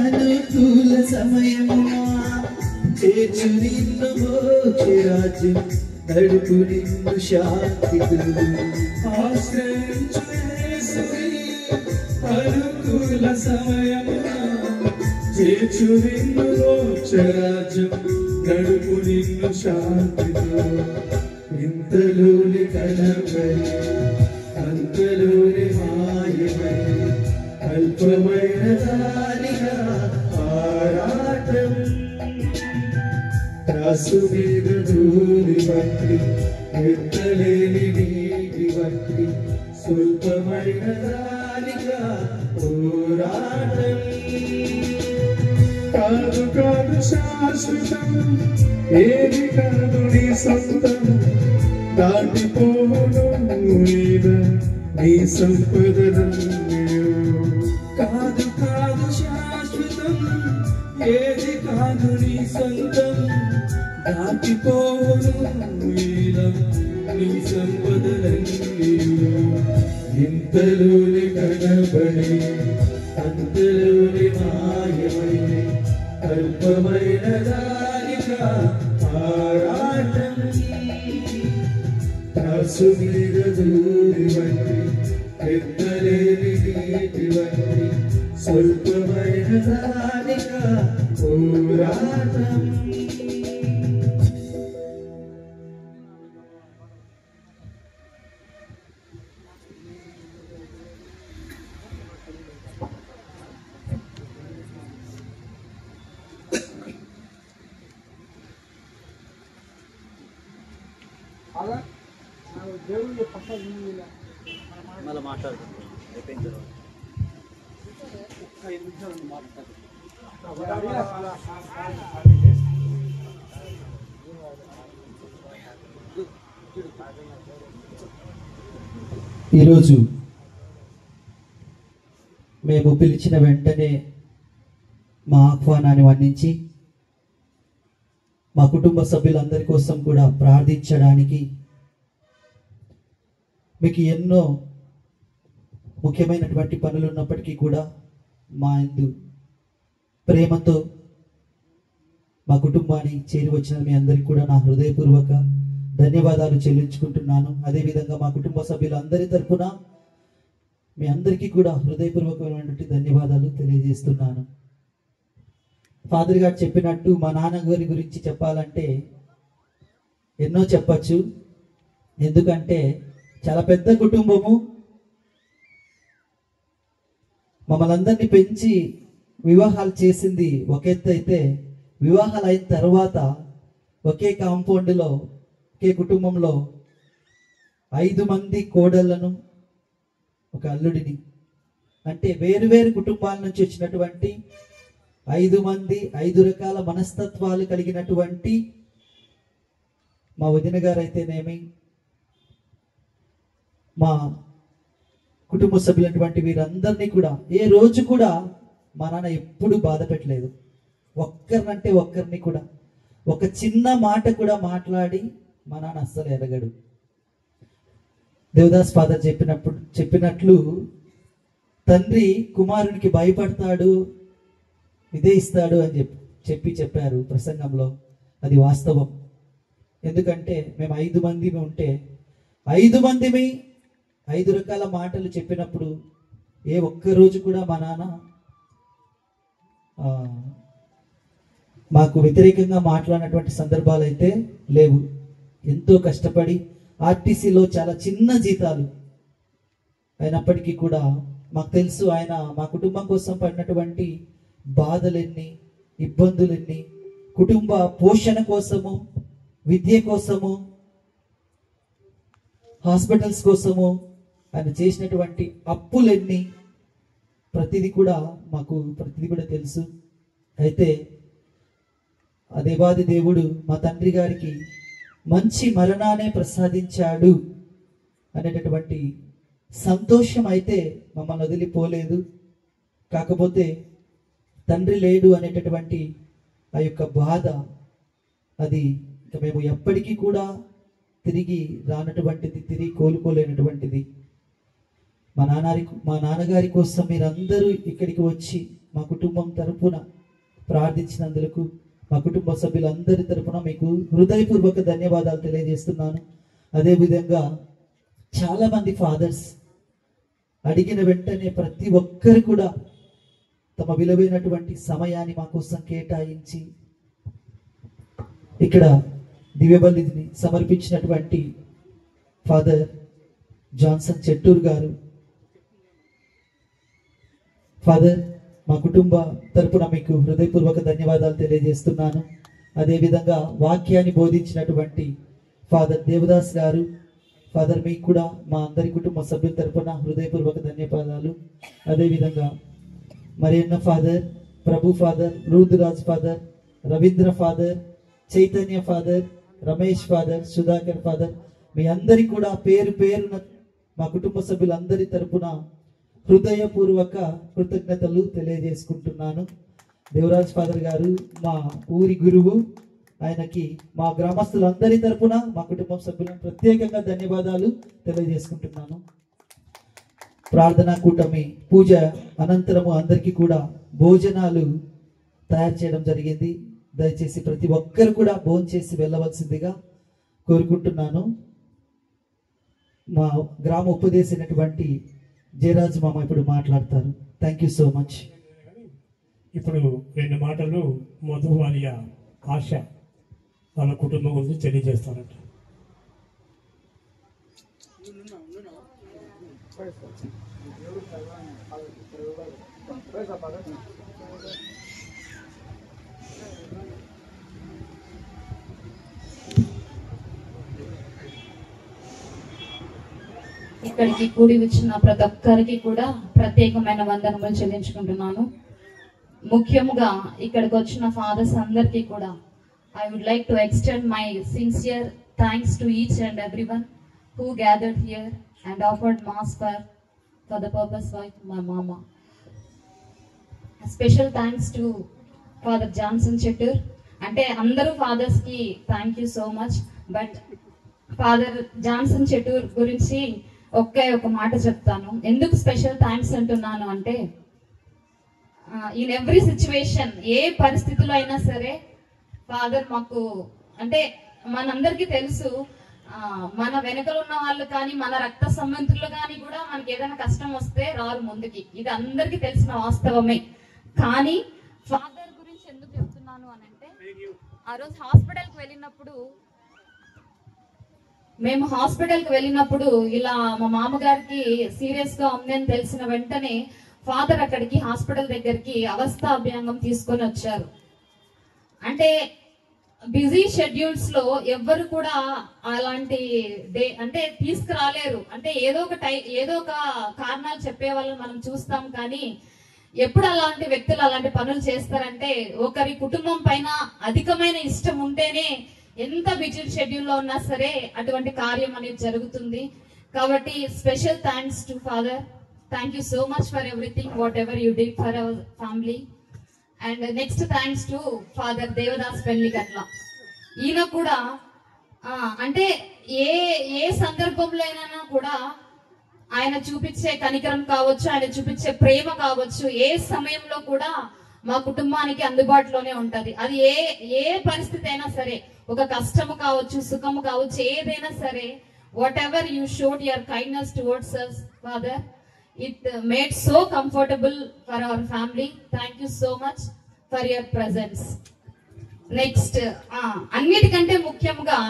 అనుకూల సమయమున చేర్చు నిన్ను మోక్షరాజ్యం నడుపు నిన్ను శాంతితో. ఆశ్రయించు యేసుని అనుకూల సమయమున చేర్చు నిన్ను మోక్షరాజ్యం నడుపు నిన్ను శాంతితో. ఇంతలోని కనబడి అంతలోని మాయమై అల్పమైన దానిగా ఆరాటం. త్రాసు మీద దూరి బట్టి ఎత్తలేని నీటి బట్టి స్వల్పమైన దానిగా పోరాటం. కాదు కాదు శాశ్వతం ఏది కాదు నీ సొంతం దాటిపోవును నీ సంపదలన్నీయు. కాదు కాదు శాశ్వతం ఏది కాదు నీ సొంతం దాటిపోవును నీ సంపదలన్నీయు. ఇంతలోని కనబడి అంతలోని మాయమై అల్పమైన దానిగా ఆరాటం. త్రాసు మీద దూరి వంటి ఎత్తలేని నీటి వంటి స్వల్పమైన దానిగా పోరాటం. ఈరోజు మేము పిలిచిన వెంటనే మా ఆహ్వానాన్ని మన్నించి మా కుటుంబ సభ్యులందరి కోసం కూడా ప్రార్థించడానికి మీకు ఎన్నో ముఖ్యమైనటువంటి పనులు ఉన్నప్పటికీ కూడా మా యందు ప్రేమతో మా కుటుంబాన్ని చేరి వచ్చిన మీ అందరికీ కూడా నా హృదయపూర్వక ధన్యవాదాలు చెల్లించుకుంటున్నాను. అదేవిధంగా మా కుటుంబ సభ్యులందరి తరఫున మీ అందరికీ కూడా హృదయపూర్వకమైనటువంటి ధన్యవాదాలు తెలియజేస్తున్నాను. ఫాదర్ గారు చెప్పినట్టు మా నాన్నగారి గురించి చెప్పాలంటే ఎన్నో చెప్పచ్చు. ఎందుకంటే చాలా పెద్ద కుటుంబము. మమ్మల్ని అందరినీ పెంచి వివాహాలు చేసింది ఒక ఎత్తు అయితే, వివాహాలు అయిన తర్వాత ఒకే కాంపౌండ్లో ఒకే కుటుంబంలో 5 మంది కోడళ్లను ఒక అల్లుడిని, అంటే వేరు వేరు కుటుంబాల నుంచి వచ్చినటువంటి 5 మంది 5 రకాల మనస్తత్వాలు కలిగినటువంటి మా వదిన గారు అయితేనేమి, మా కుటుంబ సభ్యులైనటువంటి వీరందరినీ కూడా ఏ రోజు కూడా మా నాన్న ఎప్పుడు బాధ పెట్టలేదు. ఒక్కరినంటే ఒక్కరిని కూడా ఒక చిన్న మాట కూడా మాట్లాడి మా నాన్న అస్సలు ఎరగడు. దేవదాస్ ఫాదర్ చెప్పినట్లు తండ్రి కుమారునికి భయపడతాడు, విధేయిస్తాడు అని చెప్పారు ప్రసంగంలో. అది వాస్తవం. ఎందుకంటే మేము 5 మంది ఉంటే 5 మందిమి 5 రకాల మాటలు చెప్పినప్పుడు ఏ ఒక్క రోజు కూడా మా నాన్న మాకు వ్యతిరేకంగా మాట్లాడినటువంటి సందర్భాలు అయితే లేవు. ఎంతో కష్టపడి ఆర్టీసీలో చాలా చిన్న జీతాలు అయినప్పటికీ కూడా మాకు తెలుసు ఆయన మా కుటుంబం కోసం పడినటువంటి బాధలెన్ని, ఇబ్బందులెన్ని, కుటుంబ పోషణ కోసము, విద్య కోసము, హాస్పిటల్స్ కోసము ఆయన చేసినటువంటి అప్పులెన్ని, ప్రతిదీ కూడా తెలుసు. అయితే ఆ దేవాది దేవుడు మా తండ్రి గారికి మంచి మరణాన్ని ప్రసాదించాడు అనేటటువంటి సంతోషం అయితే మమ్మల్ని వదిలిపోలేదు. కాకపోతే తండ్రి లేడు అనేటటువంటి ఆ యొక్క బాధ, అది ఇక మేము ఎప్పటికీ కూడా తిరిగి రానటువంటిది, తిరిగి కోలుకోలేనటువంటిది. మా నాన్నగారి కోసం మీరందరూ ఇక్కడికి వచ్చి మా కుటుంబం తరపున ప్రార్థించినందుకు మా కుటుంబ సభ్యులందరి తరపున మీకు హృదయపూర్వక ధన్యవాదాలు తెలియజేస్తున్నాను. అదేవిధంగా చాలామంది ఫాదర్స్ అడిగిన వెంటనే ప్రతి ఒక్కరు కూడా తమ విలువైనటువంటి సమయాన్ని మా కోసం కేటాయించి ఇక్కడ దివ్యబలిని సమర్పించినటువంటి ఫాదర్ జాన్సన్ చెట్టూర్ గారు, ఫాదర్ మా కుటుంబ తరపున మీకు హృదయపూర్వక ధన్యవాదాలు తెలియజేస్తున్నాను. అదేవిధంగా వాక్యాన్ని బోధించినటువంటి ఫాదర్ దేవదాస్ గారు, ఫాదర్ మీకు కూడా మా అందరి కుటుంబ సభ్యుల తరపున హృదయపూర్వక ధన్యవాదాలు. అదేవిధంగా Mariyanna father, Prabhu father, Rudraj father, Ravindra father, Chaitanya father, Ramesh father, Sudhakar father, మీ అందరి కూడా పేరు పేరున మా కుటుంబ సభ్యులందరి తరపున హృదయపూర్వక కృతజ్ఞతలు తెలియజేసుకుంటున్నాను. దేవరాజ్ ఫాదర్ గారు మా ఊరి గురువు, ఆయనకి మా గ్రామస్తులందరి తరపున మా కుటుంబ సభ్యులను ప్రత్యేకంగా ధన్యవాదాలు తెలియజేసుకుంటున్నాను. ప్రార్థనా కూటమి పూజ అనంతరము అందరికీ కూడా భోజనాలు తయారు చేయడం జరిగింది. దయచేసి ప్రతి ఒక్కరు కూడా భోజనం చేసి వెళ్ళవలసిందిగా కోరుకుంటున్నాను. మా గ్రామ ఉపదేశినటువంటి జయరాజు మామ ఇప్పుడు మాట్లాడతారు. Thank you so much. ఇప్పుడు 2 మాటలు మధు వాళ్ళ ఆశ వాళ్ళ కుటుంబం గురించి తెలియజేస్తారంట. ఇక్కడికి కూడి వచ్చిన ప్రతి ఒక్కరికి కూడా ప్రత్యేకమైన వందనములు చెల్లించుకుంటున్నాను. ముఖ్యంగా ఇక్కడికి వచ్చిన ఫాదర్స్ అందరికీ కూడా I would like to extend my sincere thanks to each and everyone who gathered here and offered mass for the purpose of my mama. A special thanks to Father Johnson Chettur. అంటే అందరూ ఫాదర్స్ కి thank you so much. But father Johnson Chettur గురించి ఒక మాట చెప్తాను. ఎందుకు స్పెషల్ థ్యాంక్స్ అంటున్నాను అంటే, ఇన్ ఎవ్రీ సిచ్యువేషన్, ఏ పరిస్థితిలో అయినా సరే ఫాదర్ మాకు, అంటే మనందరికీ తెలుసు, మన వెనుకలు ఉన్న వాళ్ళు కానీ మన రక్త సంబంధులు కానీ కూడా మనకి ఏదైనా కష్టం వస్తే రారు ముందుకి. ఇది అందరికీ తెలిసిన వాస్తవమే. కానీ ఫాదర్ గురించి ఎందుకు చెప్తున్నాను అని అంటే, ఆ రోజు హాస్పిటల్కి వెళ్ళినప్పుడు ఇలా మా మామగారికి సీరియస్ గా ఉంది అని తెలిసిన వెంటనే ఫాదర్ అక్కడికి హాస్పిటల్ దగ్గరికి అవస్థాభ్యంగం తీసుకొని వచ్చారు. అంటే బిజీ షెడ్యూల్స్ లో ఎవ్వరు కూడా అలాంటి అంటే తీసుకురాలేరు. అంటే ఏదో ఒక కారణాలు చెప్పే వాళ్ళని మనం చూస్తాం. కానీ ఎప్పుడు అలాంటి వ్యక్తులు అలాంటి పనులు చేస్తారంటే, ఒకరి కుటుంబం పైన అధికమైన ఇష్టం ఉంటేనే ఎంత బిజీ షెడ్యూల్ లో ఉన్నా సరే అటువంటి కార్యం అనేది జరుగుతుంది. కాబట్టి special thanks to father. Thank you so much for everything whatever you did for our family. And next thanks to father Devadas Pelligatla. ఈయన కూడా అంటే ఏ సందర్భంలో అయినా కూడా ఆయన చూపించే కనికరం కావచ్చు, ఆయన చూపించే ప్రేమ కావచ్చు, ఏ సమయంలో కూడా మా కుటుంబానికి అందుబాటులోనే ఉంటది. అది ఏ పరిస్థితి అయినా సరే, ఒక కష్టము కావచ్చు, సుఖము కావచ్చు, ఏదైనా సరే, what ever you showed your kindness towards us, Father, it made so comfortable for our family. Thank you so much for your presence. Next అన్నిటికంటే ముఖ్యంగా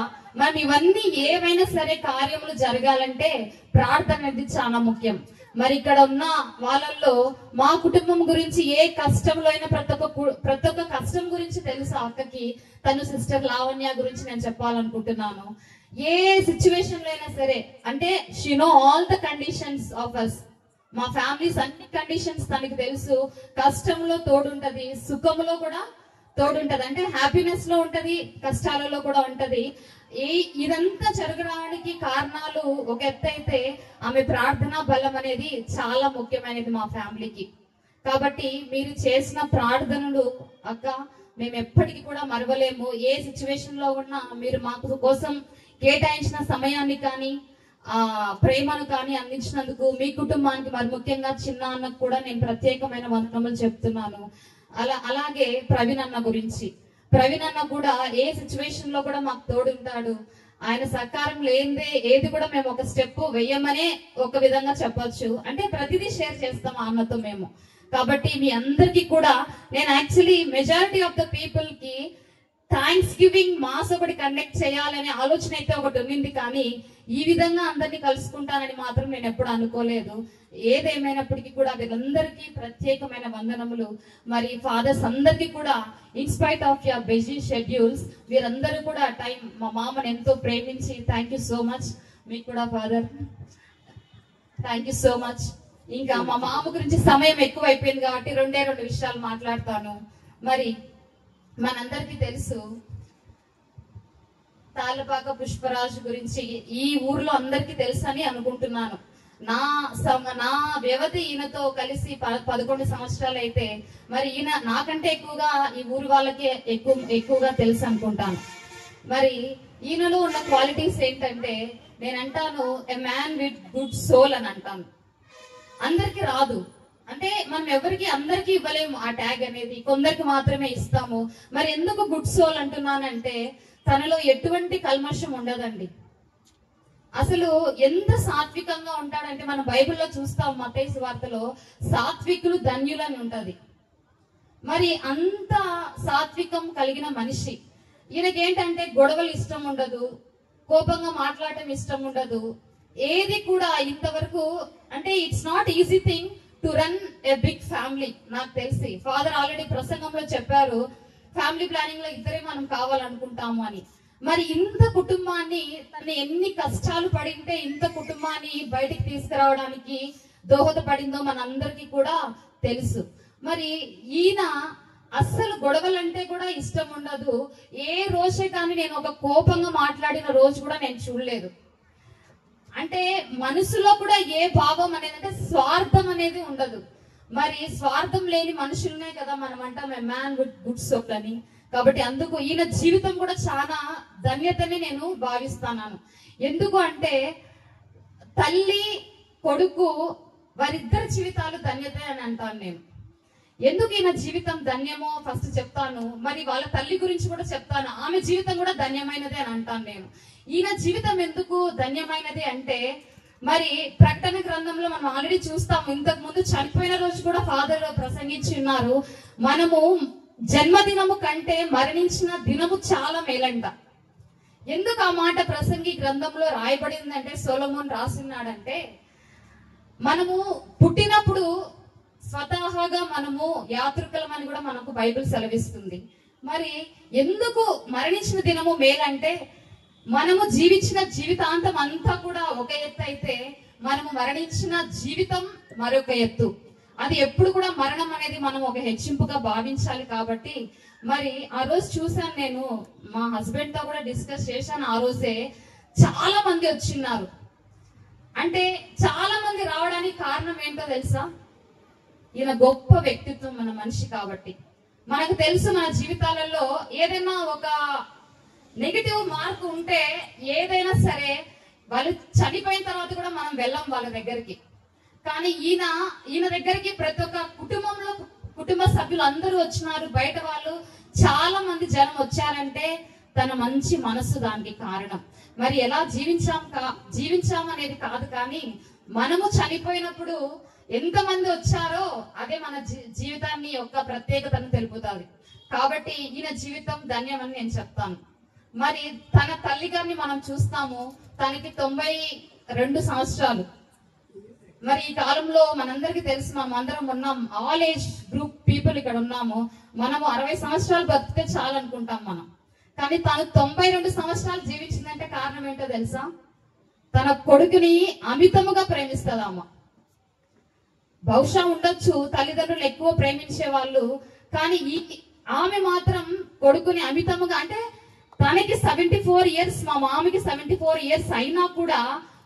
మనం ఇవన్నీ ఏవైనా సరే కార్యములు జరగాలంటే ప్రార్థన అనేది చాలా ముఖ్యం. మరి ఇక్కడ ఉన్న వాళ్ళల్లో మా కుటుంబం గురించి ఏ కష్టంలో అయినా ప్రతి ఒక్క కష్టం గురించి తెలుసు అక్కకి. తను సిస్టర్ లావణ్య గురించి నేను చెప్పాలనుకుంటున్నాను. ఏ సిచ్యువేషన్ లో అయినా సరే, అంటే she know all the conditions of us. మా ఫ్యామిలీస్ అన్ని కండిషన్స్ తనకి తెలుసు. కష్టంలో తోడుంటది, సుఖంలో కూడా తోడుంటది. అంటే హ్యాపీనెస్ లో ఉంటది, కష్టాలలో కూడా ఉంటది. ఇదంతా జరగడానికి కారణాలు ఒక ఎత్తు అయితే, ఆమె ప్రార్థనా బలం అనేది చాలా ముఖ్యమైనది మా ఫ్యామిలీకి. కాబట్టి మీరు చేసిన ప్రార్థనలు అక్క మేము ఎప్పటికీ కూడా మరవలేము. ఏ సిచ్యువేషన్ లో ఉన్నా మీరు మాకు కోసం కేటాయించిన సమయాన్ని కానీ ప్రేమను కానీ అందించినందుకు మీ కుటుంబానికి, మరి ముఖ్యంగా చిన్న అన్నకు కూడా నేను ప్రత్యేకమైన వందనములు చెప్తున్నాను. అలాగే ప్రవీణ్ అన్న గురించి, ప్రవీణ్ అన్న కూడా ఏ సిచ్యువేషన్ లో కూడా మాకు తోడుంటాడు. ఆయన సహకారం లేనిదే ఏది కూడా మేము ఒక స్టెప్ వెయ్యమనే ఒక విధంగా చెప్పొచ్చు. అంటే ప్రతిదీ షేర్ చేస్తాం ఆ అన్నతో మేము. కాబట్టి మీ అందరికీ కూడా నేను actually majority of the people కి థ్యాంక్స్ గివింగ్ మాస్ ఒకటి కండక్ట్ చేయాలనే ఆలోచన అయితే ఒకటి ఉన్నింది, కానీ ఈ విధంగా అందరినీ కలుసుకుంటానని మాత్రం నేను ఎప్పుడు అనుకోలేదు. ఏదేమైనప్పటికీ కూడా వీళ్ళందరికీ ప్రత్యేకమైన వందనములు. మరి ఫాదర్స్ అందరికీ కూడా in spite of your busy schedules వీరందరూ కూడా టైం మా మామని ఎంతో ప్రేమించి థ్యాంక్ యూ సో మచ్. మీకు కూడా father thank you so much. ఇంకా మా మామ గురించి సమయం ఎక్కువ అయిపోయింది కాబట్టి రెండు విషయాలు మాట్లాడతాను. మరి మనందరికీ తెలుసు తాళ్ళపాక పుష్పరాజు గురించి ఈ ఊర్లో అందరికీ తెలుసు అని అనుకుంటున్నాను. నా వ్యవధి ఈయనతో కలిసి 11 సంవత్సరాలు అయితే, మరి ఈయన నాకంటే ఎక్కువగా ఈ ఊరు వాళ్ళకి ఎక్కువగా తెలుసు అనుకుంటాను. మరి ఈయనలో ఉన్న క్వాలిటీస్ ఏంటంటే, నేను అంటాను a man with good soul అని అంటాను. అందరికి రాదు, అంటే మనం ఎవరికి అందరికి ఇవ్వలేము ఆ ట్యాగ్ అనేది, కొందరికి మాత్రమే ఇస్తాము. మరి ఎందుకు గుడ్ సోల్ అంటున్నానంటే, తనలో ఎటువంటి కల్మషం ఉండదండి. అసలు ఎంత సాత్వికంగా ఉంటాడంటే, మనం బైబిల్లో చూస్తాం మత్తయి సువార్తలో సాత్వికులు ధన్యులని ఉంటది. మరి అంత సాత్వికం కలిగిన మనిషి. ఈయనకేంటంటే గొడవలు ఇష్టం ఉండదు, కోపంగా మాట్లాడటం ఇష్టం ఉండదు, ఏది కూడా ఇంతవరకు. అంటే it's not easy thing to run a big family. నాకు తెలిసి ఫాదర్ ఆల్రెడీ ప్రసంగంలో చెప్పారు, ఫ్యామిలీ ప్లానింగ్ లో ఇద్దరే మనం కావాలనుకుంటాము అని. మరి ఇంత కుటుంబాన్ని తను ఎన్ని కష్టాలు పడింటే ఇంత కుటుంబాన్ని బయటికి తీసుకురావడానికి దోహదపడిందో మనందరికీ కూడా తెలుసు. మరి ఈయన అస్సలు గొడవలంటే కూడా ఇష్టం ఉండదు. ఏ రోజే కానీ నేను ఒక కోపంగా మాట్లాడిన రోజు కూడా నేను చూడలేదు. అంటే మనసులో కూడా ఏ భావం అనేది, అంటే స్వార్థం అనేది ఉండదు. మరి స్వార్థం లేని మనుషులనే కదా మనం అంటాం a man with good soul అని. కాబట్టి అందుకు ఈయన జీవితం కూడా చాలా ధన్యతని నేను భావిస్తున్నాను. ఎందుకు అంటే తల్లి కొడుకు వారిద్దరి జీవితాలు ధన్యత అని అంటాను నేను. ఎందుకు ఈయన జీవితం ధన్యమో ఫస్ట్ చెప్తాను, మరి వాళ్ళ తల్లి గురించి కూడా చెప్తాను. ఆమె జీవితం కూడా ధన్యమైనదే అని అంటాను నేను. ఈయన జీవితం ఎందుకు ధన్యమైనది అంటే, మరి ప్రకటన గ్రంథంలో మనం ఆల్రెడీ చూస్తాము, ఇంతకు ముందు చనిపోయిన రోజు కూడా ఫాదర్ ప్రసంగించి ఉన్నారు, మనము జన్మదినము కంటే మరణించిన దినము చాలా మేలంట. ఎందుకు ఆ మాట ప్రసంగి గ్రంథంలో రాయబడిందంటే, సొలొమోన్ రాసినాడంటే, మనము పుట్టినప్పుడు స్వతహాగా మనము యాత్రికులమని కూడా మనకు బైబిల్ సెలవిస్తుంది. మరి ఎందుకు మరణించిన దినము మేలంటే, మనము జీవించిన జీవితాంతం అంతా కూడా ఒక ఎత్తు అయితే, మనము మరణించిన జీవితం మరొక ఎత్తు. అది ఎప్పుడు కూడా మరణం అనేది మనం ఒక హెచ్చింపుగా భావించాలి. కాబట్టి మరి ఆ రోజు చూసాను, నేను మా హస్బెండ్ తో కూడా డిస్కస్ చేశాను. ఆ రోజే చాలా మంది వచ్చిన్నారు. అంటే చాలా మంది రావడానికి కారణం ఏంటో తెలుసా? ఈయన గొప్ప వ్యక్తిత్వం మన మనిషి కాబట్టి. మనకు తెలుసు మన జీవితాలలో ఏదైనా ఒక నెగిటివ్ మార్క్ ఉంటే ఏదైనా సరే వాళ్ళు చనిపోయిన తర్వాత కూడా మనం వెళ్ళాం వాళ్ళ దగ్గరికి. కానీ ఈయన దగ్గరికి ప్రతి ఒక్క కుటుంబ సభ్యులు అందరూ వచ్చినారు. బయట వాళ్ళు చాలా మంది జనం వచ్చారంటే తన మంచి మనసు దానికి కారణం. మరి ఎలా జీవించాం అనేది కాదు, కానీ మనము చనిపోయినప్పుడు ఎంతమంది వచ్చారో అదే మన జీవితాన్ని యొక్క ప్రత్యేకతను తెలుపుతుంది. కాబట్టి ఈయన జీవితం ధన్యమని నేను చెప్తాను. మరి తన తల్లి గారిని మనం చూస్తాము, తనకి 92 సంవత్సరాలు. మరి ఈ కాలంలో మనందరికీ తెలుసు, మనం అందరం ఉన్నాం, ఆల్ ఏజ్ గ్రూప్ పీపుల్ ఇక్కడ ఉన్నాము. మనము 60 సంవత్సరాలు బతికితే చాలు అనుకుంటాం మనం. కానీ తను 92 సంవత్సరాలు జీవించిందంటే కారణం ఏంటో తెలుసా? తన కొడుకుని అమితముగా ప్రేమిస్తుందామా. బహుశా ఉండొచ్చు తల్లిదండ్రులు ఎక్కువ ప్రేమించే వాళ్ళు, కానీ ఆమె మాత్రం కొడుకుని అమితముగా, అంటే తనకి 74 ఇయర్స్, మా మామకి 74 ఇయర్స్ అయినా కూడా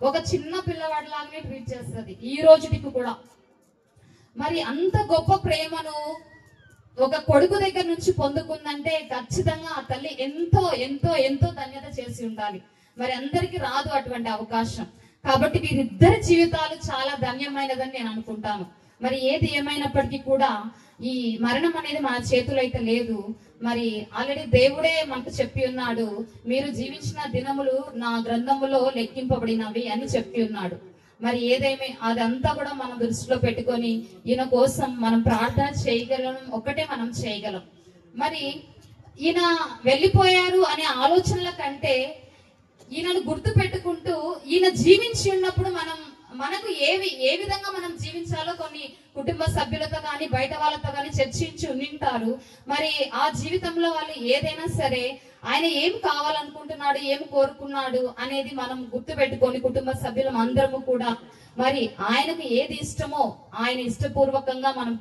ఒక చిన్న పిల్లవాడి లాగానే ట్రీట్ చేస్తుంది ఈ రోజుకి కూడా. మరి అంత గొప్ప ప్రేమను ఒక కొడుకు దగ్గర నుంచి పొందుకుందంటే ఖచ్చితంగా ఆ తల్లి ఎంతో ఎంతో ఎంతో ధన్యత చేసి ఉండాలి. మరి అందరికీ రాదు అటువంటి అవకాశం. కాబట్టి వీరిద్దరి జీవితాలు చాలా ధన్యమైనదని నేను అనుకుంటాను. మరి ఏది ఏమైనప్పటికీ కూడా ఈ మరణం అనేది మన చేతులు అయితే లేదు. మరి ఆల్రెడీ దేవుడే మనకు చెప్పి ఉన్నాడు, మీరు జీవించిన దినములు నా గ్రంథములో లెక్కింపబడినవి అని చెప్పి ఉన్నాడు. మరి ఏదేమి అదంతా కూడా మనం దృష్టిలో పెట్టుకొని ఈయన కోసం మనం ప్రార్థన చేయగలం, ఒకటే మనం చేయగలం. మరి ఈయన వెళ్ళిపోయారు అనే ఆలోచనల కంటే ఈయనను గుర్తు పెట్టుకుంటూ ఈయన జీవించి ఉన్నప్పుడు మనకు ఏ విధంగా మనం జీవించాలో కొన్ని కుటుంబ సభ్యులతో కానీ బయట వాళ్ళతో కానీ చర్చించి ఉండింటారు. మరి ఆ జీవితంలో వాళ్ళు ఏదైనా సరే ఆయన ఏం కావాలనుకుంటున్నాడు, ఏం కోరుకున్నాడు అనేది మనం గుర్తు పెట్టుకొని కుటుంబ సభ్యులం అందరము కూడా మరి ఆయనకు ఏది ఇష్టమో ఆయన ఇష్టపూర్వకంగా మనం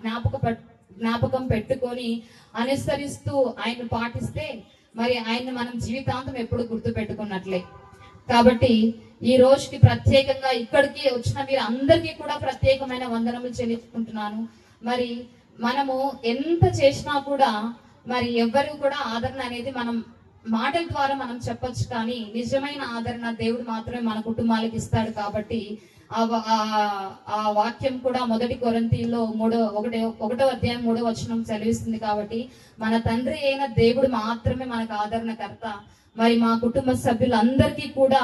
జ్ఞాపకం పెట్టుకొని అనుసరిస్తూ ఆయన పాటిస్తే మరి ఆయన మనం జీవితాంతం ఎప్పుడు గుర్తు పెట్టుకున్నట్లే. కాబట్టి ఈ రోజుకి ప్రత్యేకంగా ఇక్కడికి వచ్చిన మీరు అందరికీ కూడా ప్రత్యేకమైన వందనములు చెల్లించుకుంటున్నాను. మరి మనము ఎంత చేసినా కూడా మరి ఎవ్వరు కూడా ఆదరణ అనేది మనం మాటల ద్వారా మనం చెప్పొచ్చు, కానీ నిజమైన ఆదరణ దేవుడు మాత్రమే మన కుటుంబాలకు ఇస్తాడు. కాబట్టి ఆ వాక్యం కూడా 1 కొరింథీయుల్లో 1వ అధ్యాయం 3వ వచనం చదివిస్తుంది. కాబట్టి మన తండ్రి అయిన దేవుడు మాత్రమే మనకు ఆదరణకర్త. మరి మా కుటుంబ సభ్యులందరికీ కూడా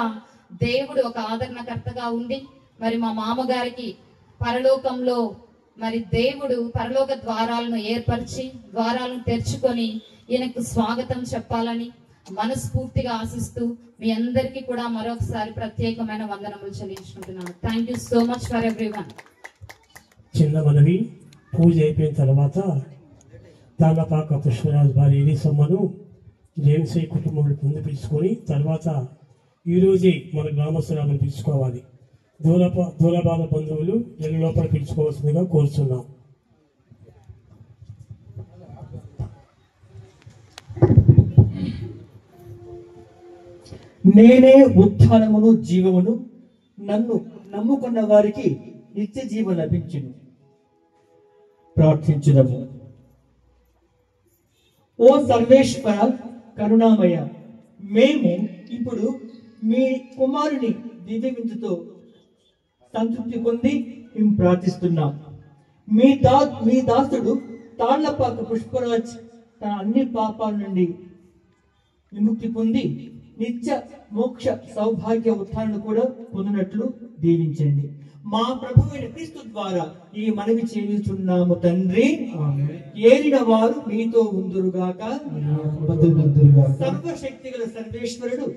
దేవుడు ఒక ఆదరణకర్తగా ఉండి మరి మా మామగారికి పరలోకంలో మరి దేవుడు పరలోక ద్వారాలను ఏర్పరిచి ద్వారాలను తెరుచుకొని ఈయనకు స్వాగతం చెప్పాలని మనస్ఫూర్తిగా ఆశిస్తూ మీ అందరికీ కూడా మరొకసారి ప్రత్యేకమైన వందనములు చెల్లించుకుంటున్నాను. Thank you so much for everyone. చిన్న మనవి, పూజ అయిపోయిన తర్వాత తాళ్ళపాక పుష్పరాజు భార్య ఎలిసమ్మను జేమ్సీ కుటుంబంలో ముందు పిలుచుకొని తర్వాత ఈరోజే మన గ్రామస్తులను పిలుచుకోవాలి. దూరబాల బంధువులు ఇళ్ళ లోపల పిలుచుకోవాల్సిందిగా కోరుచున్నాం. నేనే ఉత్థానమును జీవమును, నన్ను నమ్ముకున్న వారికి నిత్య జీవం లభించును. ప్రార్థించుదము. ఓ సర్వేశ్వర కరుణామయ, మేము ఇప్పుడు మీ కుమారుని దివ్యవిందుతో సంతృప్తి పొంది మేము ప్రార్థిస్తున్నాం. మీ దాసుడు తాళ్లపాక పుష్పరాజ్ తన అన్ని పాపాల నుండి విముక్తి పొంది నిత్య మోక్ష సౌభాగ్య ఉత్థానం కూడా పొందినట్లు దీవించండి. మా ప్రభువైన క్రీస్తు ద్వారా ఈ మనవి చేయుచున్నాము తండ్రి. ఏలిన వారు మీతో ఉందురుగాక. సర్వశక్తి గల సర్వేశ్వరుడు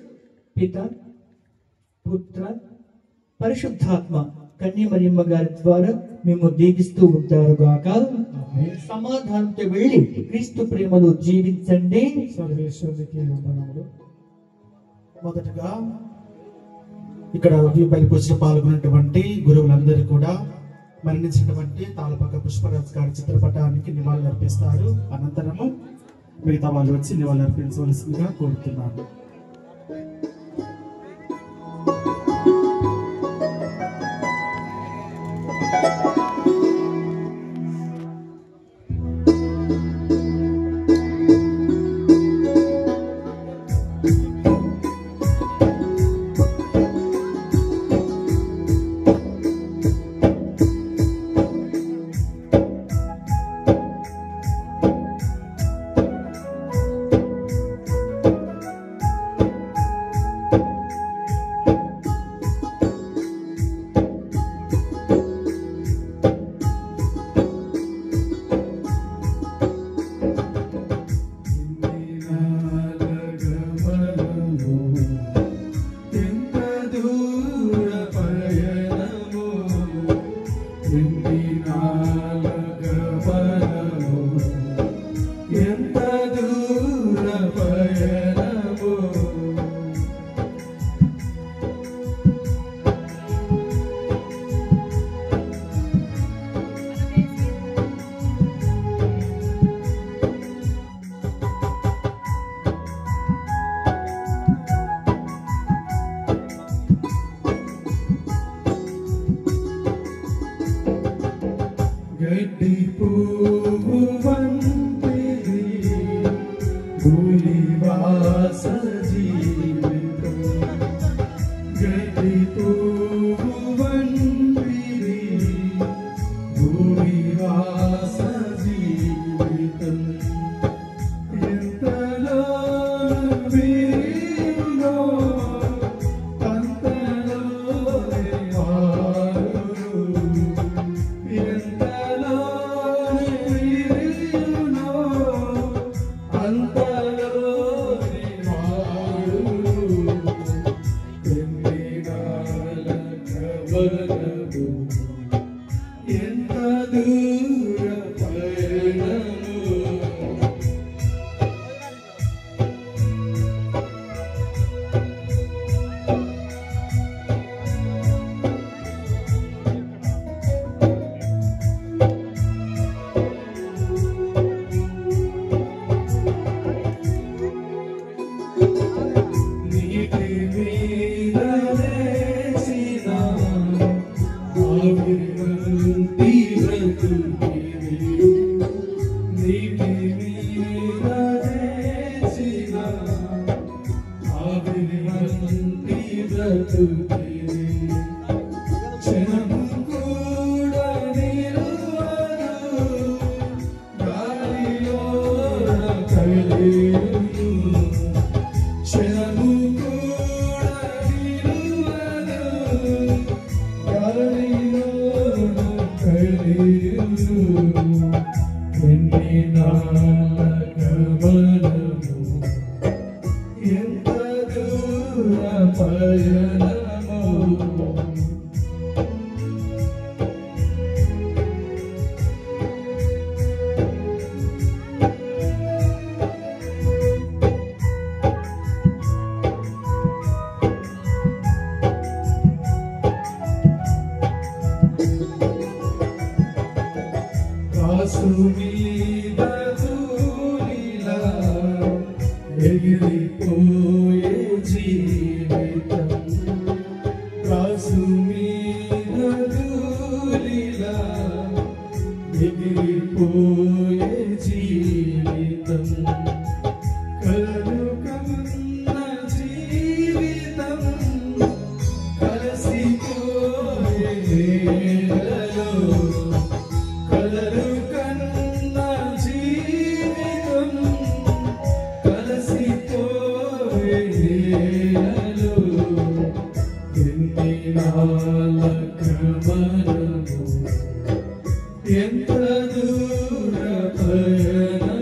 పిత, పుత్ర, పరిశుద్ధాత్మ కన్యమరియమ్మ గారి ద్వారా మేము దీవిస్తూ ఉంటారుగాక. సమాధానంతో వెళ్ళి క్రీస్తు ప్రేమలో జీవించండి. సర్వేశ్వరునికి వందనములు. మొదటగా ఇక్కడ బలి పూజలో పాల్గొన్నటువంటి గురువులందరూ కూడా మరణించినటువంటి తాళ్ళపాక పుష్పరాజ్ గారి చిత్రపటానికి నివాళులు అర్పిస్తారు. అనంతరము మిగతా వాళ్ళు వచ్చి నివాళులు అర్పించవలసిందిగా కోరుతున్నాను. నాలగమనము ఎంత దూర పయనము గడ్డి పువ్వు వంటిది భూనివాస జీవితం గడ్డి పువ్వు వంటిది భూనివాస జీవితం ఎంతలో వీరునో అంతలో వారు ఎంతలో వీరునో అంతలో వారు ఎన్నినాల కవనము ఎంత దూర పయనము నీటి మీద లేచిన ఆవిరంటి బ్రతుకిది నీటి మీద లేచిన ఆవిరంటి బ్రతుకిది క్షణము కూడా నిలువదు గాలిలో కలియును క్షణము కూడా నిలువదు గాలిలో కలియును ఎన్ని నాళ్ళ గమనము ఎంత దూర పయనము రాసు మీద తూలిలా ఎగిరిపోయే జీవితం రాసు మీద తూలిలా ఎగిరిపోయే జీవితం కలలు కన్న జీవితం కలసిపోయే వేళలో కలలు కన్న జీవితం కలసిపోయే వేళలో ఎన్ని నాళ్ళ గమనము ఎంత దూర పయనము